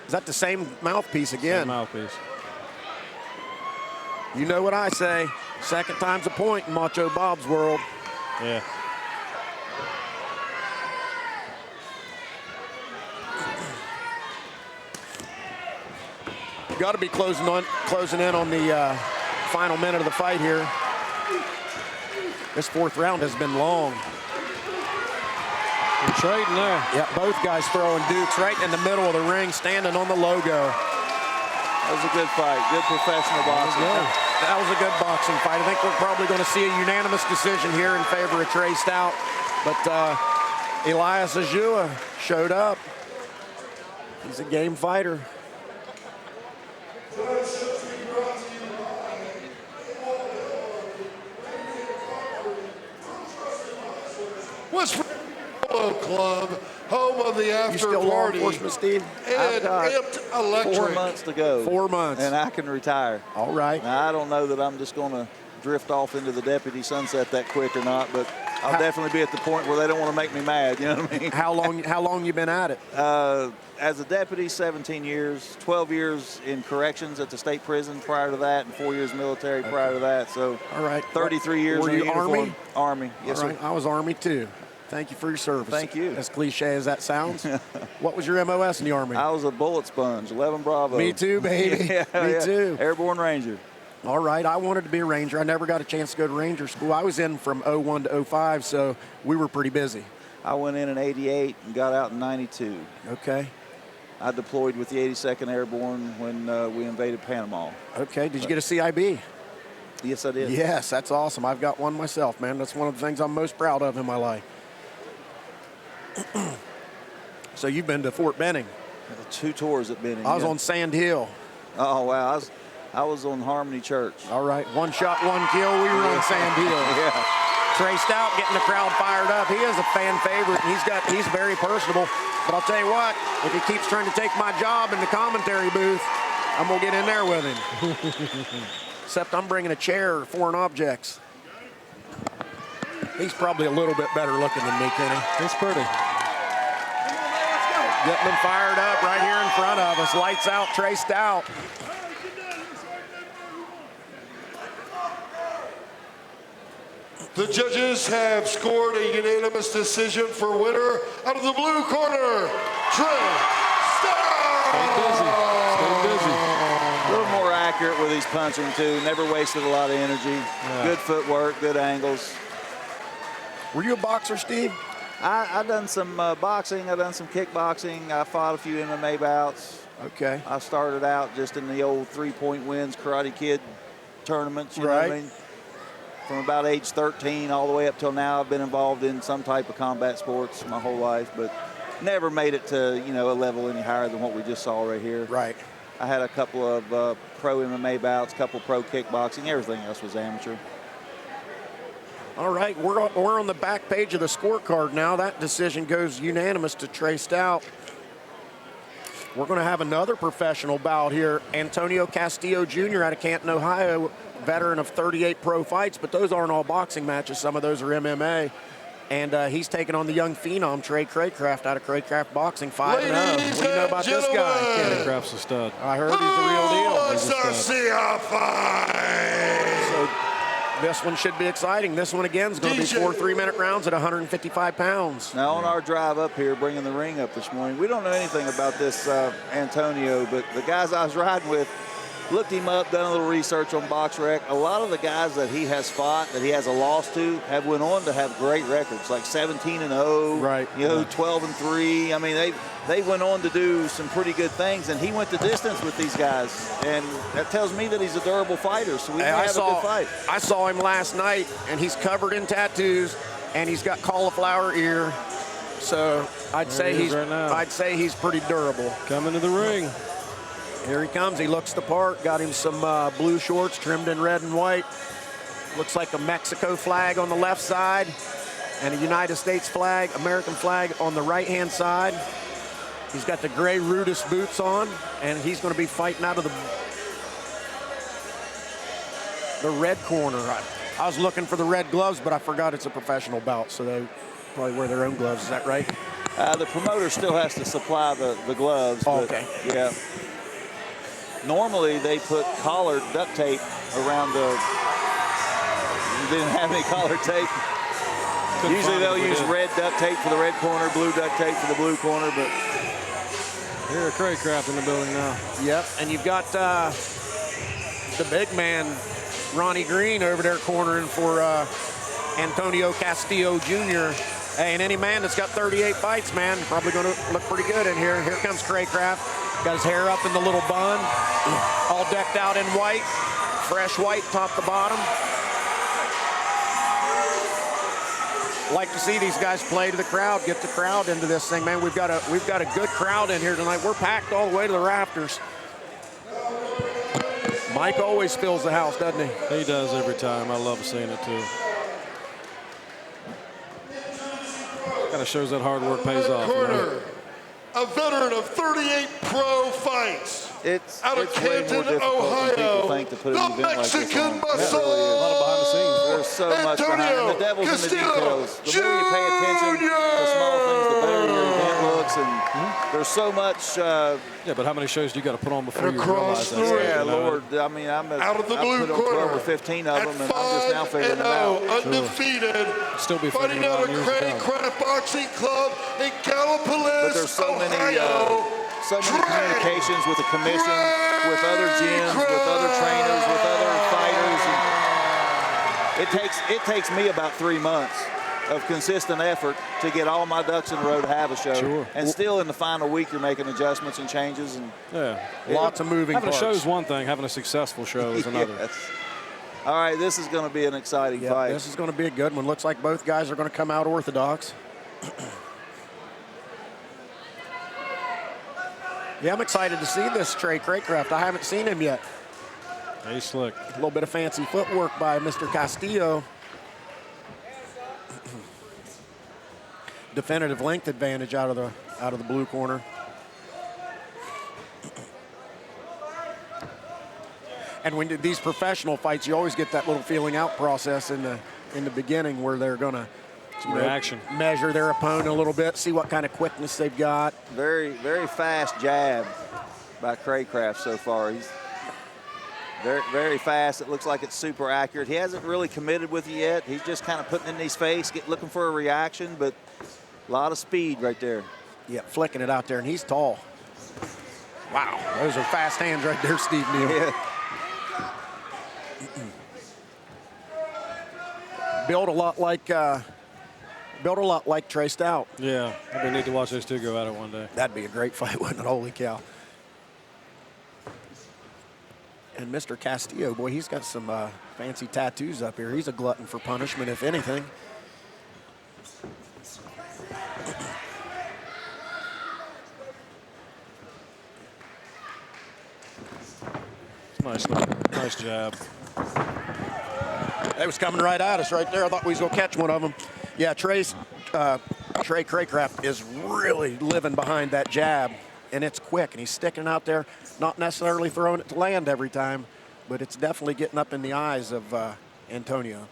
Is that the same mouthpiece again? Same mouthpiece. You know what I say. Second time's a point in Macho Bob's world. Yeah. Got to be closing in on the final minute of the fight here. This 4th round has been long. They're trading there. Yeah, both guys throwing dukes right in the middle of the ring, standing on the logo. That was a good fight, good professional boxing. That was a good boxing fight. I think we're probably going to see a unanimous decision here in favor of Trey Stout. But Elias Ajua showed up. He's a game fighter. West Polo Club, home of the after You still law party, enforcement, Steve? and Amped Electric. 4 months to go. 4 months. And I can retire. All right. Now, I don't know that I'm just going to drift off into the deputy sunset that quick or not, but I'll definitely be at the point where they don't want to make me mad, you know what I mean? How long you been at it? As a deputy, 17 years, 12 years in corrections at the state prison prior to that, and 4 years military prior to that. So All right. 33 years Were in you uniform. Army? Army, yes, All sir. right. I was Army too. Thank you for your service. Thank you. As cliche as that sounds. What was your MOS in the Army? I was a bullet sponge, 11 Bravo. Me too, baby. Me too. Airborne Ranger. All right, I wanted to be a Ranger. I never got a chance to go to Ranger school. I was in from 01 to 05, so we were pretty busy. I went in 88 and got out in 92. Okay. I deployed with the 82nd Airborne when we invaded Panama. Okay, did you get a CIB? Yes, I did. Yes, that's awesome. I've got one myself, man. That's one of the things I'm most proud of in my life. So you've been to Fort Benning. 2 tours at Benning. I was yeah. on Sand Hill. Oh, wow. I was on Harmony Church. All right, 1 shot, 1 kill. We were on Sand Hill. Yeah. Trey Stout getting the crowd fired up. He is a fan favorite, and he's very personable. But I'll tell you what, if he keeps trying to take my job in the commentary booth, I'm going to get in there with him. Except I'm bringing a chair or foreign objects. He's probably a little bit better looking than me, Kenny. He's pretty. Getting them fired up right here in front of us. Lights out, Trey Stout. The judges have scored a unanimous decision for winner out of the blue corner, Trey Stout. Stay busy. A little more accurate with his punching, too. Never wasted a lot of energy. Yeah. Good footwork, good angles. Were you a boxer, Steve? I done some boxing. I done some kickboxing. I fought a few MMA bouts. Okay. I started out just in the old 3-point wins Karate Kid tournaments. You know what I mean? from about age 13 all the way up till now. I've been involved in some type of combat sports my whole life, but never made it to, you know, a level any higher than what we just saw right here. Right. I had a couple of pro MMA bouts, couple pro kickboxing. Everything else was amateur. All right, we're on the back page of the scorecard now. That decision goes unanimous to Trey Stout. We're going to have another professional bout here. Antonio Castillo Jr. out of Canton, Ohio, veteran of 38 pro fights, but those aren't all boxing matches. Some of those are MMA. And he's taking on the young phenom, Trey Craycraft, out of Craycraft Boxing, 5-0. What do you know about this guy? Craycraft's a stud. I heard he's the real deal. Let's see a fight. So this one should be exciting. This one, again, is going to be 4 3-minute rounds at 155 pounds. Now, on our drive up here, bringing the ring up this morning, we don't know anything about this Antonio, but the guys I was riding with looked him up, done a little research on BoxRec. A lot of the guys that he has fought, that he has a loss to, have went on to have great records, like 17-0, right? You know, 12-3. I mean, they went on to do some pretty good things, and he went the distance with these guys, and that tells me that he's a durable fighter. So we have a good fight. I saw him last night, and he's covered in tattoos, and he's got cauliflower ear. So I'd say he's pretty durable. Coming to the ring. Here he comes. He looks the part. Got him some blue shorts trimmed in red and white. Looks like a Mexico flag on the left side and a United States flag, American flag on the right-hand side. He's got the gray Rudis boots on, and he's going to be fighting out of the red corner. I was looking for the red gloves, but I forgot it's a professional bout, so they probably wear their own gloves. Is that right? The promoter still has to supply the gloves. Oh, but, okay. Yeah. Normally, they put collared duct tape around the... Didn't have any collar tape. Usually they'll use red duct tape for the red corner, blue duct tape for the blue corner, but... Here at Craycraft in the building now. Yep, and you've got the big man, Ronnie Green, over there cornering for Antonio Castillo Jr. Hey, and any man that's got 38 fights, man, probably going to look pretty good in here. Here comes Craycraft. Got his hair up in the little bun, all decked out in white, fresh white top to bottom. Like to see these guys play to the crowd, get the crowd into this thing, man. We've got a good crowd in here tonight. We're packed all the way to the rafters. Mike always fills the house, doesn't he? He does every time. I love seeing it too. Kind of shows that hard work pays off. Corner, a veteran of 38 pro fights. It's out of way Canton, more difficult Ohio, than people think to put an event like this on. Mexican muscle. It really is. A lot of behind the scenes. There's so much behind it. The devil's in the details. The more you pay attention Jr. to small things, the better your event looks. And there's so much. Yeah, but how many shows do you got to put on before And you across realize the that? ring. Yeah, Lord. I mean, out of the blue put on 12 corner, or 15 of them, and I'm just now at figuring them out. 5-0, undefeated. Still be fighting figuring it out out of years to come. Craycraft Boxing Club in But Gallipolis, there's so many Ohio. communications with the commission, with other gyms, with other trainers, with other fighters. And it takes me about 3 months of consistent effort to get all my ducks in a row to have a show. Sure. And still in the final week, you're making adjustments and changes. And Yeah. Lots of moving Having parts. a show is one thing. Having a successful show is another. Yes. All right, this is going to be an exciting Yeah, fight. this is going to be a good one. Looks like both guys are going to come out orthodox. Yeah, I'm excited to see this Trey Craycraft. I haven't seen him yet. He's slick. A little bit of fancy footwork by Mr. Castillo. Definitive length advantage out of the blue corner. And when these professional fights, you always get that little feeling out process in the beginning where they're going to reaction. Measure their opponent a little bit, see what kind of quickness they've got. Very, very fast jab by Craycraft so far. He's very, very fast. It looks like it's super accurate. He hasn't really committed with it yet. He's just kind of putting it in his face, looking for a reaction, but a lot of speed right there. Yeah, flicking it out there, and he's tall. Wow, those are fast hands right there, Steve Neal. Yeah. Built a lot like Trey Stout. Yeah, we need to watch those two go at it one day. That'd be a great fight, wouldn't it? Holy cow. And Mr. Castillo, boy, he's got some fancy tattoos up here. He's a glutton for punishment, if anything. Nice jab. They was coming right at us right there. I thought we was going to catch one of them. Yeah, Trey Craycraft is really living behind that jab, and it's quick, and he's sticking out there, not necessarily throwing it to land every time, but it's definitely getting up in the eyes of Antonio,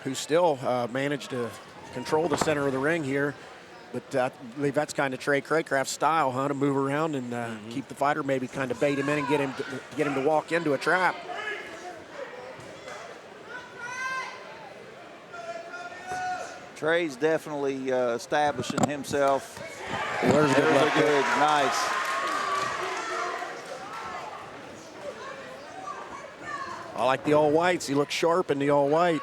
who still managed to control the center of the ring here. But I believe that's kind of Trey Craycraft's style, huh? To move around and keep the fighter, maybe kind of bait him in and get him to walk into a trap. Trey's definitely establishing himself. There's a good left hook. Good, nice. I like the all whites. He looks sharp in the all white.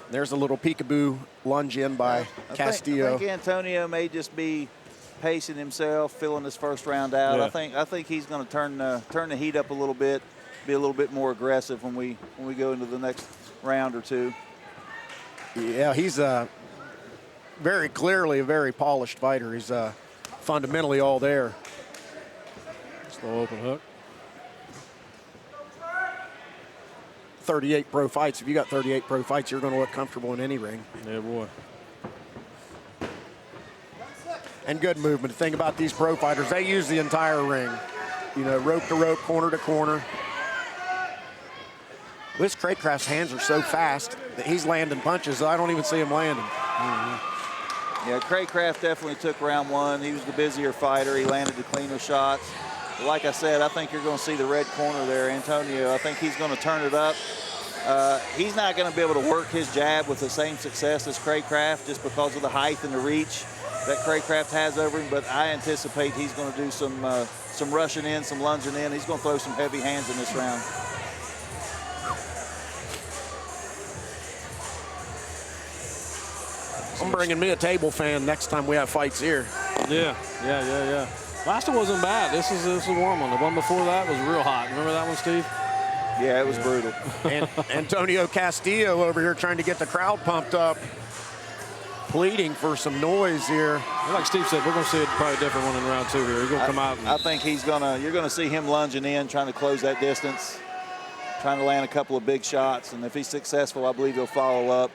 There's a little peekaboo lunge in by Castillo. I think Antonio may just be pacing himself, filling this first round out. Yeah. I think he's going to turn the heat up a little bit, be a little bit more aggressive when we go into the next round or two. Yeah, he's very clearly a very polished fighter. He's fundamentally all there. Slow open hook. 38 pro fights. If you got 38 pro fights, you're going to look comfortable in any ring. Yeah, boy. And good movement. The thing about these pro fighters, they use the entire ring. You know, rope to rope, corner to corner. This Craycraft's hands are so fast that he's landing punches. I don't even see him landing. Yeah, Craycraft definitely took round one. He was the busier fighter. He landed the cleaner shots. But like I said, I think you're going to see the red corner there, Antonio. I think he's going to turn it up. He's not going to be able to work his jab with the same success as Craycraft just because of the height and the reach that Craycraft has over him, but I anticipate he's going to do some rushing in, some lunging in. He's going to throw some heavy hands in this round. I'm bringing me a table fan next time we have fights here. Yeah. Last one wasn't bad. This is a warm one. The one before that was real hot. Remember that one, Steve? Yeah, it was brutal. And Antonio Castillo over here trying to get the crowd pumped up, pleading for some noise here. Like Steve said, we're going to see probably a different one in round two here. He's going to come out. I think you're going to see him lunging in, trying to close that distance, trying to land a couple of big shots. And if he's successful, I believe he'll follow up.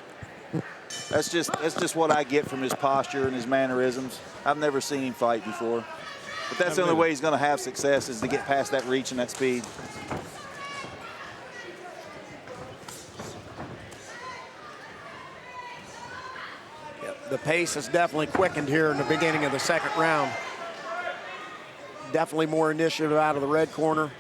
That's just what I get from his posture and his mannerisms. I've never seen him fight before. But that's the only way he's going to have success is to get past that reach and that speed. The pace has definitely quickened here in the beginning of the second round. Definitely more initiative out of the red corner.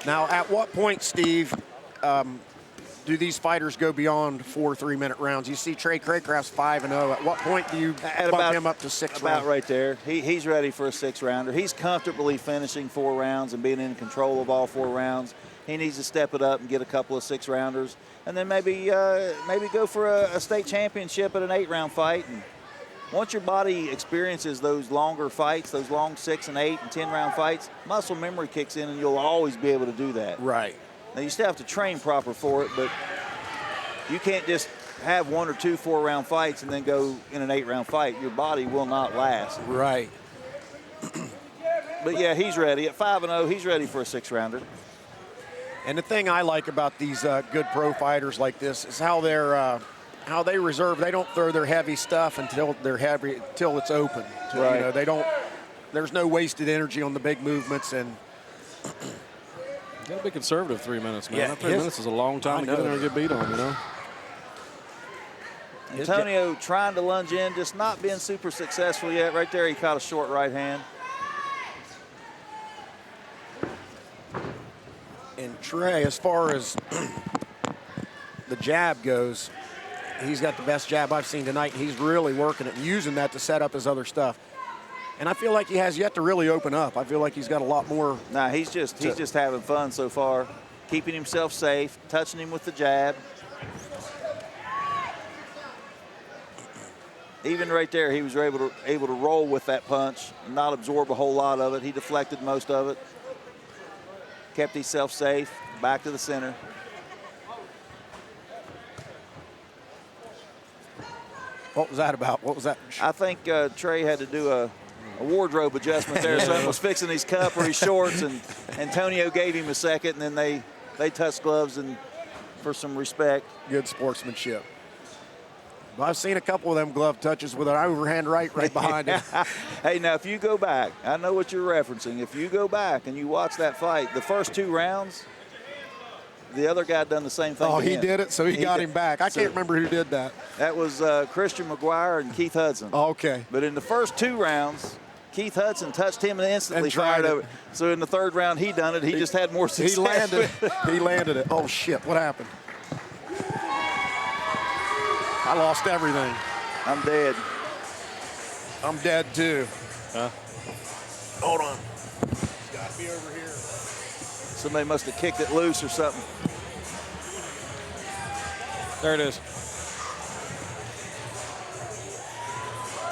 Now, at what point, Steve, do these fighters go beyond 4 3-minute rounds? You see Trey Craycraft's 5-0. At what point do you bump him up to 6 rounds? About right there. He's ready for a 6-rounder. He's comfortably finishing 4 rounds and being in control of all 4 rounds. He needs to step it up and get a couple of 6-rounders, and then maybe go for a state championship at an 8-round fight. And once your body experiences those longer fights, those long 6 and 8 and 10-round fights, muscle memory kicks in, and you'll always be able to do that. Right. Now, you still have to train proper for it, but you can't just have 1 or 2 4-round fights and then go in an 8-round fight. Your body will not last. Right. But, yeah, he's ready. At 5-0, he's ready for a 6-rounder. And the thing I like about these good pro fighters like this is how they reserve. They don't throw their heavy stuff until it's open. Right. You know, they don't. There's no wasted energy on the big movements, and You got to be conservative 3 minutes, man. Yeah, That 3 minutes is a long time to get in there and get beat on, you know? Antonio trying to lunge in, just not being super successful yet. Right there, he caught a short right hand. And Trey, as far as the jab goes, he's got the best jab I've seen tonight. He's really working it and using that to set up his other stuff. And I feel like he has yet to really open up. I feel like he's got a lot more. Nah, he's just having fun so far, keeping himself safe, touching him with the jab. Even right there, he was able to roll with that punch and not absorb a whole lot of it. He deflected most of it, kept himself safe, back to the center. What was that about? What was that? I think Trey had to do a wardrobe adjustment there. Something was fixing his cup or his shorts, and Antonio gave him a second, and then they touched gloves and for some respect. Good sportsmanship. Well, I've seen a couple of them glove touches with an overhand right behind him. Hey, now, if you go back, I know what you're referencing. If you go back and you watch that fight, the first 2 rounds, the other guy done the same thing. Oh, to he him. did it, so he got him back. I can't remember who did that. That was Christian McGuire and Keith Hudson. Oh, okay. But in the first 2 rounds, Keith Hudson touched him and instantly fired over. So in the 3rd round, he done it. He just had more success. He landed. He landed it. Oh, shit. What happened? I lost everything. I'm dead. I'm dead, too. Huh? Hold on. It's got to be over here. Somebody must have kicked it loose or something. There it is.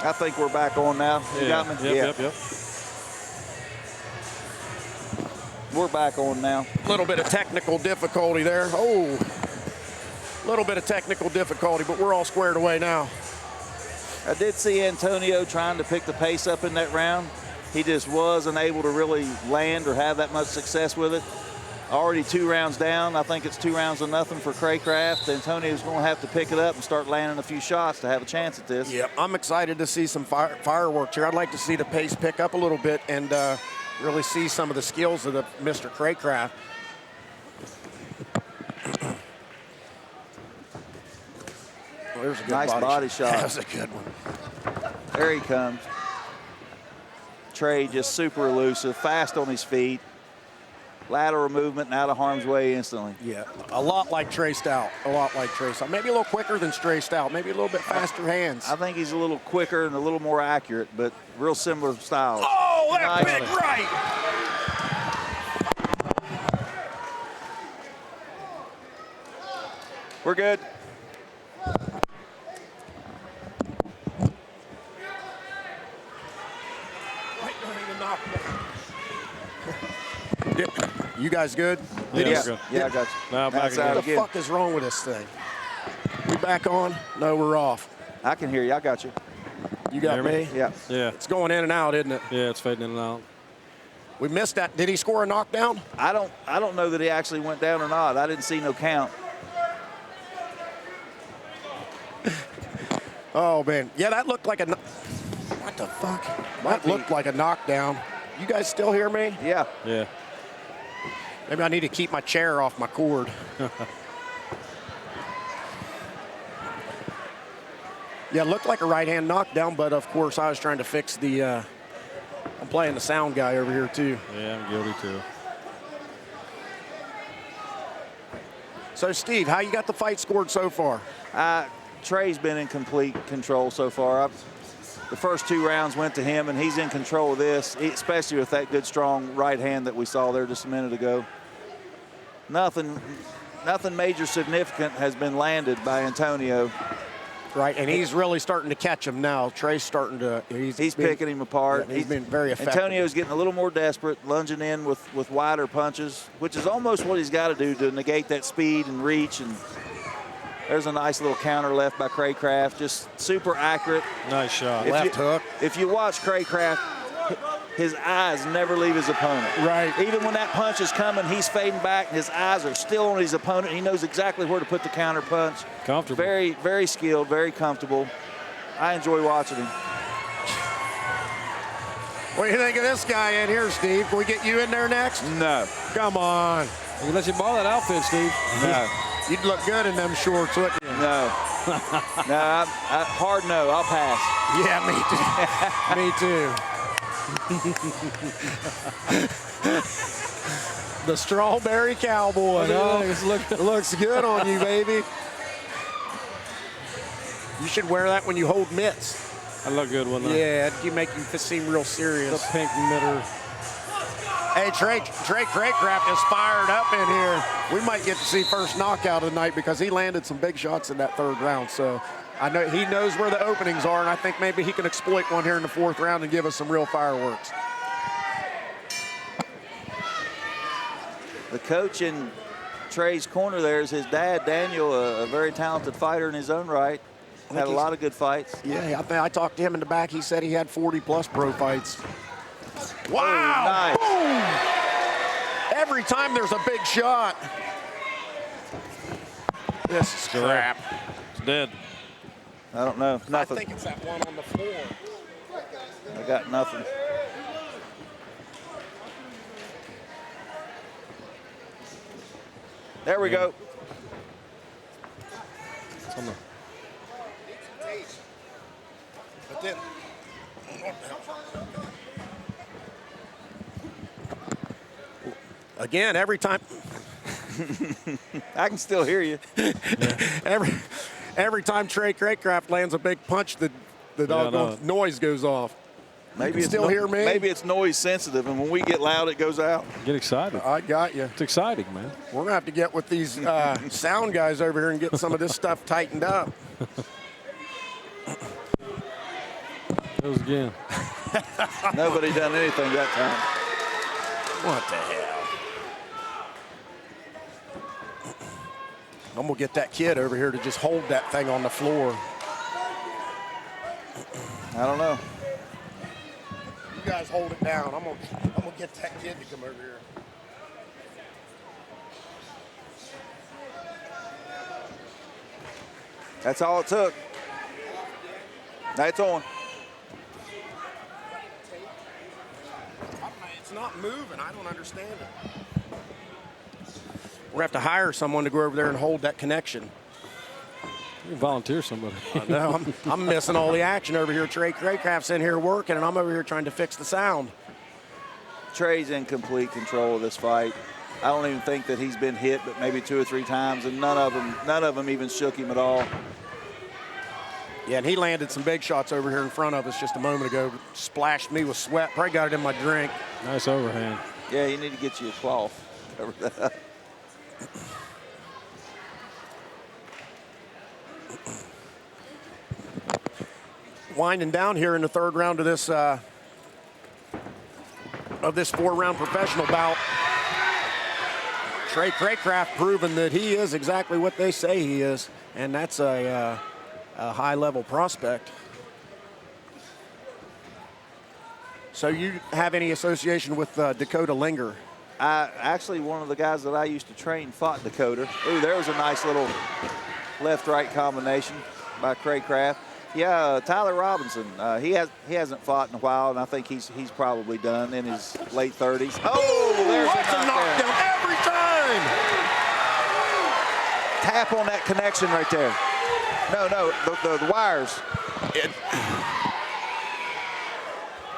I think we're back on now. You got me? Yep. We're back on now. A little bit of technical difficulty there. Oh, a little bit of technical difficulty, but we're all squared away now. I did see Antonio trying to pick the pace up in that round. He just wasn't able to really land or have that much success with it. Already 2 rounds down. I think it's 2 rounds to nothing for Craycraft. Antonio's going to have to pick it up and start landing a few shots to have a chance at this. Yeah, I'm excited to see some fireworks here. I'd like to see the pace pick up a little bit and really see some of the skills of the Mr. Craycraft. Well, there's a good Nice body shot. That was a good one. There he comes. Trey just super elusive, fast on his feet. Lateral movement and out of harm's way instantly. Yeah, a lot like Trey Stout. A lot like Trey Stout. Maybe a little quicker than Trey Stout. Maybe a little bit faster hands. I think he's a little quicker and a little more accurate, but real similar styles. Oh, that Nice. big right! We're good. You guys good? Yeah, good. yeah, I got you. Now back That's again. out What the again. fuck is wrong with this thing? We back on? No, we're off. I can hear you. I got you. You got Hear me? me? Yeah. Yeah. It's going in and out, isn't it? Yeah, it's fading in and out. We missed that. Did he score a knockdown? I don't know that he actually went down or not. I didn't see no count. Oh, man. Yeah, that looked like a... What the fuck? That looked like a knockdown. You guys still hear me? Yeah. Yeah. Maybe I need to keep my chair off my cord. Yeah, it looked like a right-hand knockdown, but of course I was trying to fix the... I'm playing the sound guy over here, too. Yeah, I'm guilty too. So, Steve, how you got the fight scored so far? Trey's been in complete control so far. The first 2 rounds went to him, and he's in control of this, especially with that good, strong right hand that we saw there just a minute ago. Nothing major significant has been landed by Antonio. Right, and he's really starting to catch him now. Trey's starting to... He's picking him apart. Yeah, he's been very effective. Antonio's getting a little more desperate, lunging in with wider punches, which is almost what he's got to do to negate that speed and reach. And there's a nice little counter left by Craycraft, just super accurate. Nice shot. Left hook. If you watch Craycraft, his eyes never leave his opponent. Right. Even when that punch is coming, he's fading back, and his eyes are still on his opponent. He knows exactly where to put the counter punch. Comfortable. Very, very skilled, very comfortable. I enjoy watching him. What do you think of this guy in here, Steve? Can we get you in there next? No. Come on. We'll let you borrow that outfit, Steve. No. You'd look good in them shorts, wouldn't you? No. No, hard no. I'll pass. Yeah, me too. Me too. The strawberry cowboy. Looks good on you, baby. You should wear that when you hold mitts. I look good one, though. Yeah, you make you seem real serious. The pink mitter. Hey, Drake Craycraft is fired up in here. We might get to see first knockout of the night because he landed some big shots in that 3rd round. So I know he knows where the openings are, and I think maybe he can exploit one here in the 4th round and give us some real fireworks. The coach in Trey's corner there is his dad, Daniel, a very talented fighter in his own right. Had a lot of good fights. Yeah, I think I talked to him in the back. He said he had 40-plus pro fights. Wow! Nice. Boom. Every time there's a big shot. This is crap. It's dead. I don't know. Nothing. I think it's that one on the floor. I got nothing. There we go. It's on the But then, again, every time. I can still hear you. Every time Trey Craycraft lands a big punch, the noise goes off. Maybe it's still hear me? Maybe it's noise sensitive, and when we get loud, it goes out. Get excited. I got you. It's exciting, man. We're going to have to get with these sound guys over here and get some of this stuff tightened up. Goes again. Nobody done anything that time. What the hell? I'm going to get that kid over here to just hold that thing on the floor. I don't know. You guys hold it down. I'm gonna get that kid to come over here. That's all it took. That's on. It's not moving. I don't understand it. We're gonna have to hire someone to go over there and hold that connection. You can volunteer somebody. No, I'm missing all the action over here. Trey Craycraft's in here working, and I'm over here trying to fix the sound. Trey's in complete control of this fight. I don't even think that he's been hit, but maybe 2 or 3 times, and none of them even shook him at all. Yeah, and he landed some big shots over here in front of us just a moment ago. Splashed me with sweat. Probably got it in my drink. Nice overhand. Yeah, you need to get you a cloth. Cover that up. Winding down here in the 3rd round of this 4-round professional bout. Trey Craycraft proving that he is exactly what they say he is, and that's a high-level prospect. So you have any association with Dakota Linger? Actually, one of the guys that I used to train fought Dakota. Ooh, there was a nice little left-right combination by Craycraft. Yeah, Tyler Robinson. He hasn't fought in a while, and I think he's probably done in his late 30s. Oh, there's a knockdown every time. Tap on that connection right there. No, the wires.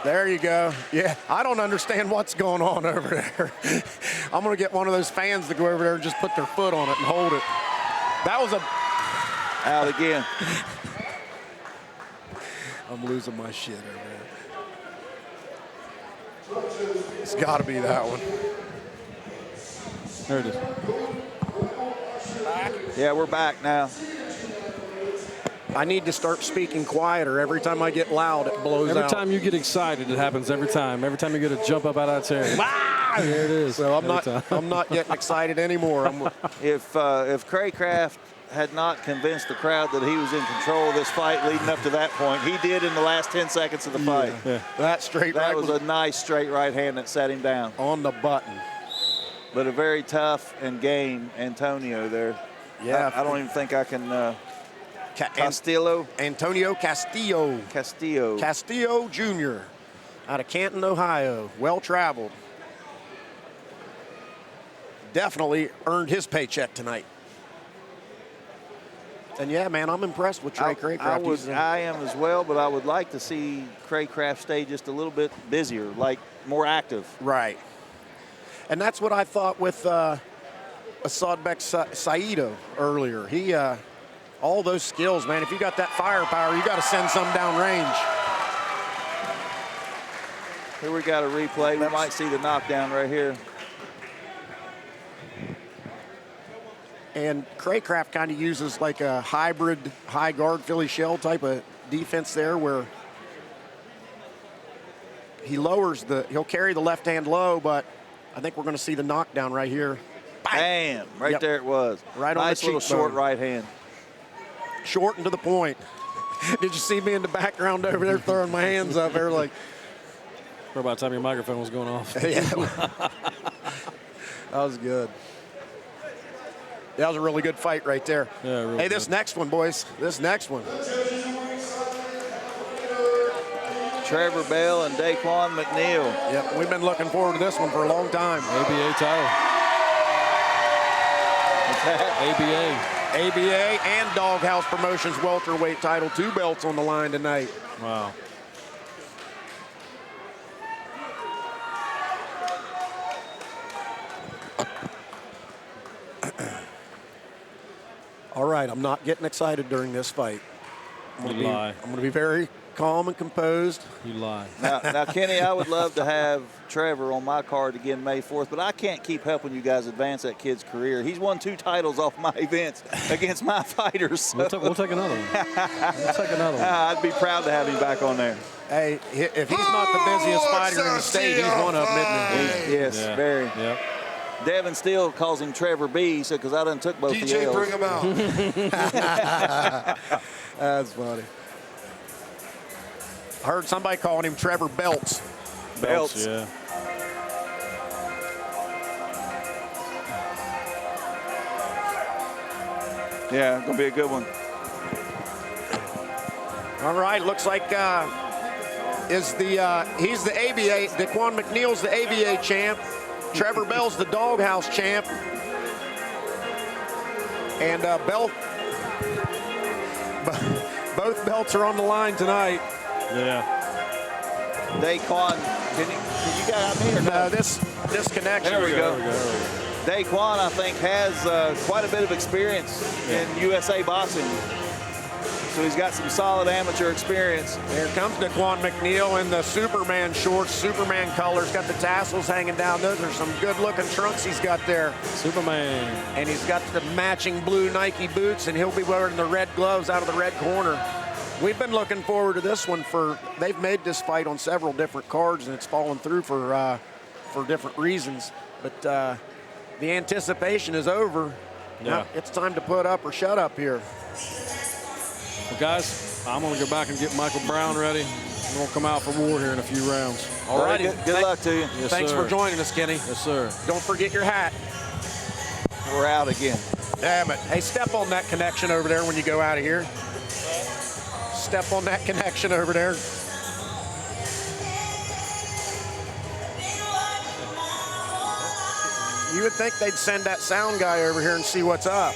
There you go. Yeah, I don't understand what's going on over there. I'm going to get one of those fans to go over there and just put their foot on it and hold it. That was out again. I'm losing my shit over there. It's got to be that one. There it is. Yeah, we're back now. I need to start speaking quieter. Every time I get loud, it blows out. Every time you get excited, it happens every time. Every time you get to jump up out of that chair. There it is. So I'm not getting excited anymore. If Craycraft had not convinced the crowd that he was in control of this fight leading up to that point, he did in the last 10 seconds of the fight. Yeah. That was a nice straight right hand that set him down. On the button. But a very tough and game Antonio there. Yeah. I don't even think I can... Castillo? Antonio Castillo. Castillo Jr. out of Canton, Ohio. Well-traveled. Definitely earned his paycheck tonight. And yeah, man, I'm impressed with Trey Craycraft. I am as well, but I would like to see Craycraft stay just a little bit busier, like more active. Right. And that's what I thought with Asadbek Saito earlier. He, all those skills, man, if you got that firepower, you got to send some down range. Here we got a replay. We might see the knockdown right here. And Craycraft kind of uses like a hybrid high guard Philly shell type of defense there, where he he'll carry the left hand low, but I think we're going to see the knockdown right here. Bam! Right Yep. there it was. Right nice on the little cheekbone. short right hand. Short and to the point. Did you see me in the background over there throwing my hands up there like? For about the time your microphone was going off. Yeah. That was good. That was a really good fight right there. Yeah, really hey, this good. next one, boys. This next one. Trevor Bell and Daquan McNeil. Yep, we've been looking forward to this one for a long time. ABA title. ABA. ABA and Doghouse Promotions welterweight title. 2 belts on the line tonight. Wow. All right, I'm not getting excited during this fight. I'm going to be very calm and composed. You lie. Now, Kenny, I would love to have Trevor on my card again May 4th, but I can't keep helping you guys advance that kid's career. He's won 2 titles off my events against my fighters. So. We'll take another one. We'll take another one. I'd be proud to have him back on there. Hey, if he's not the busiest fighter in the state, he's one of them, isn't he? Yes, Yeah. very. Yep. Devin Steele calls him Trevor B, so because I done took both the DJ, L's. bring him out. That's funny. I heard somebody calling him Trevor Belts. Belts. Yeah. Yeah, gonna be a good one. All right, looks like he's the ABA. Daquan McNeil's the ABA champ. Trevor Bell's the Doghouse champ. And both belts are on the line tonight. Yeah. Daquan, can you got me or No, this connection. There we go. Daquan, I think, has quite a bit of experience in USA boxing. So he's got some solid amateur experience. Here comes Daquan McNeil in the Superman shorts, Superman colors, got the tassels hanging down. Those are some good-looking trunks he's got there. Superman. And he's got the matching blue Nike boots, and he'll be wearing the red gloves out of the red corner. We've been looking forward to this one they've made this fight on several different cards, and it's fallen through for different reasons. But the anticipation is over. Yeah. Now it's time to put up or shut up here. Well, guys, I'm going to go back and get Michael Brown ready. We're going to come out for war here in a few rounds. All righty. Good luck to you. Yes, Thanks sir. for joining us, Kenny. Yes, sir. Don't forget your hat. We're out again. Damn it. Hey, step on that connection over there when you go out of here. Step on that connection over there. You would think they'd send that sound guy over here and see what's up.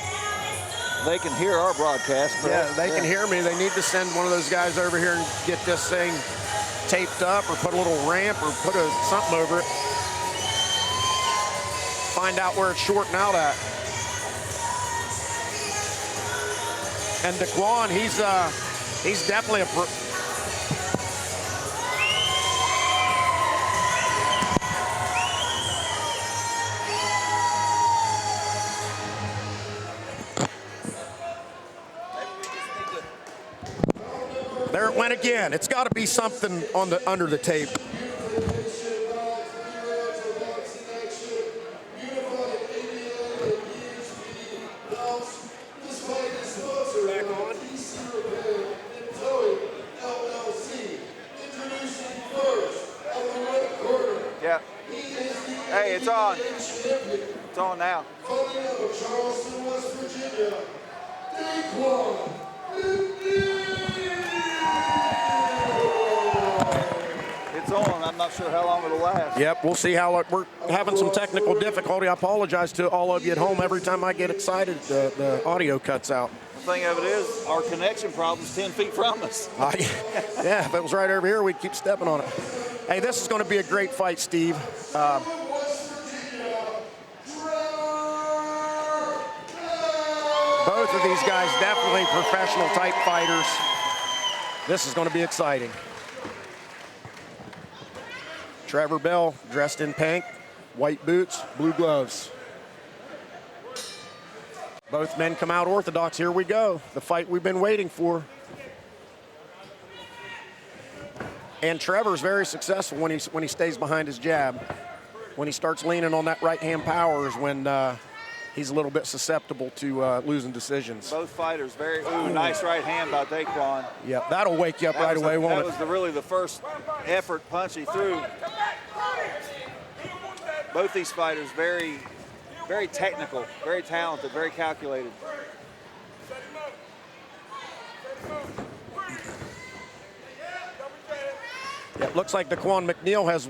They can hear our broadcast. Yeah, they can hear me. They need to send one of those guys over here and get this thing taped up or put a little ramp or put something over it. Find out where it's shorting out at. And Daquan, he's definitely a There it went again. It's got to be something on under the tape. Yeah. Hey, it's on. It's on now. Charleston, West Virginia, Daquan. It's on. I'm not sure how long it'll last. Yep, we'll see how we're having some technical difficulty. I apologize to all of you at home. Every time I get excited, the audio cuts out. The thing of it is, our connection problem's 10 feet from us. Yeah, if it was right over here, we'd keep stepping on it. Hey, this is going to be a great fight, Steve. Both of these guys definitely professional type fighters. This is going to be exciting. Trevor Bell dressed in pink, white boots, blue gloves. Both men come out orthodox. Here we go. The fight we've been waiting for. And Trevor's very successful when he stays behind his jab. When he starts leaning on that right-hand power is when he's a little bit susceptible to losing decisions. Both fighters very, nice right hand by Daquan. Yeah, that'll wake you up right away, won't it? That was really the first effort punch he threw. Both these fighters very, very technical, very talented, very calculated. Yeah, it looks like Daquan McNeil has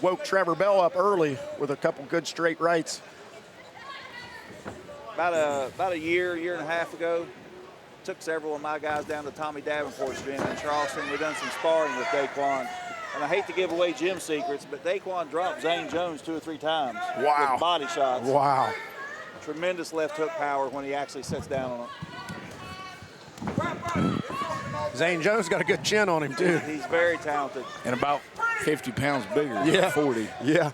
woke Trevor Bell up early with a couple good straight rights. About a year and a half ago, took several of my guys down to Tommy Davenport's gym in Charleston. We've done some sparring with Daquan. And I hate to give away gym secrets, but Daquan dropped Zane Jones 2 or 3 times. Wow. With body shots. Wow. Tremendous left hook power when he actually sits down on it. Zane Jones got a good chin on him, too. He's very talented. And about 50 pounds bigger than 40. Yeah.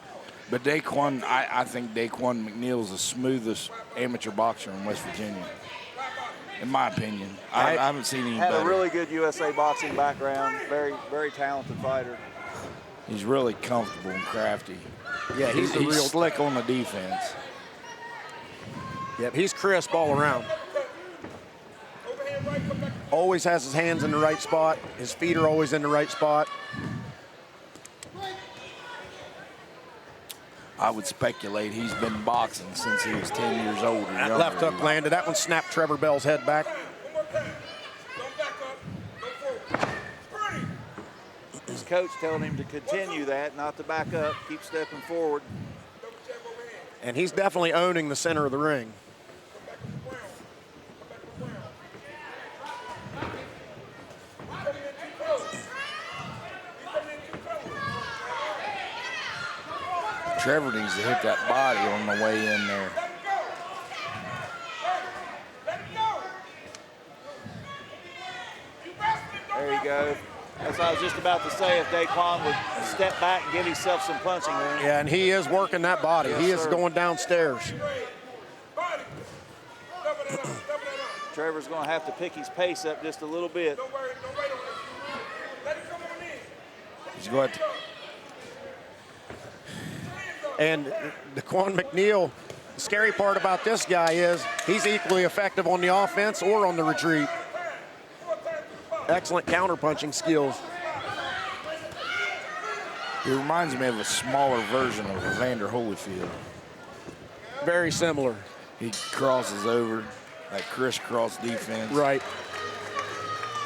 But Daquan, I think Daquan McNeil is the smoothest amateur boxer in West Virginia, in my opinion. I haven't seen any Had better. a really good USA boxing background. Very, very talented fighter. He's really comfortable and crafty. Yeah, he's he's slick on the defense. Yep, he's crisp all around. Always has his hands in the right spot. His feet are always in the right spot. I would speculate he's been boxing since he was 10 years old. Or That younger. left hook landed. That one snapped Trevor Bell's head back. His coach telling him to continue that, not to back up, keep stepping forward. And he's definitely owning the center of the ring. Trevor needs to hit that body on the way in there. There you go. That's what I was just about to say. If Daquan would step back and give himself some punching room. Yeah, and he is working that body. Yes, he is sir. going downstairs. Trevor's going to have to pick his pace up just a little bit. He's going to. And Daquan McNeil, the scary part about this guy is he's equally effective on the offense or on the retreat. Excellent counterpunching skills. He reminds me of a smaller version of Evander Holyfield. Very similar. He crosses over, that crisscross defense. Right.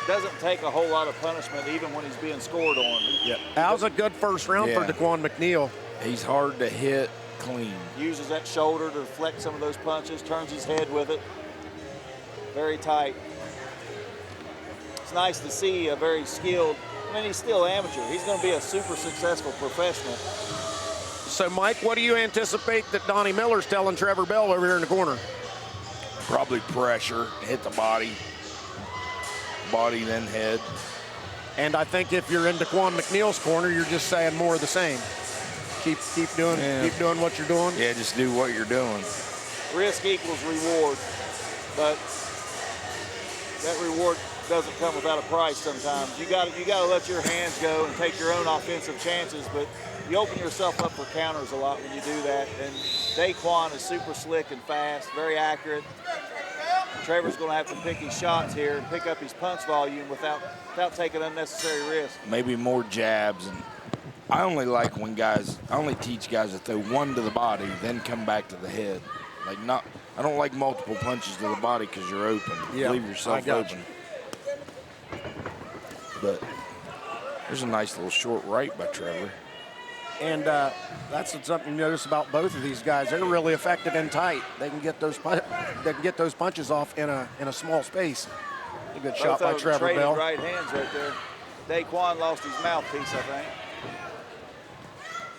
Doesn't take a whole lot of punishment even when he's being scored on. Yeah. That was a good first round for Yeah. Daquan McNeil. He's hard to hit clean. Uses that shoulder to deflect some of those punches, turns his head with it. Very tight. It's nice to see a very skilled, I mean, he's still amateur. He's going to be a super successful professional. So, Mike, what do you anticipate that Donnie Miller's telling Trevor Bell over here in the corner? Probably pressure, hit the body. Body, then head. And I think if you're in Daquan McNeil's corner, you're just saying more of the same. Keep doing what you're doing. Yeah, just do what you're doing. Risk equals reward, but that reward doesn't come without a price sometimes. You got to let your hands go and take your own offensive chances, but you open yourself up for counters a lot when you do that. And Daquan is super slick and fast, very accurate. Trevor's going to have to pick his shots here and pick up his punch volume without taking unnecessary risk. Maybe more jabs. And I only teach guys to throw one to the body, then come back to the head. I don't like multiple punches to the body because you're open. Yeah, Leave yourself I got open. But there's a nice little short right by Trevor. And that's something you notice about both of these guys. They're really effective and tight. They can get those punches off in a small space. A good shot by Trevor traded Bell. right hands right there. Daquan lost his mouthpiece, I think.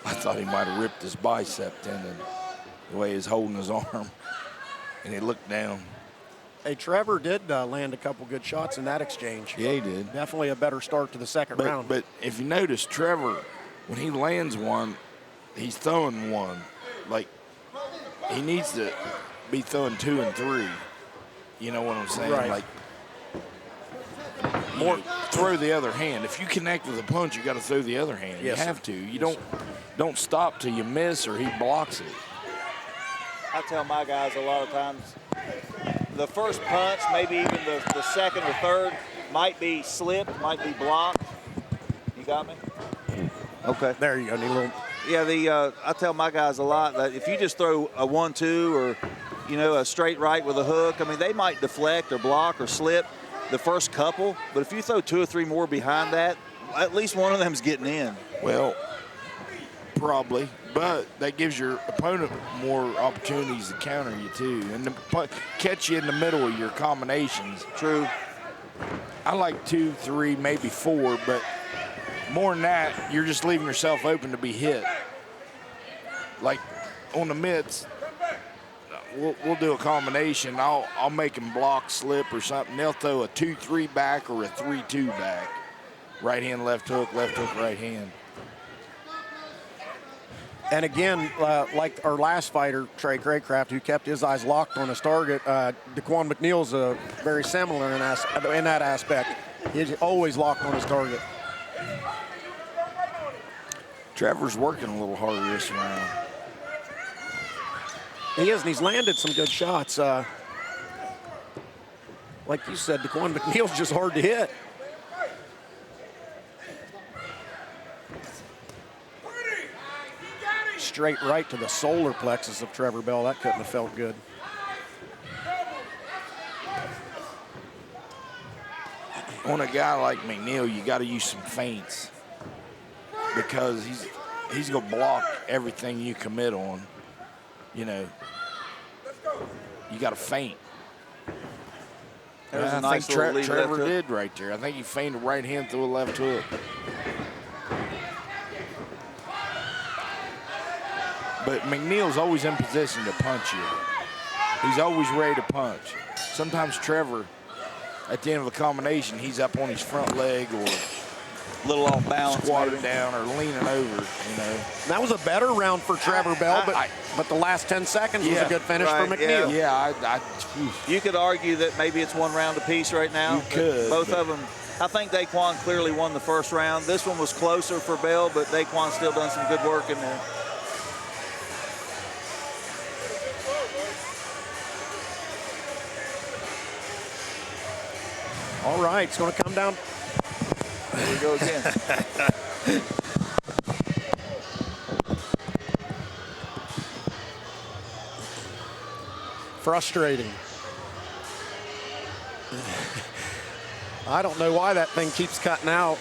I thought he might have ripped his bicep tendon the way he's holding his arm. And he looked down. Hey, Trevor did land a couple good shots in that exchange. Yeah, he did. Definitely a better start to the second round. But if you notice, Trevor when he lands one, he's throwing one. Like, he needs to be throwing 2 and 3. You know what I'm saying? Right. Like, more throw the other hand. If you connect with a punch, you got to throw the other hand. Yes, you have to. You don't stop till you miss or he blocks it. I tell my guys a lot of times, the first punch, maybe even the second or third, might be slipped, might be blocked. You got me? Okay. There you go. Need a little. Yeah, I tell my guys a lot that if you just throw a 1-2 or, a straight right with a hook, I mean, they might deflect or block or slip the first couple, but if you throw 2 or 3 more behind that, at least one of them's getting in. Well, probably, but that gives your opponent more opportunities to counter you too, and to catch you in the middle of your combinations. True. I like 2, 3, maybe 4, but more than that, you're just leaving yourself open to be hit. Like on the mitts, we'll do a combination. I'll make them block, slip, or something. They'll throw a 2-3 back or a 3-2 back. Right hand, left hook, right hand. And again, like our last fighter, Trey Craycraft, who kept his eyes locked on his target, Daquan McNeil's very similar in that aspect. He's always locked on his target. Trevor's working a little harder this round. He is, and he's landed some good shots. Like you said, Daquan McNeil's just hard to hit. Straight right to the solar plexus of Trevor Bell. That couldn't have felt good. On a guy like McNeil, you got to use some feints because he's going to block everything you commit on. You got to feint. There's I a nice think little lead Trevor left hook. did right there. I think he feinted right hand through a left hook. But McNeil's always in position to punch you. He's always ready to punch. Sometimes Trevor, at the end of a combination, he's up on his front leg or A little off balance. squatted maybe. down or leaning over, That was a better round for Trevor Bell, but the last 10 seconds was a good finish for right, McNeil. You could argue that maybe it's 1 round apiece right now. You could, Both of them. I think Daquan clearly won the first round. This one was closer for Bell, but Daquan still done some good work in there. All right, it's going to come down. There we go again. Frustrating. I don't know why that thing keeps cutting out.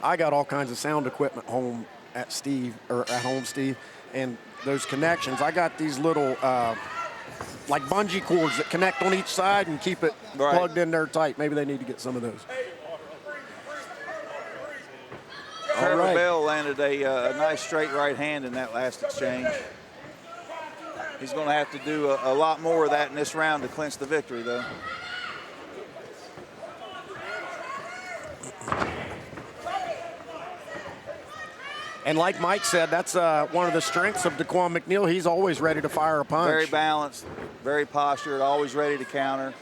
I got all kinds of sound equipment home at home, Steve, and those connections. I got these little like bungee cords that connect on each side and keep it plugged in there tight. Maybe they need to get some of those. Trevor Bell landed a nice straight right hand in that last exchange. He's going to have to do a lot more of that in this round to clinch the victory, though. And like Mike said, that's one of the strengths of Daquan McNeil. He's always ready to fire a punch. Very balanced, very postured, always ready to counter.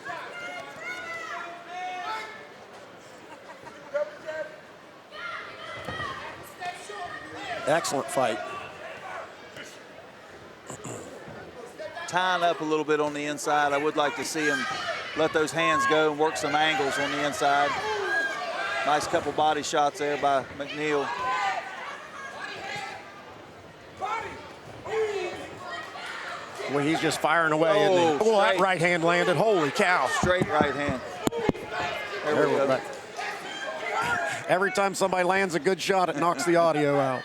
Excellent fight. Tying up a little bit on the inside. I would like to see him let those hands go and work some angles on the inside. Nice couple body shots there by McNeil. Well, he's just firing away. Isn't he? Oh, that right hand landed. Holy cow. Straight right hand. There we go. Right. Every time somebody lands a good shot, it knocks the audio out.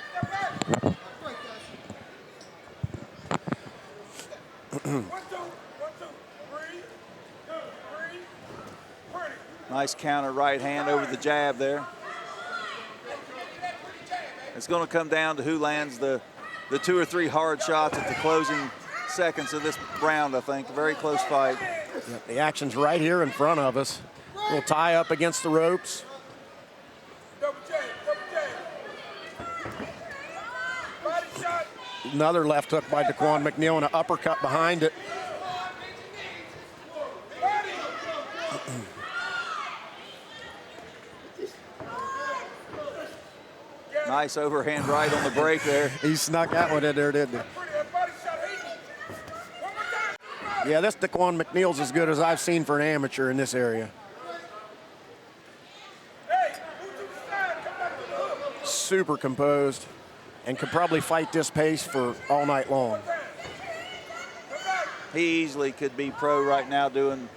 Nice counter right hand over the jab there. It's going to come down to who lands the 2 or 3 hard shots at the closing seconds of this round, I think. A very close fight. Yep, the action's right here in front of us. We'll tie up against the ropes. Another left hook by Daquan McNeil and an uppercut behind it. Nice overhand right on the break there. He snuck that one in there, didn't he? Yeah, this Daquan McNeil's as good as I've seen for an amateur in this area. Super composed and could probably fight this pace for all night long. He easily could be pro right now, doing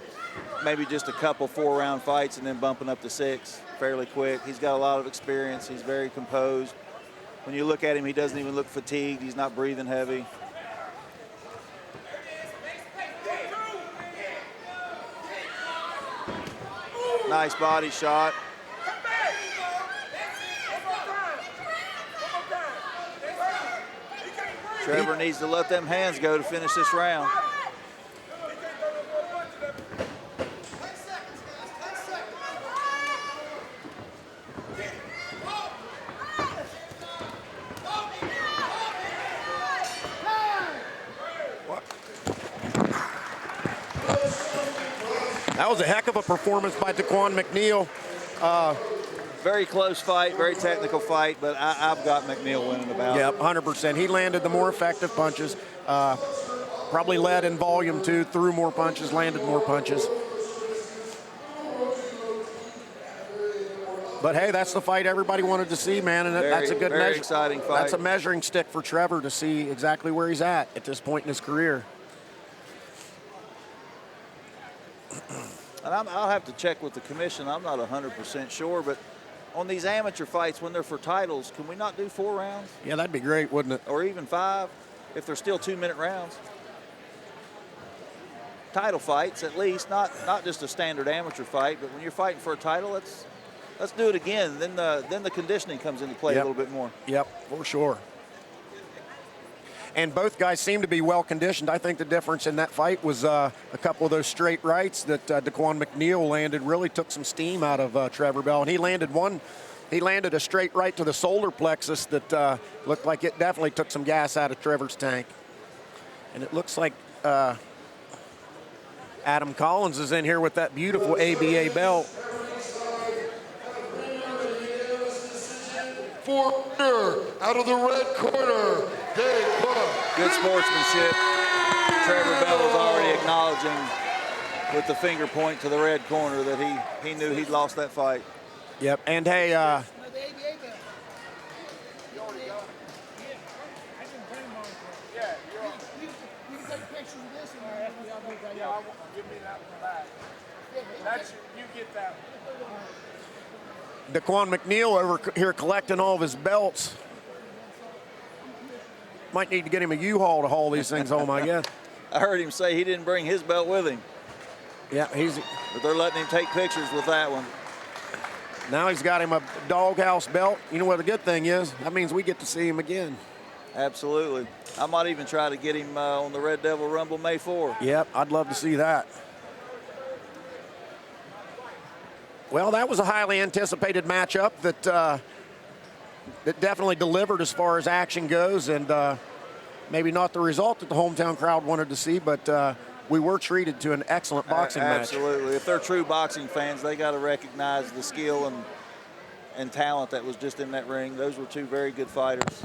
maybe just a couple 4-round fights and then bumping up to 6 fairly quick. He's got a lot of experience. He's very composed. When you look at him, he doesn't even look fatigued. He's not breathing heavy. Nice body shot. Trevor needs to let them hands go to finish this round. That was a heck of a performance by Daquan McNeil. Very close fight, very technical fight, but I've got McNeil winning about. Yeah, 100%. He landed the more effective punches. Probably led in volume too, threw more punches, landed more punches. But hey, that's the fight everybody wanted to see, man, and that's a good very measure. Exciting fight. That's a measuring stick for Trevor to see exactly where he's at this point in his career. And I'll have to check with the commission. I'm not 100% sure, but on these amateur fights, when they're for titles, can we not do 4 rounds? Yeah, that'd be great, wouldn't it? Or even 5, if they're still 2-minute rounds? Title fights, at least, not just a standard amateur fight, but when you're fighting for a title, let's do it again. Then the conditioning comes into play a little bit more. Yep, for sure. And both guys seem to be well conditioned. I think the difference in that fight was a couple of those straight rights that Daquan McNeil landed really took some steam out of Trevor Bell. And he landed a straight right to the solar plexus that looked like it definitely took some gas out of Trevor's tank. And it looks like Adam Collins is in here with that beautiful ABA belt. Fortner out of the red corner, Dave Buck. Good sportsmanship. Trevor Bell was already acknowledging with the finger point to the red corner that he knew he'd lost that fight. Yep, and hey, Daquan McNeil over here collecting all of his belts. Might need to get him a U-Haul to haul these things home, I guess. I heard him say he didn't bring his belt with him. Yeah, but they're letting him take pictures with that one. Now he's got him a doghouse belt. You know what the good thing is? That means we get to see him again. Absolutely. I might even try to get him on the Red Devil Rumble May 4. Yep, I'd love to see that. Well, that was a highly anticipated matchup that definitely delivered as far as action goes, and maybe not the result that the hometown crowd wanted to see, but we were treated to an excellent boxing match. Absolutely. If they're true boxing fans, they got to recognize the skill and talent that was just in that ring. Those were 2 very good fighters.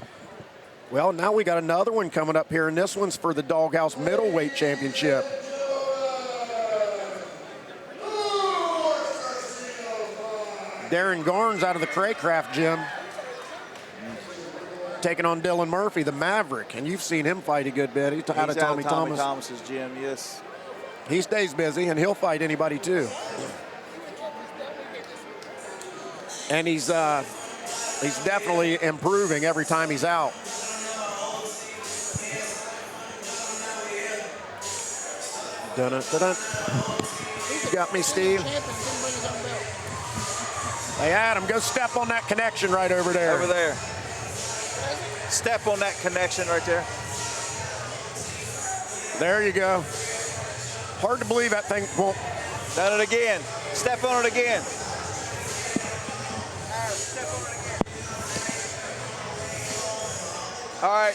Well, now we got another one coming up here, and this one's for the Doghouse Middleweight Championship. Darren Garnes out of the Craycraft gym taking on Dylan Murphy, the Maverick, and you've seen him fight a good bit. He's out of Tommy Thomas's gym, yes. He stays busy, and he'll fight anybody too. And he's definitely improving every time he's out. Dun-dun-dun-dun. You got me, Steve? Hey, Adam, go step on that connection right over there. Over there. Step on that connection right there. There you go. Hard to believe that thing won't. Done it again. Step on it again. All right.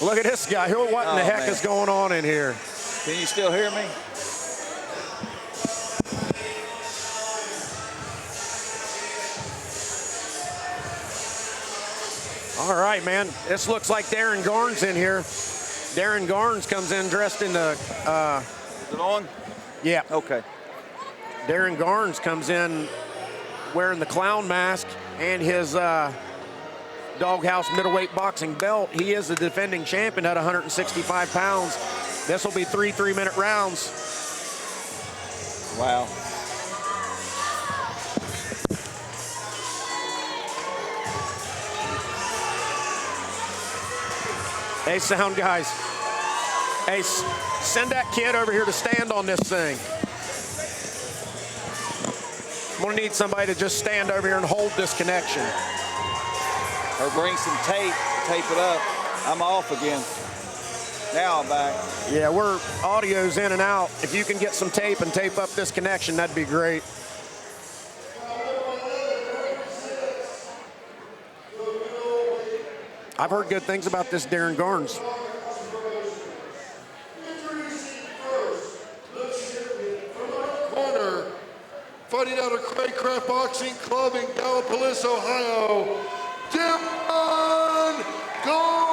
Look at this guy. What in the heck is going on in here? Can you still hear me? All right, man. This looks like Darren Garnes in here. Darren Garnes comes in dressed in the. Is it on? Yeah. Okay. Darren Garnes comes in wearing the clown mask and his Doghouse middleweight boxing belt. He is the defending champion at 165 pounds. This will be 3 3-minute rounds. Wow. Hey, sound guys. Hey, send that kid over here to stand on this thing. I'm gonna need somebody to just stand over here and hold this connection. Or bring some tape it up. I'm off again. Now I'm back. Yeah, we're audio's in and out. If you can get some tape and tape up this connection, that'd be great. I've heard good things about this Darren Garnes. Corner, fighting out of Craycraft Boxing Club in Gallipolis, Ohio, Darren Garnes.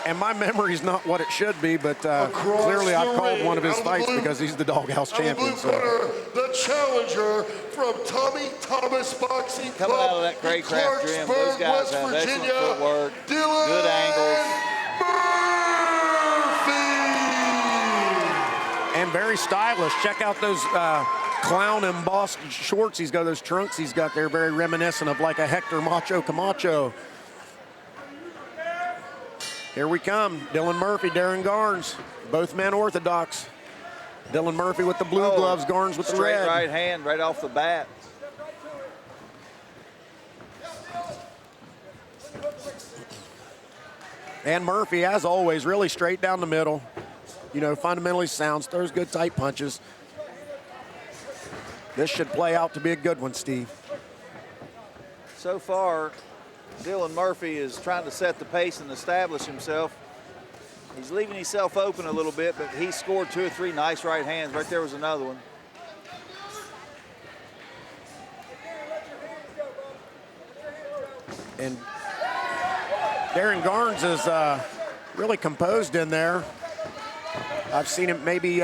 And my memory's not what it should be, but clearly I've called one of his fights because he's the Doghouse champion. So. Corner, the challenger from Tommy Thomas Boxing Club Coming out of that Craycraft gym, those guys have excellent footwork, good angles. And very stylish. Check out those clown embossed shorts he's got, those trunks he's got there, very reminiscent of like a Hector Macho Camacho. Here we come. Dylan Murphy, Darren Garnes. Both men orthodox. Dylan Murphy with the blue gloves, Garnes with the red. Straight right hand right off the bat. And Murphy, as always, really straight down the middle. You know, fundamentally sounds, throws good tight punches. This should play out to be a good one, Steve. So far, Dylan Murphy is trying to set the pace and establish himself. He's leaving himself open a little bit, but he scored 2 or 3 nice right hands. Right there was another one. And Darren Garnes is really composed in there. I've seen him maybe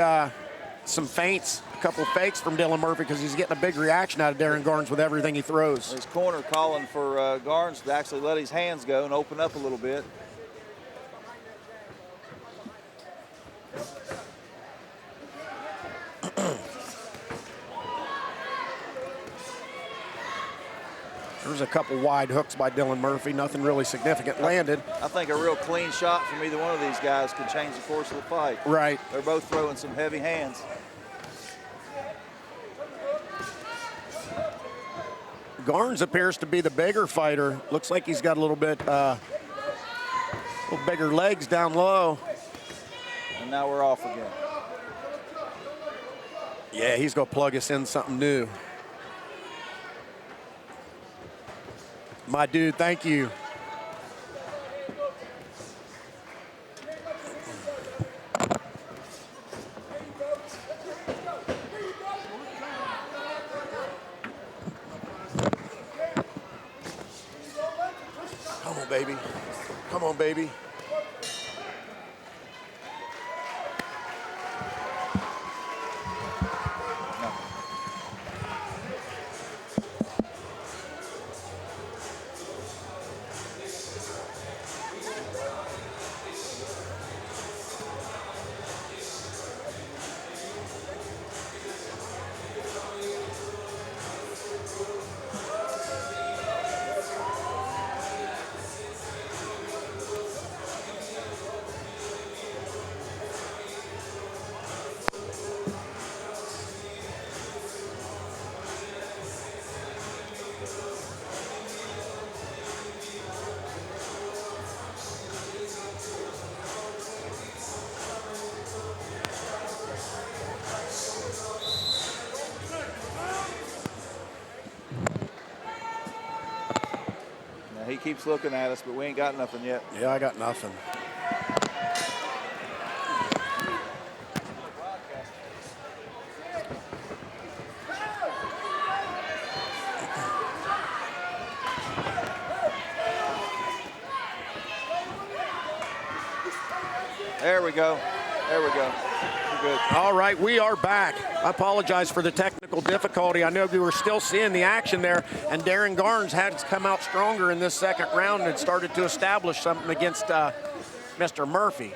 some feints, a couple fakes from Dylan Murphy because he's getting a big reaction out of Darren Garnes with everything he throws. His corner calling for Garnes to actually let his hands go and open up a little bit. There's a couple wide hooks by Dylan Murphy. Nothing really significant landed. I think a real clean shot from either one of these guys could change the course of the fight. Right. They're both throwing some heavy hands. Garnes appears to be the bigger fighter. Looks like he's got a little bit little bigger legs down low. And now we're off again. Yeah, he's going to plug us in something new. My dude, thank you. Come on, baby. Come on, baby. keeps looking at us, but we ain't got nothing yet. Yeah, I got nothing. There we go. There we go. We're good. All right, we are back. I apologize for the technical difficulty. I know we were still seeing the action there, and Darren Garnes had come out stronger in this second round and started to establish something against Mr. Murphy,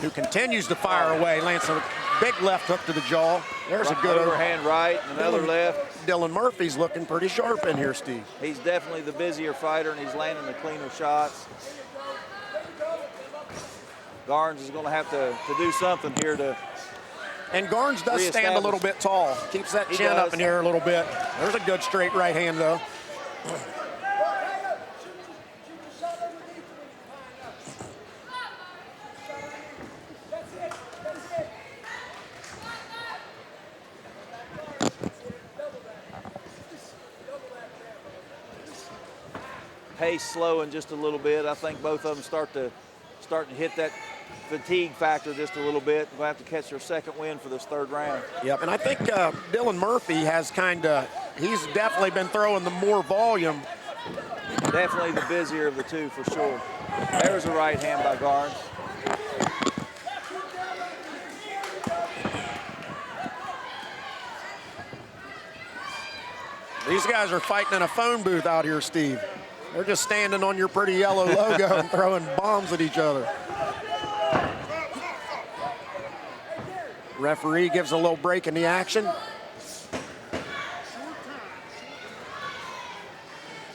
who continues to fire away. Lands a big left hook to the jaw. There's a good overhand right, another left. Dylan Murphy's looking pretty sharp in here, Steve. He's definitely the busier fighter, and he's landing the cleaner shots. Garnes is going to have to do something here to. And Garnes does stand a little bit tall. Keeps that chin up in here a little bit. There's a good straight right hand, though. Pace slowing just a little bit. I think both of them starting to hit that fatigue factor just a little bit. We'll have to catch their second win for this third round. Yep, and I think Dylan Murphy has he's definitely been throwing the more volume. Definitely the busier of the two for sure. There's a right hand by Garnes. These guys are fighting in a phone booth out here, Steve. They're just standing on your pretty yellow logo and throwing bombs at each other. Referee gives a little break in the action.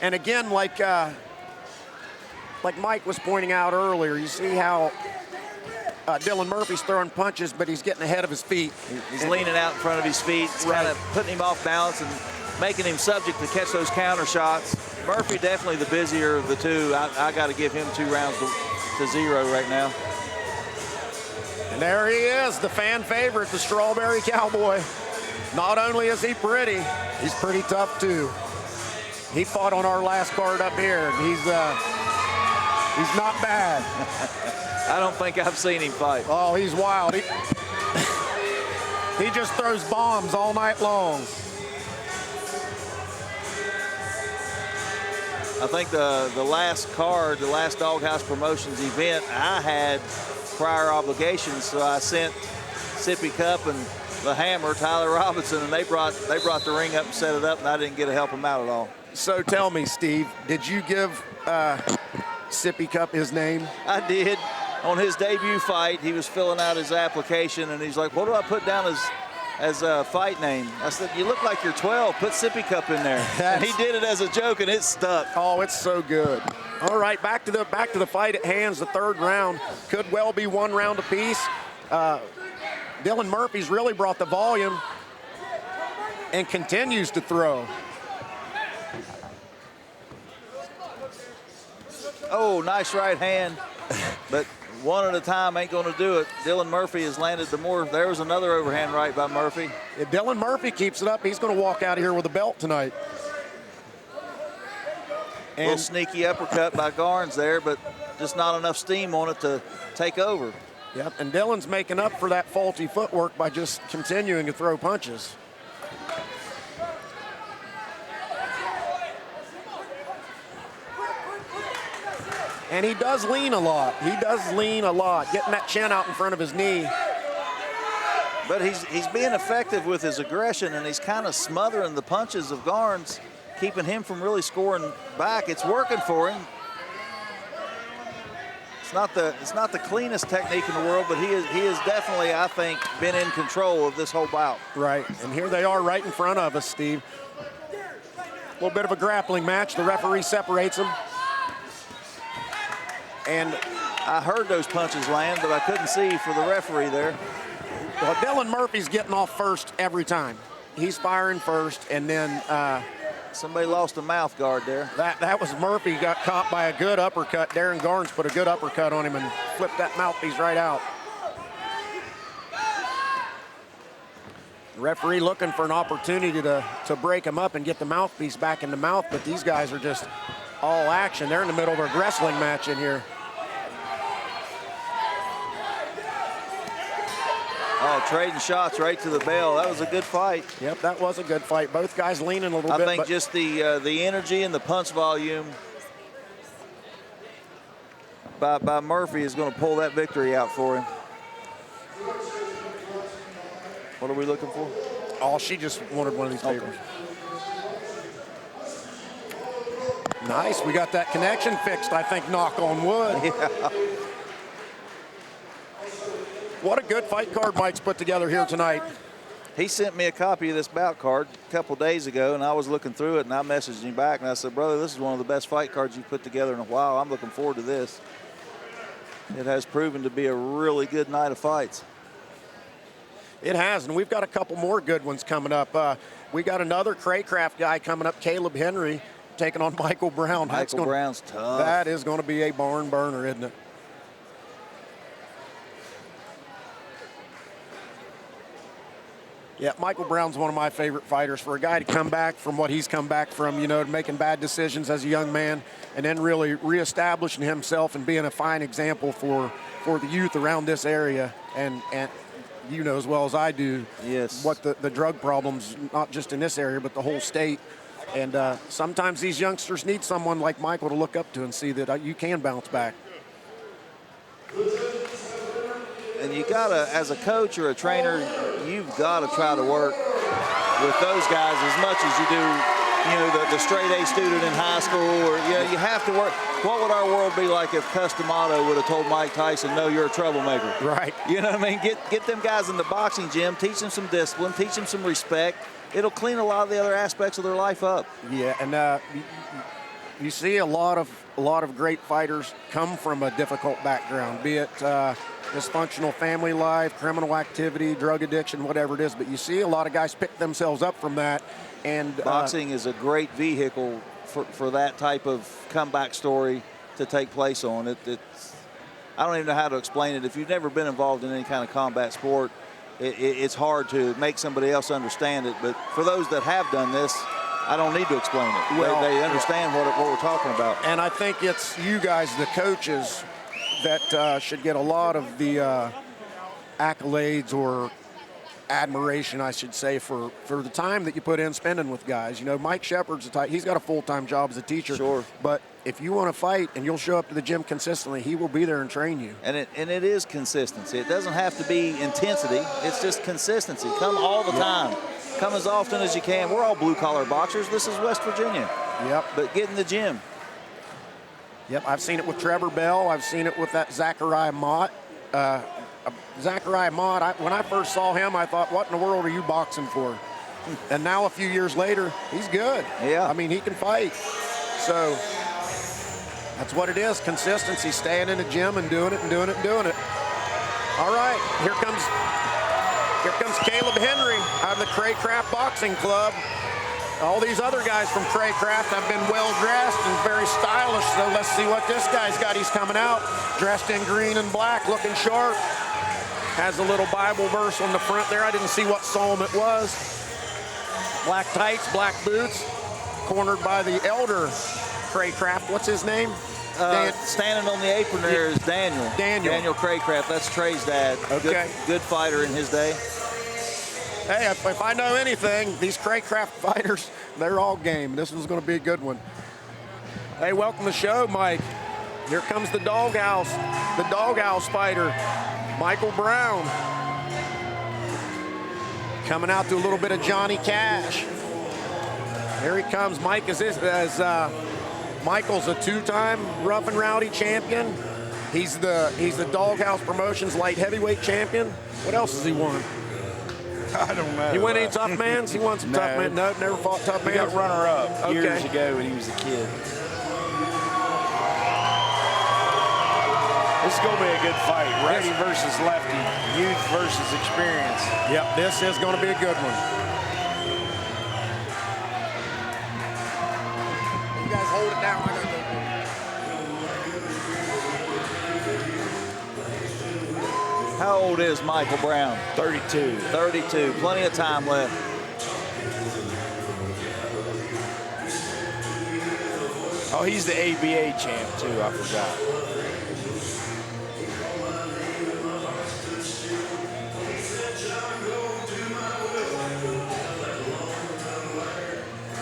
And again, like Mike was pointing out earlier, you see how Dylan Murphy's throwing punches, but he's getting ahead of his feet. He's leaning out in front of his feet. It's kind of putting him off balance and making him subject to catch those counter shots. Murphy definitely the busier of the two. I got to give him 2 rounds to 0 right now. And there he is, the fan favorite, the Strawberry Cowboy. Not only is he pretty, he's pretty tough too. He fought on our last card up here. He's not bad. I don't think I've seen him fight. Oh, he's wild. He just throws bombs all night long. I think the last card, the last Doghouse Promotions event, I had prior obligations, so I sent Sippy Cup and the Hammer, Tyler Robinson, and they brought the ring up and set it up, and I didn't get to help him out at all. So tell me, Steve, did you give Sippy Cup his name? I did. On his debut fight, he was filling out his application, and he's like, what do I put down as a fight name? I said, you look like you're 12. Put Sippy Cup in there. And he did it as a joke, and it stuck. Oh, it's so good. All right, back to the fight at hand. The third round could well be 1 round apiece. Dylan Murphy's really brought the volume and continues to throw. Oh, nice right hand, but one at a time ain't going to do it. Dylan Murphy has landed the more. There was another overhand right by Murphy. If Dylan Murphy keeps it up, he's going to walk out of here with a belt tonight. A little sneaky uppercut by Garnes there, but just not enough steam on it to take over. Yep, and Dylan's making up for that faulty footwork by just continuing to throw punches. And he does lean a lot. Getting that chin out in front of his knee. But he's being effective with his aggression, and he's kind of smothering the punches of Garnes, keeping him from really scoring back. It's working for him. It's not the cleanest technique in the world, but he is definitely, I think, been in control of this whole bout. Right, and here they are right in front of us, Steve. A little bit of a grappling match. The referee separates them. And I heard those punches land, but I couldn't see for the referee there. Well, Dylan Murphy's getting off first every time. He's firing first, and then somebody lost a mouth guard there. That was Murphy got caught by a good uppercut. Darren Garnes put a good uppercut on him and flipped that mouthpiece right out. The referee looking for an opportunity to break him up and get the mouthpiece back in the mouth, but these guys are just all action. They're in the middle of a wrestling match in here. Oh, trading shots right to the bell. That was a good fight. Yep, that was a good fight. Both guys leaning a little bit. I think just the energy and the punch volume by Murphy is going to pull that victory out for him. What are we looking for? Oh, she just wanted one of these papers. Nice, we got that connection fixed, I think, knock on wood. Yeah. What a good fight card Mike's put together here tonight. He sent me a copy of this bout card a couple days ago, and I was looking through it, and I messaged him back, and I said, brother, this is one of the best fight cards you've put together in a while. I'm looking forward to this. It has proven to be a really good night of fights. It has, and we've got a couple more good ones coming up. We got another Craycraft guy coming up, Caleb Henry, taking on Michael Brown. Brown's tough. That is going to be a barn burner, isn't it? Yeah, Michael Brown's one of my favorite fighters. For a guy to come back from what he's come back from, you know, making bad decisions as a young man, and then really reestablishing himself and being a fine example for the youth around this area, and you know as well as I do, yes, what the drug problems, not just in this area, but the whole state. And sometimes these youngsters need someone like Michael to look up to and see that you can bounce back. And you gotta, as a coach or a trainer, you've got to try to work with those guys as much as you do, you know, the straight A student in high school, or you have to work. What would our world be like if Customato would have told Mike Tyson, no, you're a troublemaker? Right. You know what I mean? Get them guys in the boxing gym, teach them some discipline, teach them some respect. It'll clean a lot of the other aspects of their life up. Yeah, and you see a lot of great fighters come from a difficult background, be it dysfunctional family life, criminal activity, drug addiction, whatever it is. But you see a lot of guys pick themselves up from that. And boxing is a great vehicle for that type of comeback story to take place on. It's I don't even know how to explain it. If you've never been involved in any kind of combat sport, it's hard to make somebody else understand it. But for those that have done this, I don't need to explain it. Well, they understand what we're talking about. And I think it's you guys, the coaches, that should get a lot of the accolades or admiration, I should say, for the time that you put in spending with guys. You know, Mike Shepard's he's got a full-time job as a teacher. Sure. But if you want to fight and you'll show up to the gym consistently, he will be there and train you. And it is consistency. It doesn't have to be intensity. It's just consistency. Come all the time. Come as often as you can. We're all blue-collar boxers. This is West Virginia. Yep. But get in the gym. Yep, I've seen it with Trevor Bell. I've seen it with that Zachariah Mott. Zachariah Mott, when I first saw him, I thought, what in the world are you boxing for? And now a few years later, he's good. Yeah. I mean, he can fight. So that's what it is, consistency, staying in the gym and doing it and doing it and doing it. All right, here comes Caleb Henry out of the Craycraft Boxing Club. All these other guys from Craycraft have been well-dressed and very stylish, so let's see what this guy's got. He's coming out dressed in green and black, looking sharp. Has a little Bible verse on the front there. I didn't see what psalm it was. Black tights, black boots, cornered by the elder Craycraft. What's his name? Standing on the apron there is Daniel. Daniel Craycraft. That's Trey's dad. Okay. Good fighter in his day. Hey, if I know anything, these Craycraft fighters, they're all game. This one's going to be a good one. Hey, welcome to the show, Mike. Here comes the doghouse fighter, Michael Brown. Coming out to a little bit of Johnny Cash. Here he comes. Michael's a two-time Rough and Rowdy champion. He's the Doghouse Promotions light heavyweight champion. What else has he won? I don't know. He win any tough mans? He won some tough man. No, never fought tough He mans. got runner-up years Okay. ago when he was a kid. This is going to be a good fight. Righty versus lefty. Youth versus experience. Yep, this is going to be a good one. You guys hold it down. I gotta go. How old is Michael Brown? 32. 32. Plenty of time left. Oh, he's the ABA champ, too. I forgot.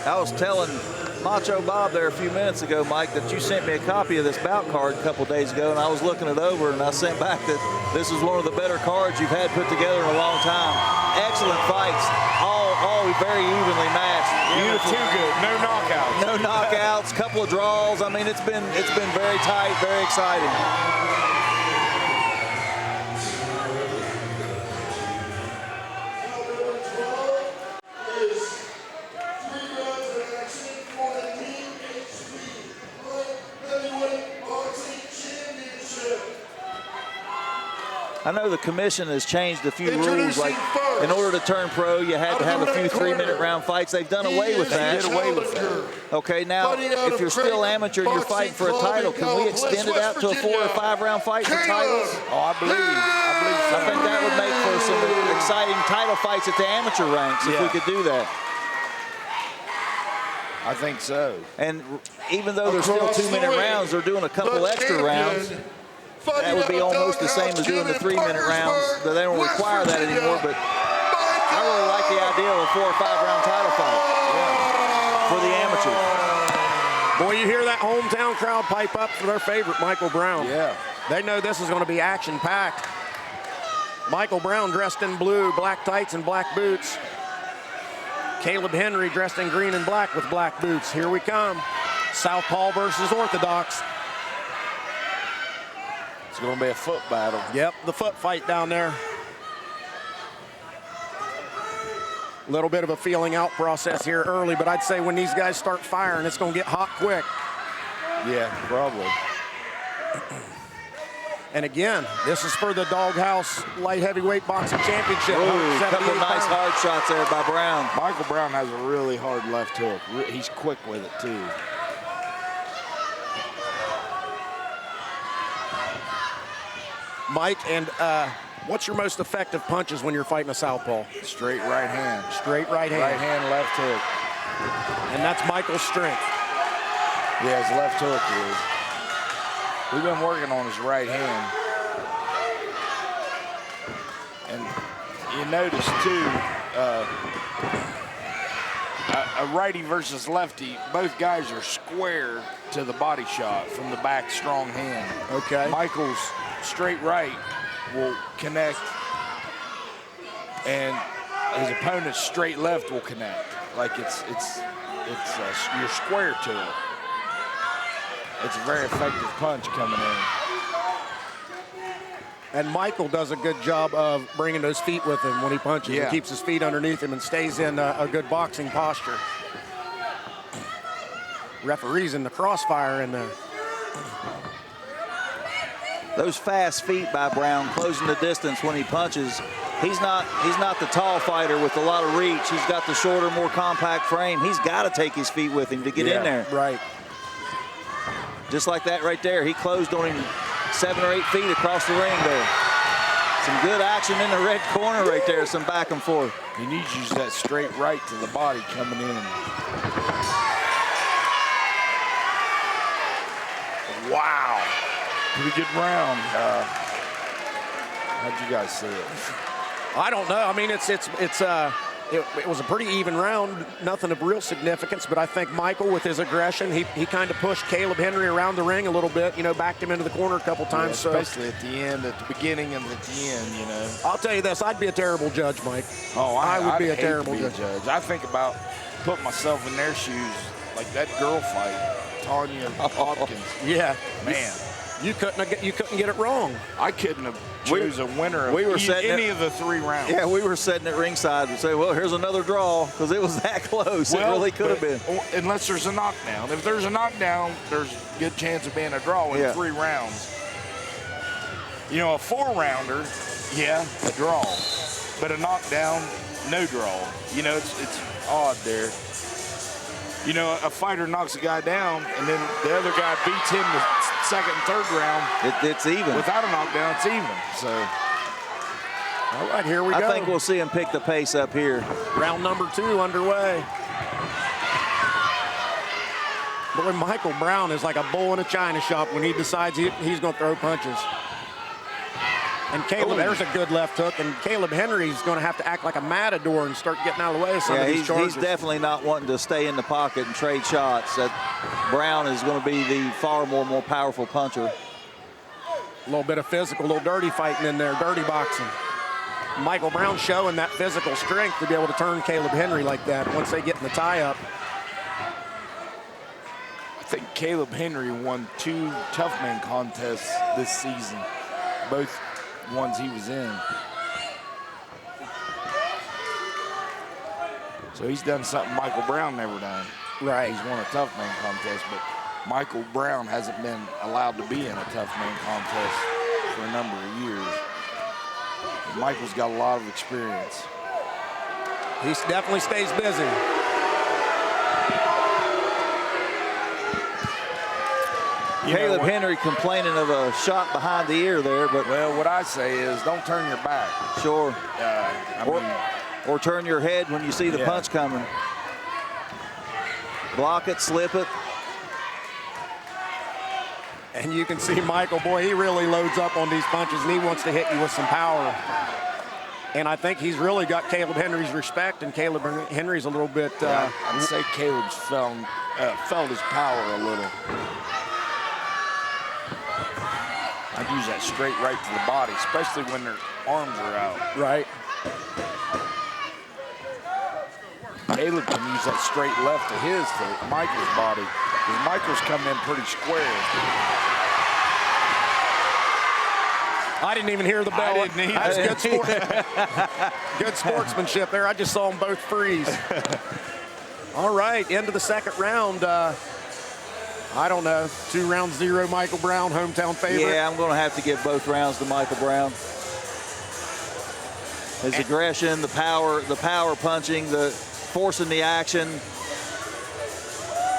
I was telling Macho Bob there a few minutes ago, Mike, that you sent me a copy of this bout card a couple days ago, and I was looking it over, and I sent back that this is one of the better cards you've had put together in a long time. Excellent fights, all very evenly matched. Beautiful. Too good. No knockouts. No knockouts, couple of draws. I mean, it's been very tight, very exciting. I know the commission has changed a few rules. Like, in order to turn pro, you had to have a few 3-minute round fights. They've done away with that. Okay, now, if you're still amateur and you're fighting for a title, can we extend it out to a 4 or 5 round fight for titles? Oh, I believe so. I think that would make for some exciting title fights at the amateur ranks if we could do that. I think so. And even though they're still 2-minute rounds, they're doing a couple extra rounds. That would be almost the same as doing the 3-minute rounds. They don't require that anymore, but I really like the idea of a 4 or 5 round title fight for the amateur. Boy, you hear that hometown crowd pipe up for their favorite, Michael Brown. Yeah. They know this is going to be action-packed. Michael Brown dressed in blue, black tights and black boots. Caleb Henry dressed in green and black with black boots. Here we come. Southpaw versus Orthodox. It's going to be a foot battle. Yep, the foot fight down there. A little bit of a feeling out process here early, but I'd say when these guys start firing, it's going to get hot quick. Yeah, probably. And again, this is for the Doghouse Light Heavyweight Boxing Championship. Ooh, a couple of nice hard shots there by Brown. Michael Brown has a really hard left hook. He's quick with it, too. Mike, and what's your most effective punches when you're fighting a southpaw? Straight right hand. Straight right hand. Right hand, left hook. And that's Michael's strength. Yeah, his left hook is. We've been working on his right hand. And you notice, too, a righty versus lefty, both guys are square to the body shot from the back strong hand. Okay. Michael's straight right will connect, and his opponent's straight left will connect. Like you're square to it. It's a very effective punch coming in. And Michael does a good job of bringing those feet with him when he punches. Yeah. He keeps his feet underneath him and stays in a good boxing posture. Referee's in the crossfire in there. Those fast feet by Brown, closing the distance when he punches. He's not the tall fighter with a lot of reach. He's got the shorter, more compact frame. He's got to take his feet with him to get in there. Right. Just like that right there. He closed on him 7 or 8 feet across the ring there. Some good action in the red corner right there. Some back and forth. He needs to use that straight right to the body coming in. Wow. Pretty good round. How'd you guys see it? I don't know. I mean, it was a pretty even round, nothing of real significance, but I think Michael, with his aggression, he kind of pushed Caleb Henry around the ring a little bit, backed him into the corner a couple times. Yeah, especially at the end, at the beginning and at the end, I'll tell you this, I'd be a terrible judge, Mike. Oh, I would be a hate terrible to be judge. I think about putting myself in their shoes, like that girl fight, Tanya Hopkins. Yeah. Man. You couldn't get it wrong. I couldn't have choose a winner of any of the 3 rounds. Yeah, we were sitting at ringside and say, well, here's another draw, because it was that close. Well, it really could have been. Unless there's a knockdown. If there's a knockdown, there's a good chance of being a draw in 3 rounds. A 4-rounder, a draw. But a knockdown, no draw. It's odd there. A fighter knocks a guy down, and then the other guy beats him the second and third round. It's even. Without a knockdown, it's even. So, all right, here we go. I think we'll see him pick the pace up here. Round number 2 underway. Boy, Michael Brown is like a bull in a china shop when he decides he's going to throw punches. And Caleb, there's a good left hook, and Caleb Henry's going to have to act like a matador and start getting out of the way of some of these charges. He's definitely not wanting to stay in the pocket and trade shots. Brown is going to be the far more powerful puncher. A little bit of physical, a little dirty fighting in there, dirty boxing. Michael Brown showing that physical strength to be able to turn Caleb Henry like that once they get in the tie-up. I think Caleb Henry won 2 tough man contests this season, both ones he was in. So he's done something Michael Brown never done. Right. He's won a tough man contest, but Michael Brown hasn't been allowed to be in a tough man contest for a number of years. And Michael's got a lot of experience. He definitely stays busy. Caleb Henry complaining of a shot behind the ear there, but well, what I say is don't turn your back. Sure. Or turn your head when you see the punch coming. Block it, slip it. And you can see Michael, boy, he really loads up on these punches, and he wants to hit you with some power. And I think he's really got Caleb Henry's respect, and Caleb Henry's a little bit... I'd say Caleb's felt his power a little. I'd use that straight right to the body, especially when their arms are out. Right. Caleb can use that straight left to Michael's body, because Michael's coming in pretty square. I didn't even hear the bell. I didn't either. That's good sportsmanship there. I just saw them both freeze. All right, into the second round. I don't know, 2 rounds 0, Michael Brown, hometown favorite. Yeah, I'm going to have to give both rounds to Michael Brown. His aggression, the power punching, the forcing the action,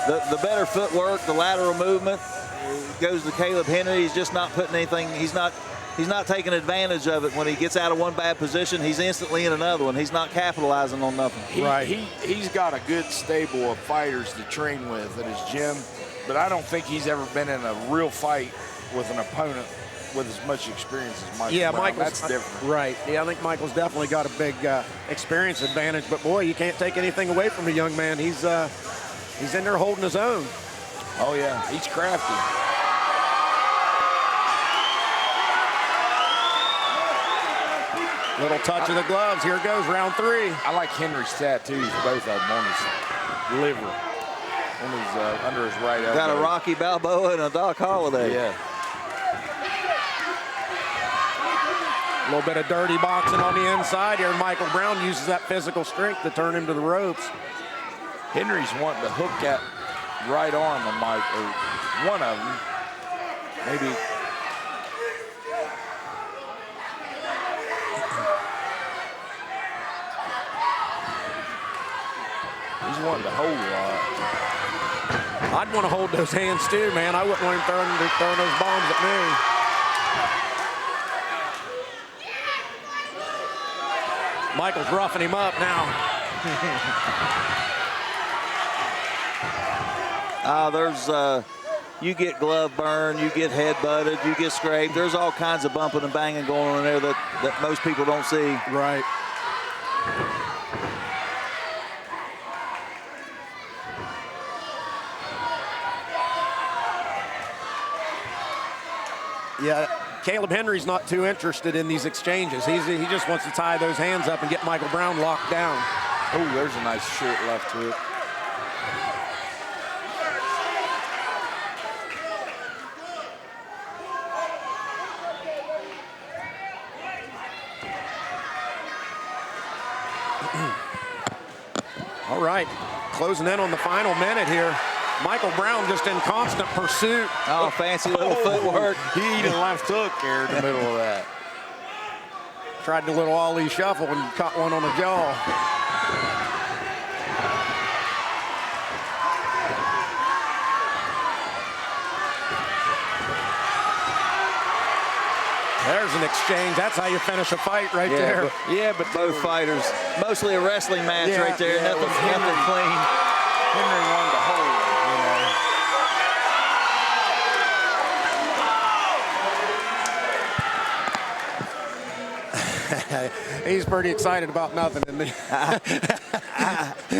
the better footwork, the lateral movement goes to Caleb Henry. He's just not putting anything. He's not taking advantage of it. When he gets out of one bad position, he's instantly in another one. He's not capitalizing on nothing. He's got a good stable of fighters to train with at his gym, but I don't think he's ever been in a real fight with an opponent with as much experience as Michael Brown. Michael's, that's different. Right. Yeah, I think Michael's definitely got a big experience advantage. But boy, you can't take anything away from the young man. He's in there holding his own. Oh yeah, he's crafty. Little touch of the gloves. Here goes round 3. I like Henry's tattoos, both of them, on his liver, on his under his right elbow. Got a Rocky Balboa and a Doc Holliday. Yeah. A little bit of dirty boxing on the inside here. Michael Brown uses that physical strength to turn him to the ropes. Henry's wanting to hook that right arm of Mike, or one of them. Maybe. He's wanting to hold a lot. I'd want to hold those hands too, man. I wouldn't want him throwing those bombs at me. Michael's roughing him up now. You get glove burn, you get head butted, you get scraped. There's all kinds of bumping and banging going on in there that most people don't see. Right. Yeah, Caleb Henry's not too interested in these exchanges. He just wants to tie those hands up and get Michael Brown locked down. Oh, there's a nice short left hook. All right, closing in on the final minute here. Michael Brown just in constant pursuit. Oh, fancy little footwork. He ate a left hook there in the middle of that. Tried the little ollie shuffle and caught one on the jaw. There's an exchange. That's how you finish a fight right there. But both fighters, mostly a wrestling match right there. Nothing clean. Henry wanted to hold, He's pretty excited about nothing, isn't he?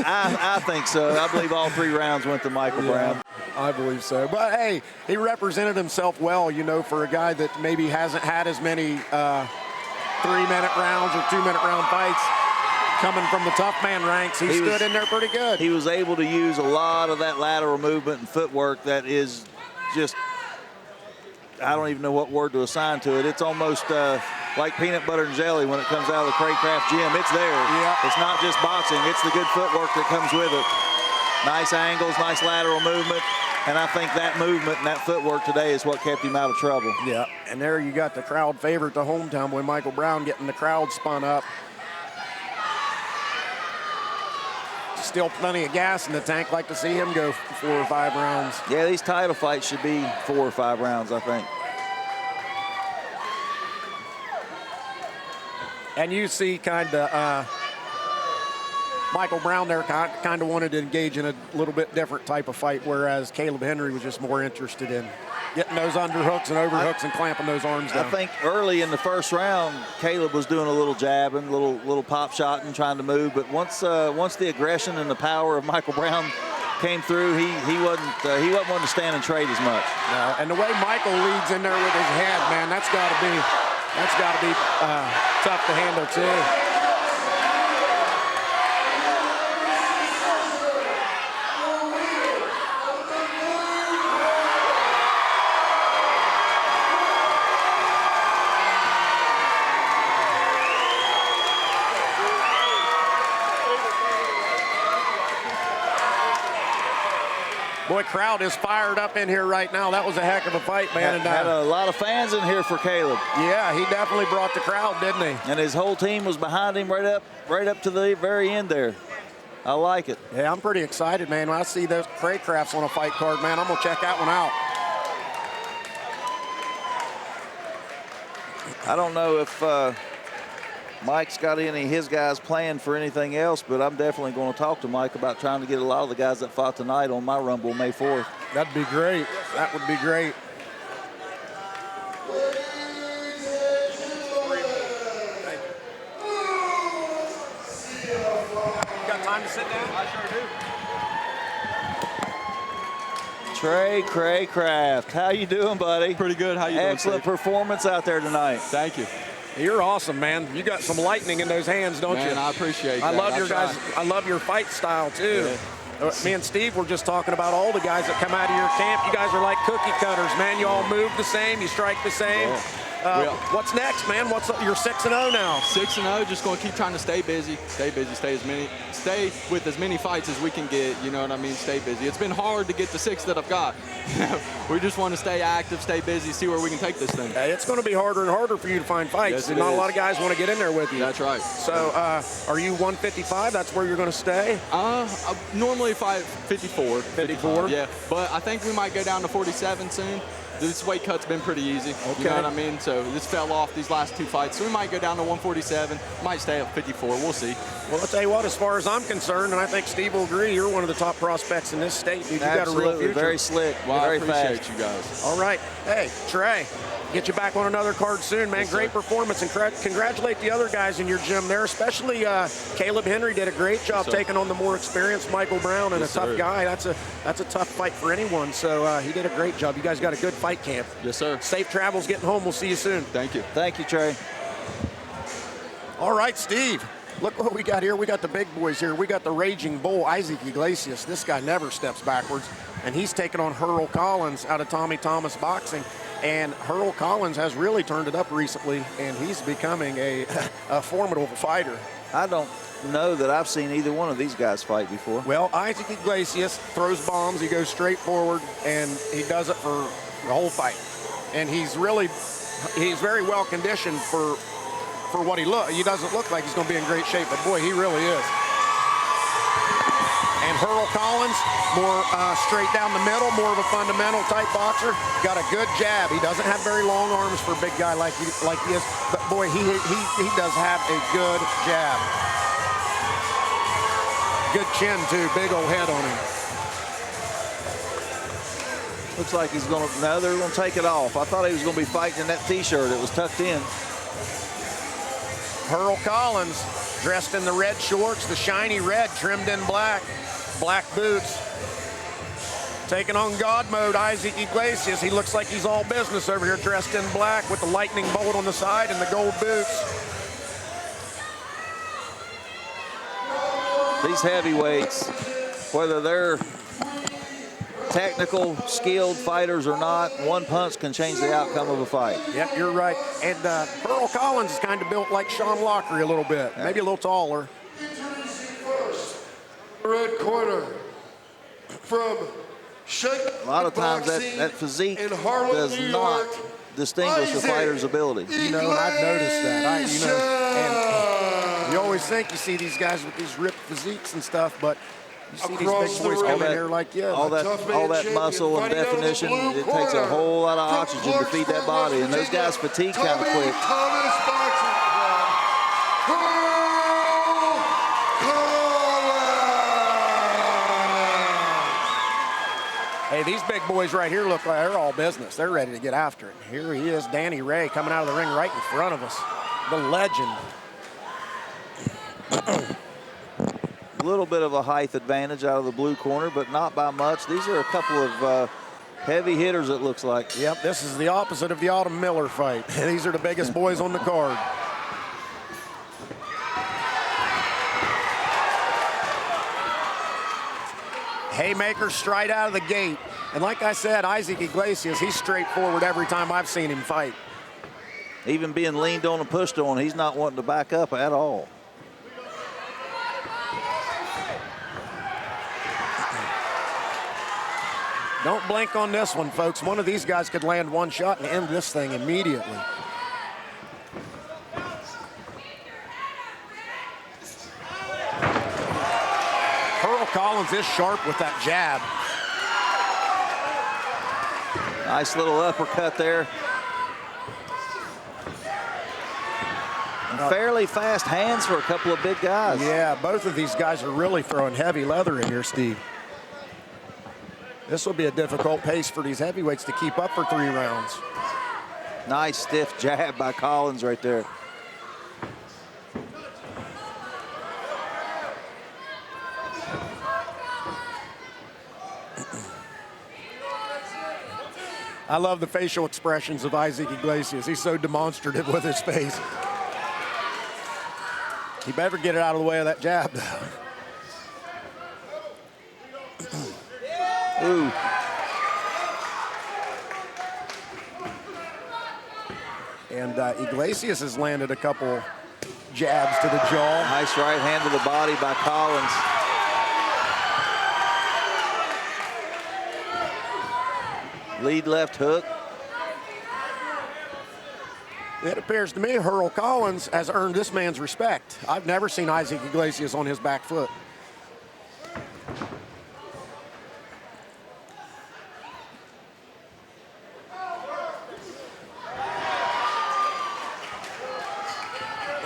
I think so. I believe all 3 rounds went to Michael Brown. I believe so. But, hey, he represented himself well, you know, for a guy that maybe hasn't had as many 3-minute rounds or 2-minute round fights. Coming from the tough man ranks, he stood in there pretty good. He was able to use a lot of that lateral movement and footwork that is just, I don't even know what word to assign to it. It's almost like peanut butter and jelly when it comes out of the Craycraft gym. It's there. Yeah. It's not just boxing. It's the good footwork that comes with it. Nice angles, nice lateral movement. And I think that movement and that footwork today is what kept him out of trouble. Yeah, and there you got the crowd favorite, the hometown boy, Michael Brown, getting the crowd spun up. Still plenty of gas in the tank. Like to see him go 4 or 5 rounds. Yeah, these title fights should be 4 or 5 rounds, I think. And you see kind of Michael Brown there kind of wanted to engage in a little bit different type of fight, whereas Caleb Henry was just more interested in getting those underhooks and overhooks and clamping those arms down. I think early in the first round, Caleb was doing a little jabbing, little pop shotting, trying to move. But once the aggression and the power of Michael Brown came through, he wasn't one to stand and trade as much. No, and the way Michael leads in there with his head, man, that's got to be tough to handle too. Boy, crowd is fired up in here right now. That was a heck of a fight, man. Had a lot of fans in here for Caleb. Yeah, he definitely brought the crowd, didn't he? And his whole team was behind him right up to the very end there. I like it. Yeah, I'm pretty excited, man. When I see those Craycrafts on a fight card, man, I'm going to check that one out. I don't know if Mike's got any of his guys planned for anything else, but I'm definitely going to talk to Mike about trying to get a lot of the guys that fought tonight on my Rumble May 4th. That'd be great. That would be great. You got time to sit down? I sure do. Trey Craycraft, how you doing, buddy? Pretty good. How you doing? Excellent performance out there tonight. Thank you. You're awesome, man. You got some lightning in those hands, don't you? Man, I appreciate that. I love your guys. I love your fight style too. Yeah. Me and Steve were just talking about all the guys that come out of your camp. You guys are like cookie cutters, man. You all move the same. You strike the same. Yeah. What's next, man? You're 6-0 now. 6-0. Just going to keep trying to stay busy. Stay with as many fights as we can get. You know what I mean? Stay busy. It's been hard to get the 6 that I've got. We just want to stay active, stay busy, see where we can take this thing. It's going to be harder and harder for you to find fights. Yes, and not a lot of guys want to get in there with you. That's right. So, are you 155? That's where you're going to stay? I normally fight 54. 54? Yeah, but I think we might go down to 47 soon. This weight cut's been pretty easy. Okay. You know what I mean? So this fell off these last 2 fights. So we might go down to 147, might stay at 54. We'll see. Well, I'll tell you what, as far as I'm concerned, and I think Steve will agree, you're one of the top prospects in this state. Dude, you got a real future. Very slick, Well, very I appreciate fast. you guys. All right. Hey, Trey, get you back on another card soon, man. Yes, great sir. performance, and congratulate the other guys in your gym there, especially Caleb Henry did a great job taking on the more experienced Michael Brown, and Yes, a tough sir. guy. That's a tough fight for anyone, so he did a great job. You guys got a good fight camp. Yes, sir. Safe travels getting home. We'll see you soon. Thank you. Thank you, Trey. All right, Steve. Look what we got here. We got the big boys here. We got the Raging Bull, Isaac Iglesias. This guy never steps backwards, and he's taking on Hurl Collins out of Tommy Thomas Boxing. And Hurl Collins has really turned it up recently, and he's becoming a formidable fighter. I don't know that I've seen either one of these guys fight before. Well, Isaac Iglesias throws bombs. He goes straight forward, and he does it for the whole fight. And he's very well conditioned for what he doesn't look like he's going to be in great shape, but boy, he really is. And Hurl Collins, more straight down the middle, more of a fundamental type boxer. Got a good jab. He doesn't have very long arms for a big guy like he is, but boy, he does have a good jab. Good chin too, big old head on him. Looks like he's going to, no, they're going to take it off. I thought he was going to be fighting in that T-shirt. It was tucked in. Earl Collins, dressed in the red shorts, the shiny red trimmed in black, black boots. Taking on God mode, Isaac Iglesias. He looks like he's all business over here, dressed in black with the lightning bolt on the side and the gold boots. These heavyweights, whether they're technical, skilled fighters or not, one punch can change the outcome of a fight. Yep, you're right. And Earl Collins is kind of built like Sean Lockery a little bit, maybe a little taller. Red corner from A lot of times that physique does not distinguish a fighter's ability. You know, and I've noticed that. And you always think you see these guys with these ripped physiques and stuff, but you see these big boys come in here like, all that muscle and definition, it takes a whole lot of oxygen to feed that body, and those guys fatigue kind of quick. Hey, these big boys right here look like they're all business. They're ready to get after it. Here he is, Danny Ray, coming out of the ring right in front of us. The legend. A little bit of a height advantage out of the blue corner, but not by much. These are a couple of heavy hitters, it looks like. Yep, this is the opposite of the Autumn Miller fight. These are the biggest boys on the card. Haymaker straight out of the gate. And like I said, Isaac Iglesias, he's straightforward every time I've seen him fight. Even being leaned on and pushed on, he's not wanting to back up at all. Don't blink on this one, folks. One of these guys could land one shot and end this thing immediately. Earl Collins is sharp with that jab. Nice little uppercut there. And fairly fast hands for a couple of big guys. Yeah, both of these guys are really throwing heavy leather in here, Steve. This will be a difficult pace for these heavyweights to keep up for 3 rounds. Nice stiff jab by Collins right there. I love the facial expressions of Isaac Iglesias. He's so demonstrative with his face. He better get it out of the way of that jab. Ooh. And Iglesias has landed a couple jabs to the jaw. Nice right hand to the body by Collins. Lead left hook. It appears to me Earl Collins has earned this man's respect. I've never seen Isaac Iglesias on his back foot.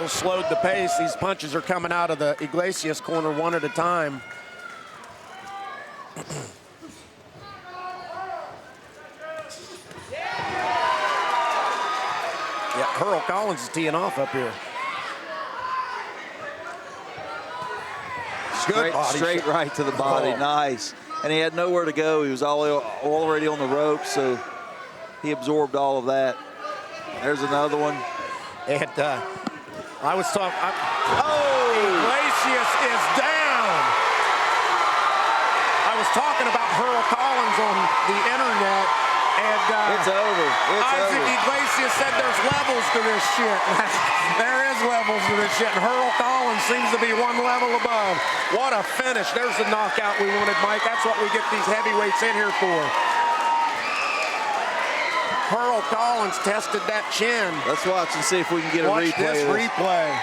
Slowed the pace. These punches are coming out of the Iglesias corner one at a time. Yeah, Earl Collins is teeing off up here. Straight right to the body. Oh. Nice. And he had nowhere to go. He was already on the rope, so he absorbed all of that. There's another one. And I was talking. Iglesias is down. I was talking about Earl Collins on the internet, and it's over. Isaac Iglesias said there's levels to this shit. There is levels to this shit, and Earl Collins seems to be one level above. What a finish. There's the knockout we wanted, Mike. That's what we get these heavyweights in here for. Earl Collins tested that chin. Let's watch and see if we can get a replay. Watch this replay.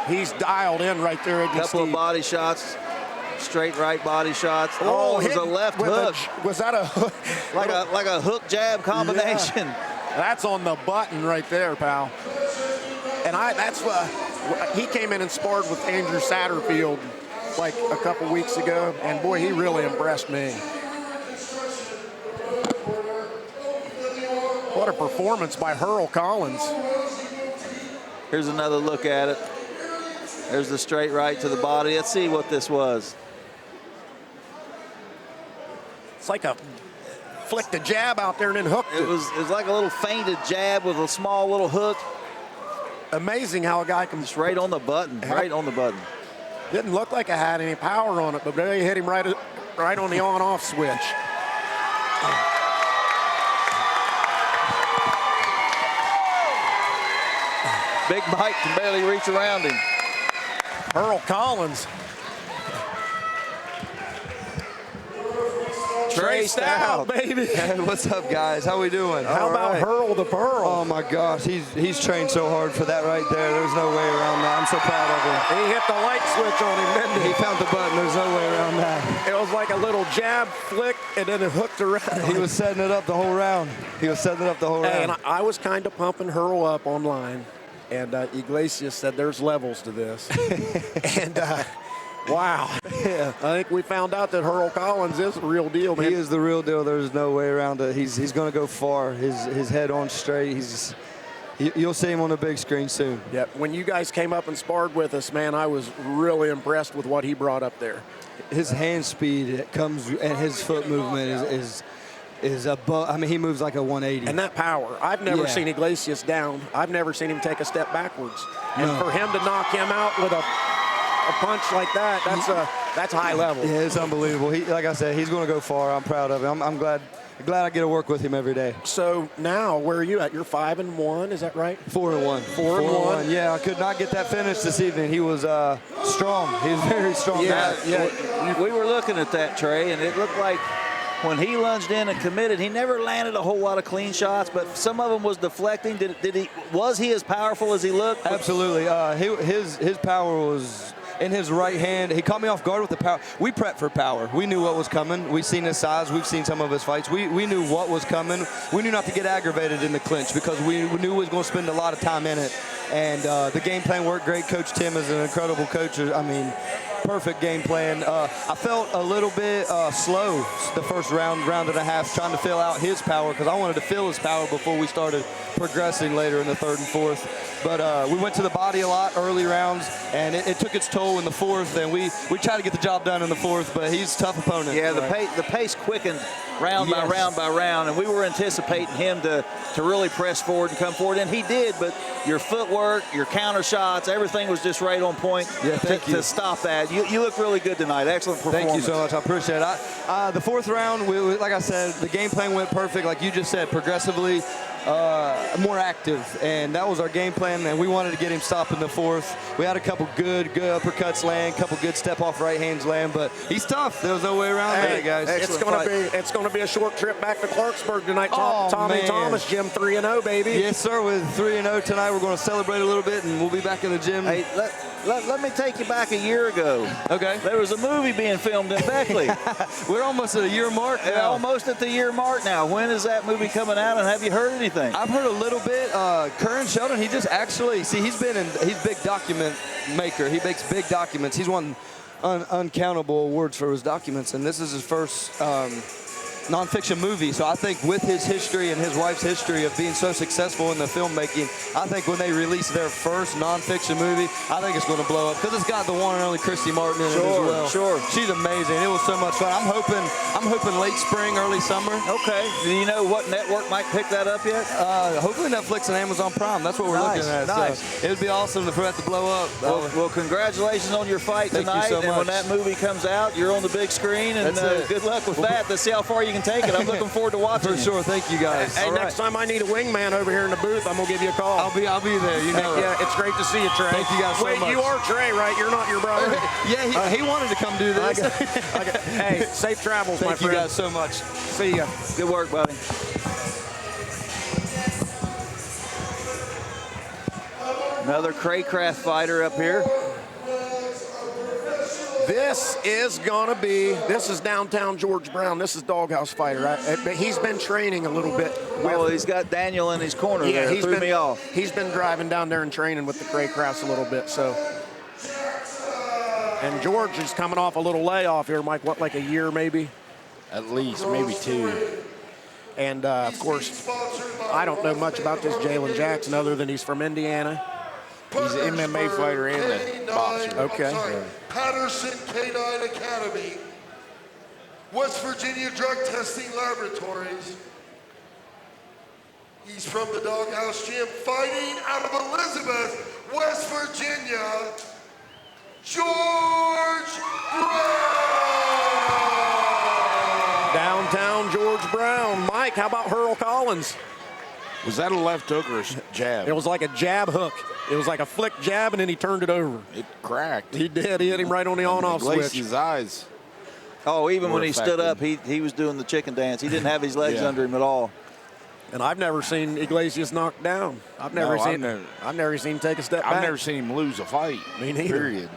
He's dialed in right there. A couple of body shots, straight right body shots. Oh, it was a left hook. Was that a hook? like a hook jab combination. Yeah. That's on the button right there, pal. And that's what he came in and sparred with Andrew Satterfield like a couple weeks ago, and boy, he really impressed me. What a performance by Hurl Collins. Here's another look at it. There's the straight right to the body. Let's see what this was. It's like a flicked a jab out there and then hooked it. It was like a little feinted jab with a small little hook. Amazing how a guy can Just right on the button, right on the button. Didn't look like it had any power on it, but they hit him right on the on-off switch. Big Mike can barely reach around him. Hurl Collins. Traced out, baby. Hey, what's up, guys? How we doing? How about Hurl the Pearl? Oh my gosh, he's trained so hard for that right there. There's no way around that. I'm so proud of him. He hit the light switch on him, didn't he? He found the button. There's no way around that. It was like a little jab flick, and then it hooked around. He was setting it up the whole round. He was setting it up the whole round. And I was kind of pumping Hurl up online, and Iglesias said there's levels to this. And wow. Yeah. I think we found out that Hurl Collins is the real deal, man. He is the real deal. There's no way around it. He's going to go far. His head on straight. You'll see him on the big screen soon. Yeah. When you guys came up and sparred with us, man, I was really impressed with what he brought up there. His hand speed comes and his foot movement is above. I mean, he moves like a 180. And that power. I've never seen Iglesias down. I've never seen him take a step backwards. And for him to knock him out with a punch like that, that's high level. Yeah, it's unbelievable. Like I said, he's going to go far. I'm proud of him. I'm glad I get to work with him every day. So now, where are you at? You're 5-1, is that right? 4-1. 4-1. Yeah, I could not get that finish this evening. He was strong. He was very strong. Yeah. We were looking at that, Trey, and it looked like when he lunged in and committed, he never landed a whole lot of clean shots, but some of them was deflecting. Was he as powerful as he looked? Absolutely. His power was in his right hand. He caught me off guard with the power. We prepped for power. We knew what was coming. We've seen his size. We've seen some of his fights. We knew what was coming. We knew not to get aggravated in the clinch because we knew we was going to spend a lot of time in it. And the game plan worked great. Coach Tim is an incredible coach. I mean, perfect game plan. I felt a little bit slow the first round and a half, trying to fill out his power because I wanted to feel his power before we started progressing later in the third and fourth. But we went to the body a lot early rounds, and it took its toll in the fourth, and we tried to get the job done in the fourth, but he's a tough opponent. Yeah, the pace quickened round by round, and we were anticipating him to really press forward and come forward, and he did, but your footwork, your counter shots, everything was just right on point to stop that. You look really good tonight. Excellent performance. Thank you so much. I appreciate it. The fourth round, like I said, the game plan went perfect. Like you just said, progressively more active, and that was our game plan, and we wanted to get him stopped in the fourth. We had a couple good uppercuts land, a couple good step-off right hands land, but he's tough. There was no way around that, guys. It's going to be a short trip back to Clarksburg tonight. Tommy man. Thomas, Gym 3-0, baby. Yes, sir. With 3-0 tonight, we're going to celebrate a little bit, and we'll be back in the gym. Hey, let me take you back a year ago. Okay. There was a movie being filmed in Beckley. We're almost at a year mark now. Almost at the year mark now. When is that movie coming out, and have you heard anything? I've heard a little bit. Curran Sheldon, he just actually, he's big document maker. He makes big documents. He's won uncountable awards for his documents, and this is his first nonfiction movie. So I think with his history and his wife's history of being so successful in the filmmaking, I think when they release their first nonfiction movie, I think it's going to blow up because it's got the one and only Christy Martin in it as well. Sure. She's amazing. It was so much fun. I'm hoping late spring, early summer. Okay. Do you know what network might pick that up yet? Hopefully Netflix and Amazon Prime. That's what we're looking at. Nice. So it would be awesome for that to blow up. Well, congratulations on your fight tonight. Thank you so much. And when that movie comes out, you're on the big screen, and good luck with that. Let's see how far you can take it. I'm looking forward to watching. For sure. Thank you, guys. Hey, next time I need a wingman over here in the booth, I'm going to give you a call. I'll be there. You know. Yeah, it's great to see you, Trey. Thank you guys so much. Wait, you are Trey, right? You're not your brother. Yeah, he wanted to come do this. Hey, safe travels, my friend. Thank you guys so much. See ya. Good work, buddy. Another Craycraft fighter up here. This is downtown George Brown. This is Doghouse Fighter, right? But he's been training a little bit. Well, he's got Daniel in his corner there. He's Threw me off. He's been driving down there and training with the Craycrafts a little bit, so. And George is coming off a little layoff here, Mike. What, like a year maybe? At least, maybe 2. And, of course, I don't know much about this Jalen Jackson other than he's from Indiana. He's an MMA fighter and a boxer. Okay. Patterson K9 Academy, West Virginia Drug Testing Laboratories. He's from the Doghouse Gym, fighting out of Elizabeth, West Virginia, George Brown. Downtown George Brown. Mike, how about Earl Collins? Was that a left hook or a jab? It was like a jab hook. It was like a flick jab, and then he turned it over. It cracked. He did. He hit him right on the on-off switch. His eyes. Oh, even when he stood up, he was doing the chicken dance. He didn't have his legs under him at all. And I've never seen Iglesias knocked down. I've never seen him take a step back. I've never seen him lose a fight. Me neither. Period.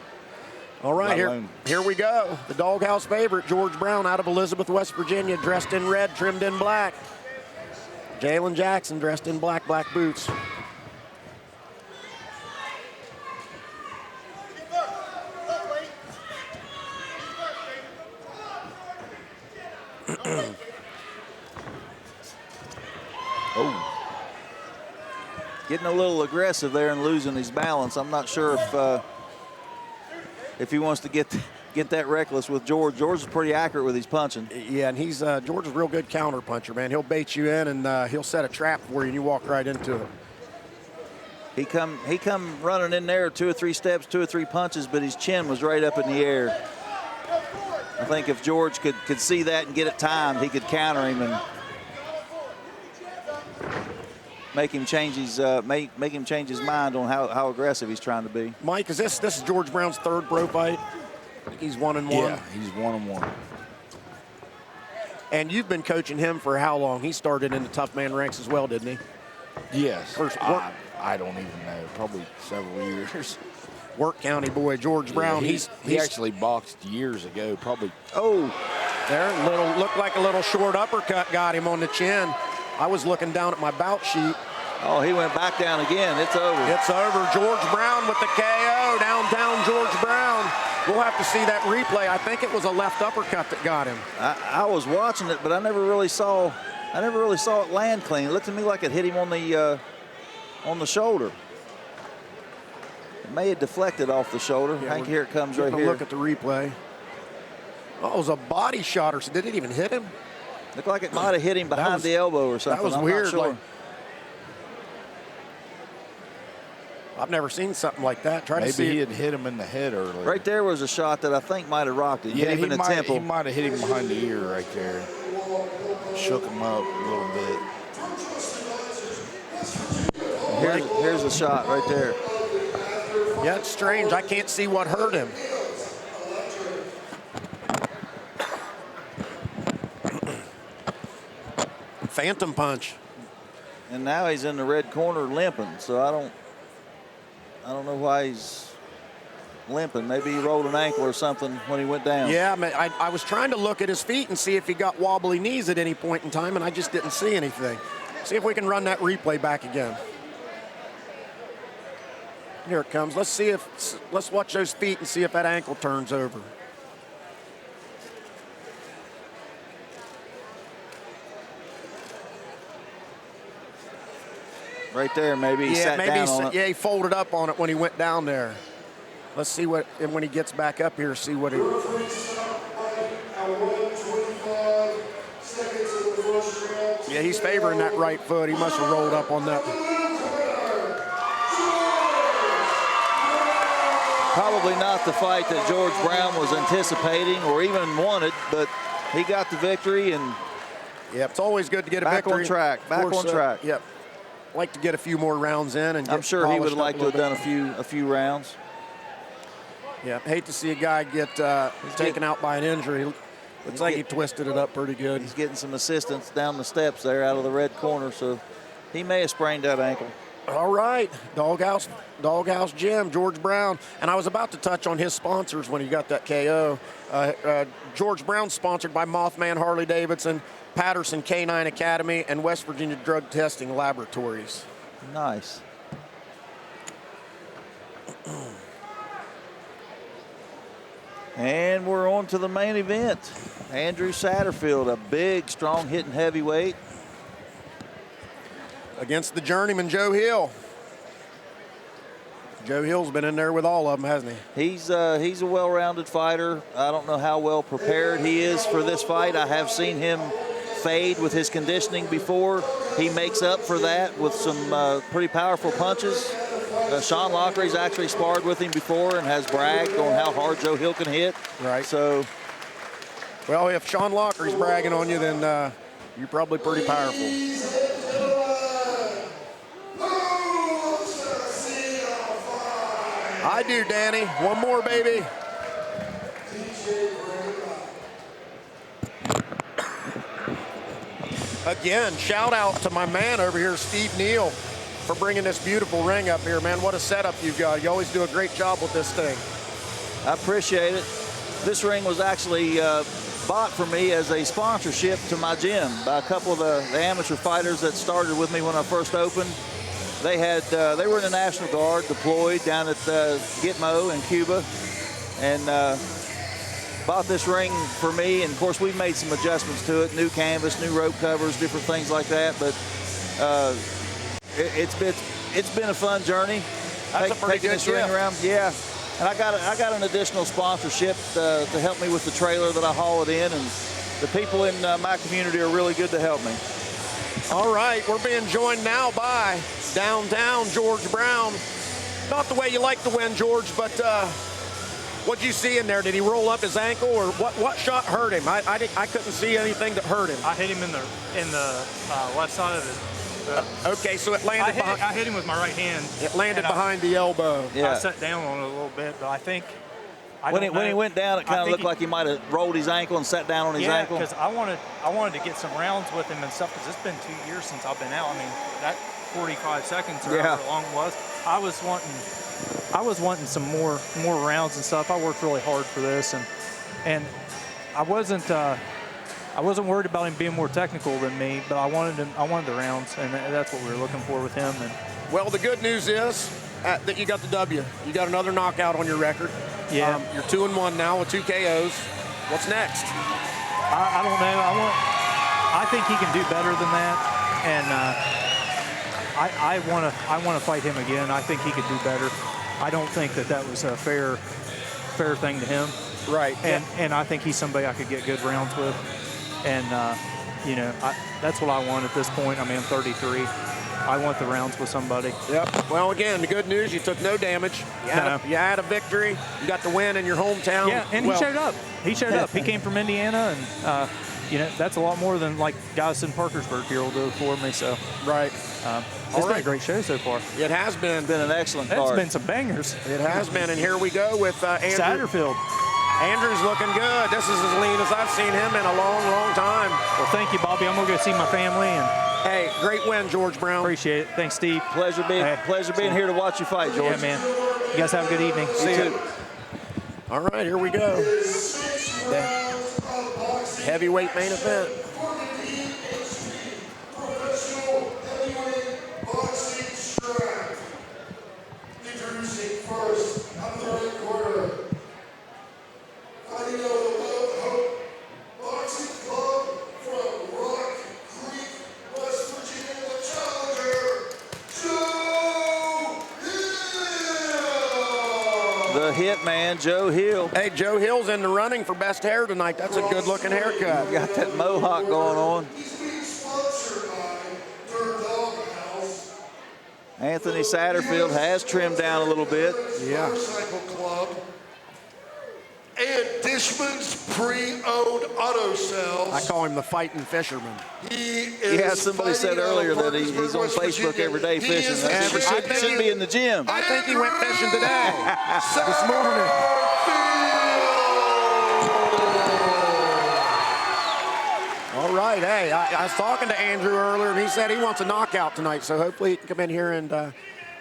All right, here we go. The Doghouse favorite, George Brown, out of Elizabeth, West Virginia, dressed in red, trimmed in black. Jalen Jackson dressed in black boots. Getting a little aggressive there and losing his balance. I'm not sure if he wants to get that reckless with George. George is pretty accurate with his punching. Yeah, and he's George is a real good counter puncher, man. He'll bait you in and he'll set a trap for you, and you walk right into it. He come running in there 2 or 3 steps, 2 or 3 punches, but his chin was right up in the air. I think if George could see that and get it timed, he could counter him and make him change his mind on how aggressive he's trying to be. Mike, is this is George Brown's 3rd pro fight? He's 1-1. Yeah, he's 1-1. And you've been coaching him for how long? He started in the tough man ranks as well, didn't he? Yes. I don't even know. Probably several years. Work County boy, George Brown. Yeah, he actually boxed years ago. Probably. Oh, there, looked like a little short uppercut got him on the chin. I was looking down at my bout sheet. Oh, he went back down again. It's over. It's over. George Brown with the KO. Downtown George Brown. We'll have to see that replay. I think it was a left uppercut that got him. I was watching it, but I never really saw it land clean. It looked to me like it hit him on the shoulder. It may have deflected off the shoulder. Yeah, Hank, here it comes right here. Look at the replay. Oh, it was a body shot, or did it even hit him? Looked like it might have hit him behind the elbow or something. That was I'm weird. Not sure. I've never seen something like that. Maybe he had hit him in the head earlier. Right there was a shot that I think might have rocked it. Yeah, hit him in the temple. He might have hit him behind the ear right there. Shook him up a little bit. Here's the shot right there. Yeah, it's strange. I can't see what hurt him. Phantom punch. And now he's in the red corner limping, so I don't know why he's limping. Maybe he rolled an ankle or something when he went down. Yeah, I was trying to look at his feet and see if he got wobbly knees at any point in time, and I just didn't see anything. See if we can run that replay back again. Here it comes. Let's watch those feet and see if that ankle turns over. Right there, maybe he sat down on it. Yeah, he folded up on it when he went down there. Let's see what, and when he gets back up here, see what he. Yeah, he's favoring that right foot. He must have rolled up on that. Probably not the fight that George Brown was anticipating or even wanted, but he got the victory and. Yeah, it's always good to get a victory. Back on track. Yep. Like to get a few more rounds in, and I'm sure he would like to have done a few rounds. Yeah, hate to see a guy get taken out by an injury. Looks like he twisted it up pretty good. He's getting some assistance down the steps there out of the red corner, so he may have sprained that ankle. All right, Doghouse Gym, George Brown. And I was about to touch on his sponsors when he got that KO. George Brown sponsored by Mothman Harley Davidson, Patterson K9 Academy, and West Virginia Drug Testing Laboratories. Nice. And we're on to the main event. Andrew Satterfield, a big, strong hitting heavyweight. against the journeyman, Joe Hill. Joe Hill's been in there with all of them, hasn't he? He's a well-rounded fighter. I don't know how well prepared he is for this fight. I have seen him fade with his conditioning before. He makes up for that with some pretty powerful punches. Sean Lockery's actually sparred with him before and has bragged on how hard Joe Hill can hit. Right. So, well, if Sean Lockery's bragging on you, then you're probably pretty powerful. I do, Danny. One more, baby. Again, shout out to my man over here, Steve Neal, for bringing this beautiful ring up here, man. What a setup you've got. You always do a great job with this thing. I appreciate it. This ring was actually bought for me as a sponsorship to my gym by a couple of the amateur fighters that started with me when I first opened. They were in the National Guard, deployed down at Gitmo in Cuba, and bought this ring for me. And of course, we've made some adjustments to it: new canvas, new rope covers, different things like that. But it's been a fun journey. That's a pretty good this ring around. Yeah, and I got an additional sponsorship to help me with the trailer that I haul it in, and the people in my community are really good to help me. All right, we're being joined now by downtown George Brown. Not the way you like to win, George, but what'd you see in there? Did he roll up his ankle, or what shot hurt him? I couldn't see anything that hurt him. I hit him in the left side of his. Okay, so it landed. I hit him with my right hand. It landed behind the elbow. I sat down on it a little bit, but I think. When he went down, it kind of looked like he might have rolled his ankle and sat down on his ankle. Yeah, because I wanted to get some rounds with him and stuff, because it's been 2 years since I've been out. I mean, that 45 seconds or however long it was, I was wanting some more rounds and stuff. I worked really hard for this, and I wasn't worried about him being more technical than me, but I wanted the rounds, and that's what we were looking for with him. And well, the good news is that you got the W. You got another knockout on your record. Yeah. You're 2-1 now with 2 KOs. What's next? I don't know. I think he can do better than that, and I want to fight him again. I think he could do better. I don't think that was a fair thing to him. Right. And I think he's somebody I could get good rounds with, and that's what I want at this point. I mean, I'm 33. I want the rounds with somebody. Yep. Well, again, the good news, you took no damage. You had a victory. You got the win in your hometown. Yeah, and he showed up. He showed up. He came from Indiana, and that's a lot more than like guys in Parkersburg here will do for me. So right. It's been a great show so far. It has been. It's been an excellent card. It's been some bangers. It has been, and here we go with Andrew. Satterfield. Andrew's looking good. This is as lean as I've seen him in a long, long time. Well, thank you, Bobby. I'm going to go see my family. And hey, great win, George Brown. Appreciate it. Thanks, Steve. Pleasure being here to watch you fight, George. Yeah, man. You guys have a good evening. See you. All right, here we go. The heavyweight main event. Introducing first, out of the red corner, fighting out of the Boxing Club from Rock Creek, West Virginia, the challenger, Joe Hill! The hitman, Joe Hill. Hey, Joe Hill's in the running for best hair tonight. That's a good-looking haircut. Got that mohawk going on. He's being sponsored by Dirt Dog House. Anthony Satterfield has trimmed down a little bit. Yeah. Motorcycle Club. And Dishman's Pre-Owned Auto Sales. I call him the fighting fisherman. He is Yeah, somebody said earlier that he's on Facebook every day fishing. He should be in the gym. I think he went fishing today, this morning. All right, hey, I was talking to Andrew earlier, and he said he wants a knockout tonight, so hopefully he can come in here and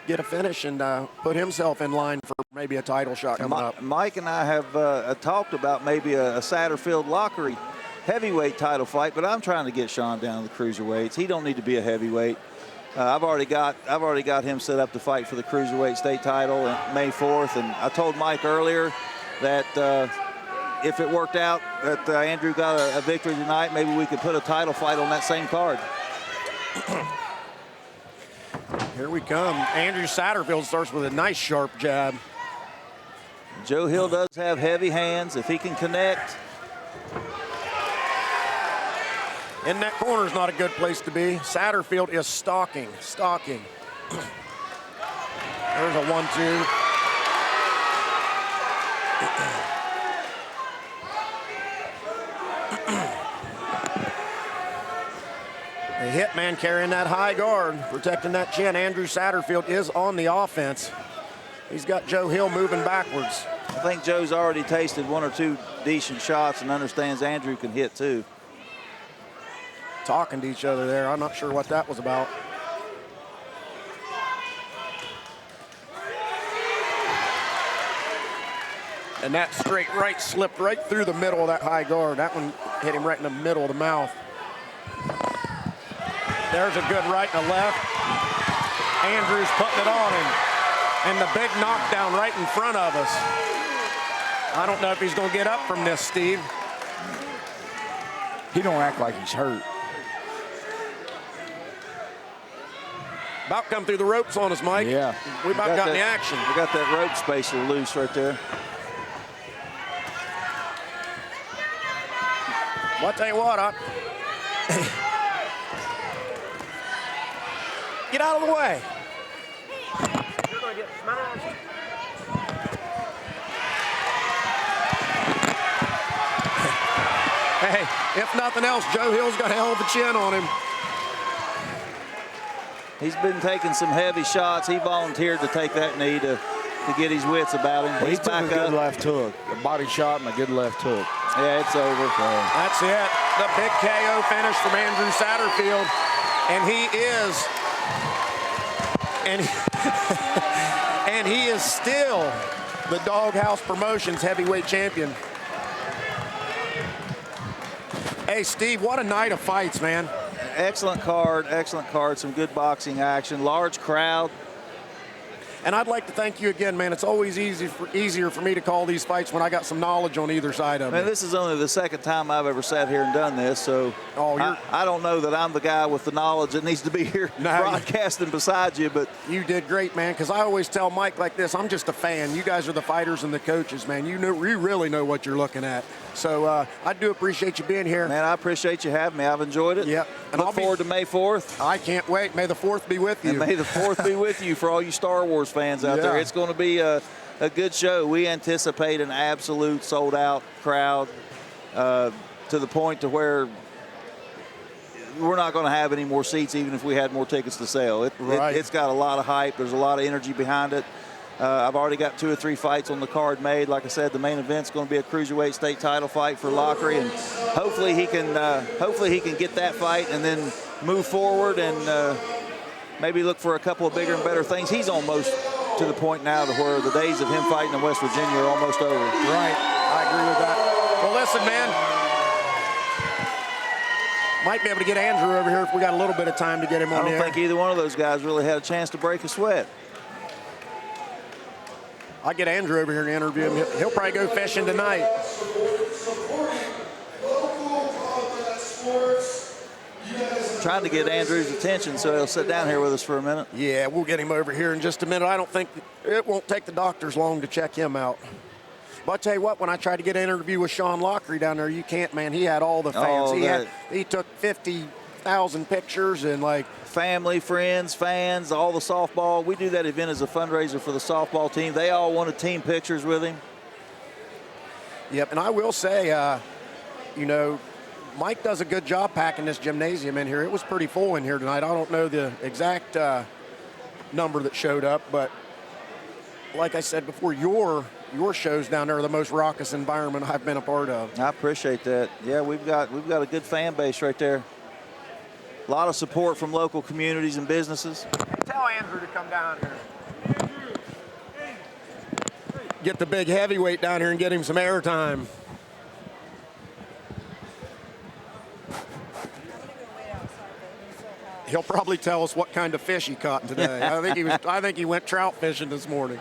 get a finish and put himself in line for maybe a title shot coming up. Mike and I have talked about maybe a Satterfield Lockery heavyweight title fight, but I'm trying to get Sean down to the cruiserweights. He don't need to be a heavyweight. I've already got him set up to fight for the cruiserweight state title on May 4th, and I told Mike earlier that if it worked out that Andrew got a victory tonight, maybe we could put a title fight on that same card. Here we come. Andrew Satterfield starts with a nice sharp jab. Joe Hill does have heavy hands. If he can connect. In that corner is not a good place to be. Satterfield is stalking. There's a 1-2. The hitman carrying that high guard, protecting that chin. Andrew Satterfield is on the offense. He's got Joe Hill moving backwards. I think Joe's already tasted 1 or 2 decent shots and understands Andrew can hit too. Talking to each other there. I'm not sure what that was about. And that straight right slipped right through the middle of that high guard. That one hit him right in the middle of the mouth. There's a good right and a left. Andrews putting it on him. And the big knockdown right in front of us. I don't know if he's going to get up from this, Steve. He don't act like he's hurt. About come through the ropes on us, Mike. Yeah. We about got in the action. We got that rope spacer loose right there. Well, I'll tell you what, get out of the way. You're going to get smashed. Hey, if nothing else, Joe Hill's got a hell of a chin on him. He's been taking some heavy shots. He volunteered to take that knee to get his wits about him. He He's took back a good up. left hook, a body shot and a good left hook. Yeah, it's over. That's it. The big KO finish from Andrew Satterfield. And he is still the Doghouse Promotions heavyweight champion. Hey, Steve, what a night of fights, man. Excellent card, some good boxing action, large crowd. And I'd like to thank you again, man. It's always easier for me to call these fights when I got some knowledge on either side of Man, it. this is only the second time I've ever sat here and done this, so I don't know that I'm the guy with the knowledge that needs to be here broadcasting beside you, but you did great, man, because I always tell Mike like this, I'm just a fan. You guys are the fighters and the coaches, man. You really know what you're looking at. So I do appreciate you being here. Man, I appreciate you having me. I've enjoyed it. Yep. And look forward to May 4th. I can't wait. May the 4th be with you. And may the 4th be with you for all you Star Wars fans out there. It's going to be a good show. We anticipate an absolute sold-out crowd to the point to where we're not going to have any more seats even if we had more tickets to sell. It's got a lot of hype. There's a lot of energy behind it. I've already got 2 or 3 fights on the card made. Like I said, the main event's going to be a cruiserweight state title fight for Lockery, and hopefully he can get that fight and then move forward and maybe look for a couple of bigger and better things. He's almost to the point now to where the days of him fighting in West Virginia are almost over. Right, I agree with that. Well, listen, man. Might be able to get Andrew over here if we got a little bit of time to get him on I there. don't think either one of those guys really had a chance to break a sweat. I'll get Andrew over here and interview him. He'll probably go fishing tonight. Trying to get Andrew's attention so he'll sit down here with us for a minute. Yeah, we'll get him over here in just a minute. I don't think it won't take the doctors long to check him out. But I'll tell you what, when I tried to get an interview with Sean Lockery down there, you can't, man. He had all the fans. He took 50,000 pictures and like family, friends, fans, all the softball. We do that event as a fundraiser for the softball team. They all wanted team pictures with him. Yep, and I will say, Mike does a good job packing this gymnasium in here. It was pretty full in here tonight. I don't know the exact number that showed up, but like I said before, your shows down there are the most raucous environment I've been a part of. I appreciate that. Yeah, we've got a good fan base right there. A lot of support from local communities and businesses. Hey, tell Andrew to come down here. Get the big heavyweight down here and get him some airtime. He'll probably tell us what kind of fish he caught today. I think he went trout fishing this morning.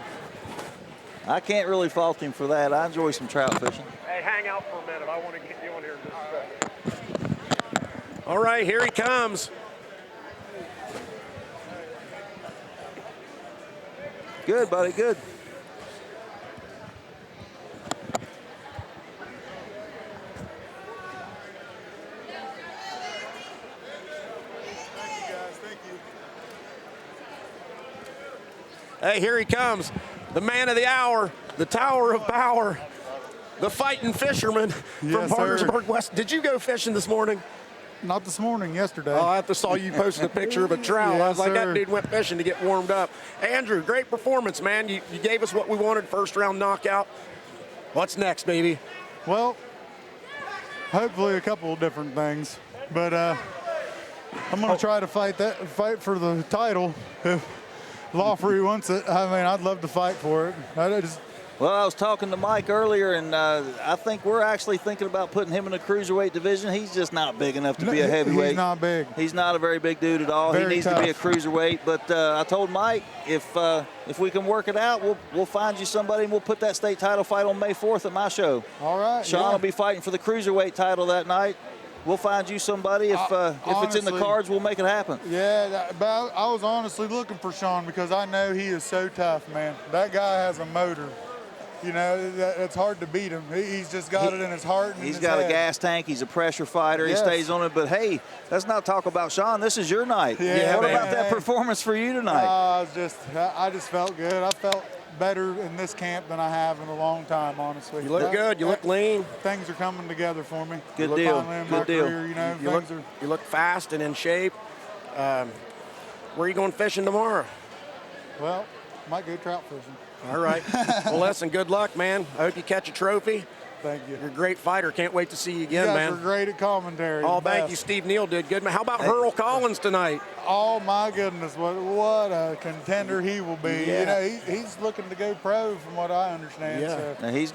I can't really fault him for that. I enjoy some trout fishing. Hey, hang out for a minute. I want to get you on here in just a second. All right, here he comes. Good, buddy, good. Hey, here he comes, the man of the hour, the tower of power, the fighting fisherman from Yes, Parkersburg sir. West. Did you go fishing this morning? Not this morning, yesterday. Oh, I saw you posted a picture of a trout. I was Yes, like, that sir. dude went fishing to get warmed up. Andrew, great performance, man. You gave us what we wanted, first round knockout. What's next, baby? Well, hopefully a couple of different things, but I'm going to try to fight for the title. If Lawfree wants it, I mean, I'd love to fight for it. Well, I was talking to Mike earlier, and I think we're actually thinking about putting him in the cruiserweight division. He's just not big enough to be a heavyweight. He's not big. He's not a very big dude at all. Very he needs tough. to be a cruiserweight. But I told Mike, if we can work it out, we'll find you somebody, and we'll put that state title fight on May 4th at my show. All right. Sean will be fighting for the cruiserweight title that night. We'll find you somebody. If it's in the honestly, cards, we'll make it happen. Yeah, but I was honestly looking for Sean because I know he is so tough, man. That guy has a motor. You know, it's hard to beat him. He's just got it in his heart and He's in his got head. a gas tank. He's a pressure fighter. Yes. He stays on it. But, hey, let's not talk about Sean. This is your night. Yeah, what man. about that performance for you tonight? I just felt good. I felt better in this camp than I have in a long time, honestly. You look good. You look lean. Things are coming together for me. Good deal. Finally in Good my deal. career, you know, You look fast and in shape. Where are you going fishing tomorrow? Well, might go trout fishing. All right. Well, listen, good luck, man. I hope you catch a trophy. Thank you. You're a great fighter. Can't wait to see you You again, guys man. were great at commentary. Oh, the thank best. you. Steve Neal did good, man. How about Hurl Collins tonight? Oh my goodness, what a contender he will be. Yeah. You know, he's looking to go pro from what I understand. Yeah. So. Now, he's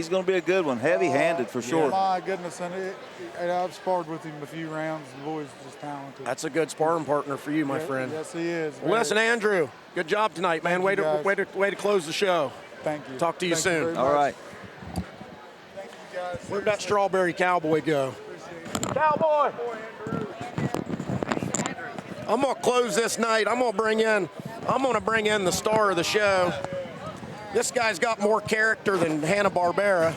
gonna be a good one, heavy-handed for sure. My goodness, and I've sparred with him a few rounds. The boy's just talented. That's a good sparring partner for you, my friend. Yes, he is. Well, listen, Andrew, good job tonight, man. Thank you, Way guys. to close the show. Thank you. Talk to you Thank soon. very All much. right. Guys, Where'd that strawberry cowboy go? Cowboy! I'm gonna close this night. I'm gonna bring in the star of the show. This guy's got more character than Hanna-Barbera.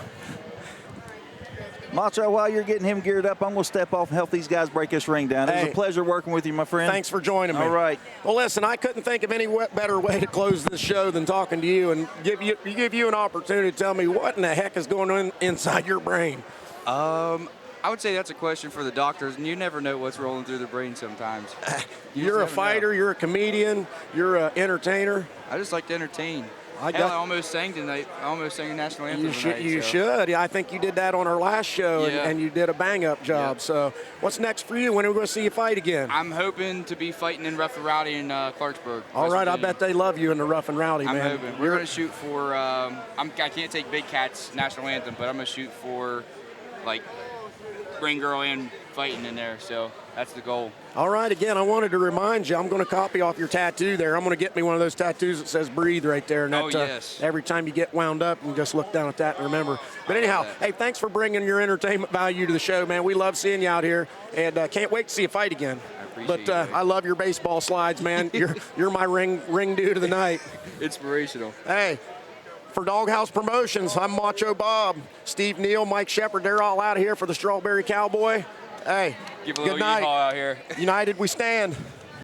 Macho, while you're getting him geared up, I'm going to step off and help these guys break this ring down. It was Hey. a pleasure working with you, my friend. Thanks for joining me. All right. Well, listen, I couldn't think of any better way to close this show than talking to you and give you an opportunity to tell me what in the heck is going on inside your brain. I would say that's a question for the doctors, and you never know what's rolling through the brain sometimes. You're a never know. fighter, you're a comedian, you're an entertainer. I just like to entertain. I Hell, got- I almost sang tonight. I almost sang a national anthem tonight. You so. should. I think you did that on our last show, Yeah. and you did a bang-up job. Yeah. So what's next for you? When are we going to see you fight again? I'm hoping to be fighting in Rough and Rowdy in Clarksburg. All West right, I Virginia. bet they love you in the rough and rowdy, I'm man. hoping. We're going to shoot for, I can't take Big Cat's national anthem, but I'm going to shoot for, like, ring girl and fighting in there. So that's the goal. All right, again, I wanted to remind you, I'm going to copy off your tattoo there. I'm going to get me one of those tattoos that says breathe right there. And that, Oh, yes. every time you get wound up, you can just look down at that and remember. But anyhow, hey, thanks for bringing your entertainment value to the show, man. We love seeing you out here, and can't wait to see you fight again. appreciate But I love your baseball slides, man. You're my ring dude of the night. Inspirational. Hey, for Doghouse Promotions, I'm Macho Bob. Steve Neal, Mike Shepard, they're all out of here for the Strawberry Cowboy. Hey, Give a good little night. yeehaw out here. United we stand.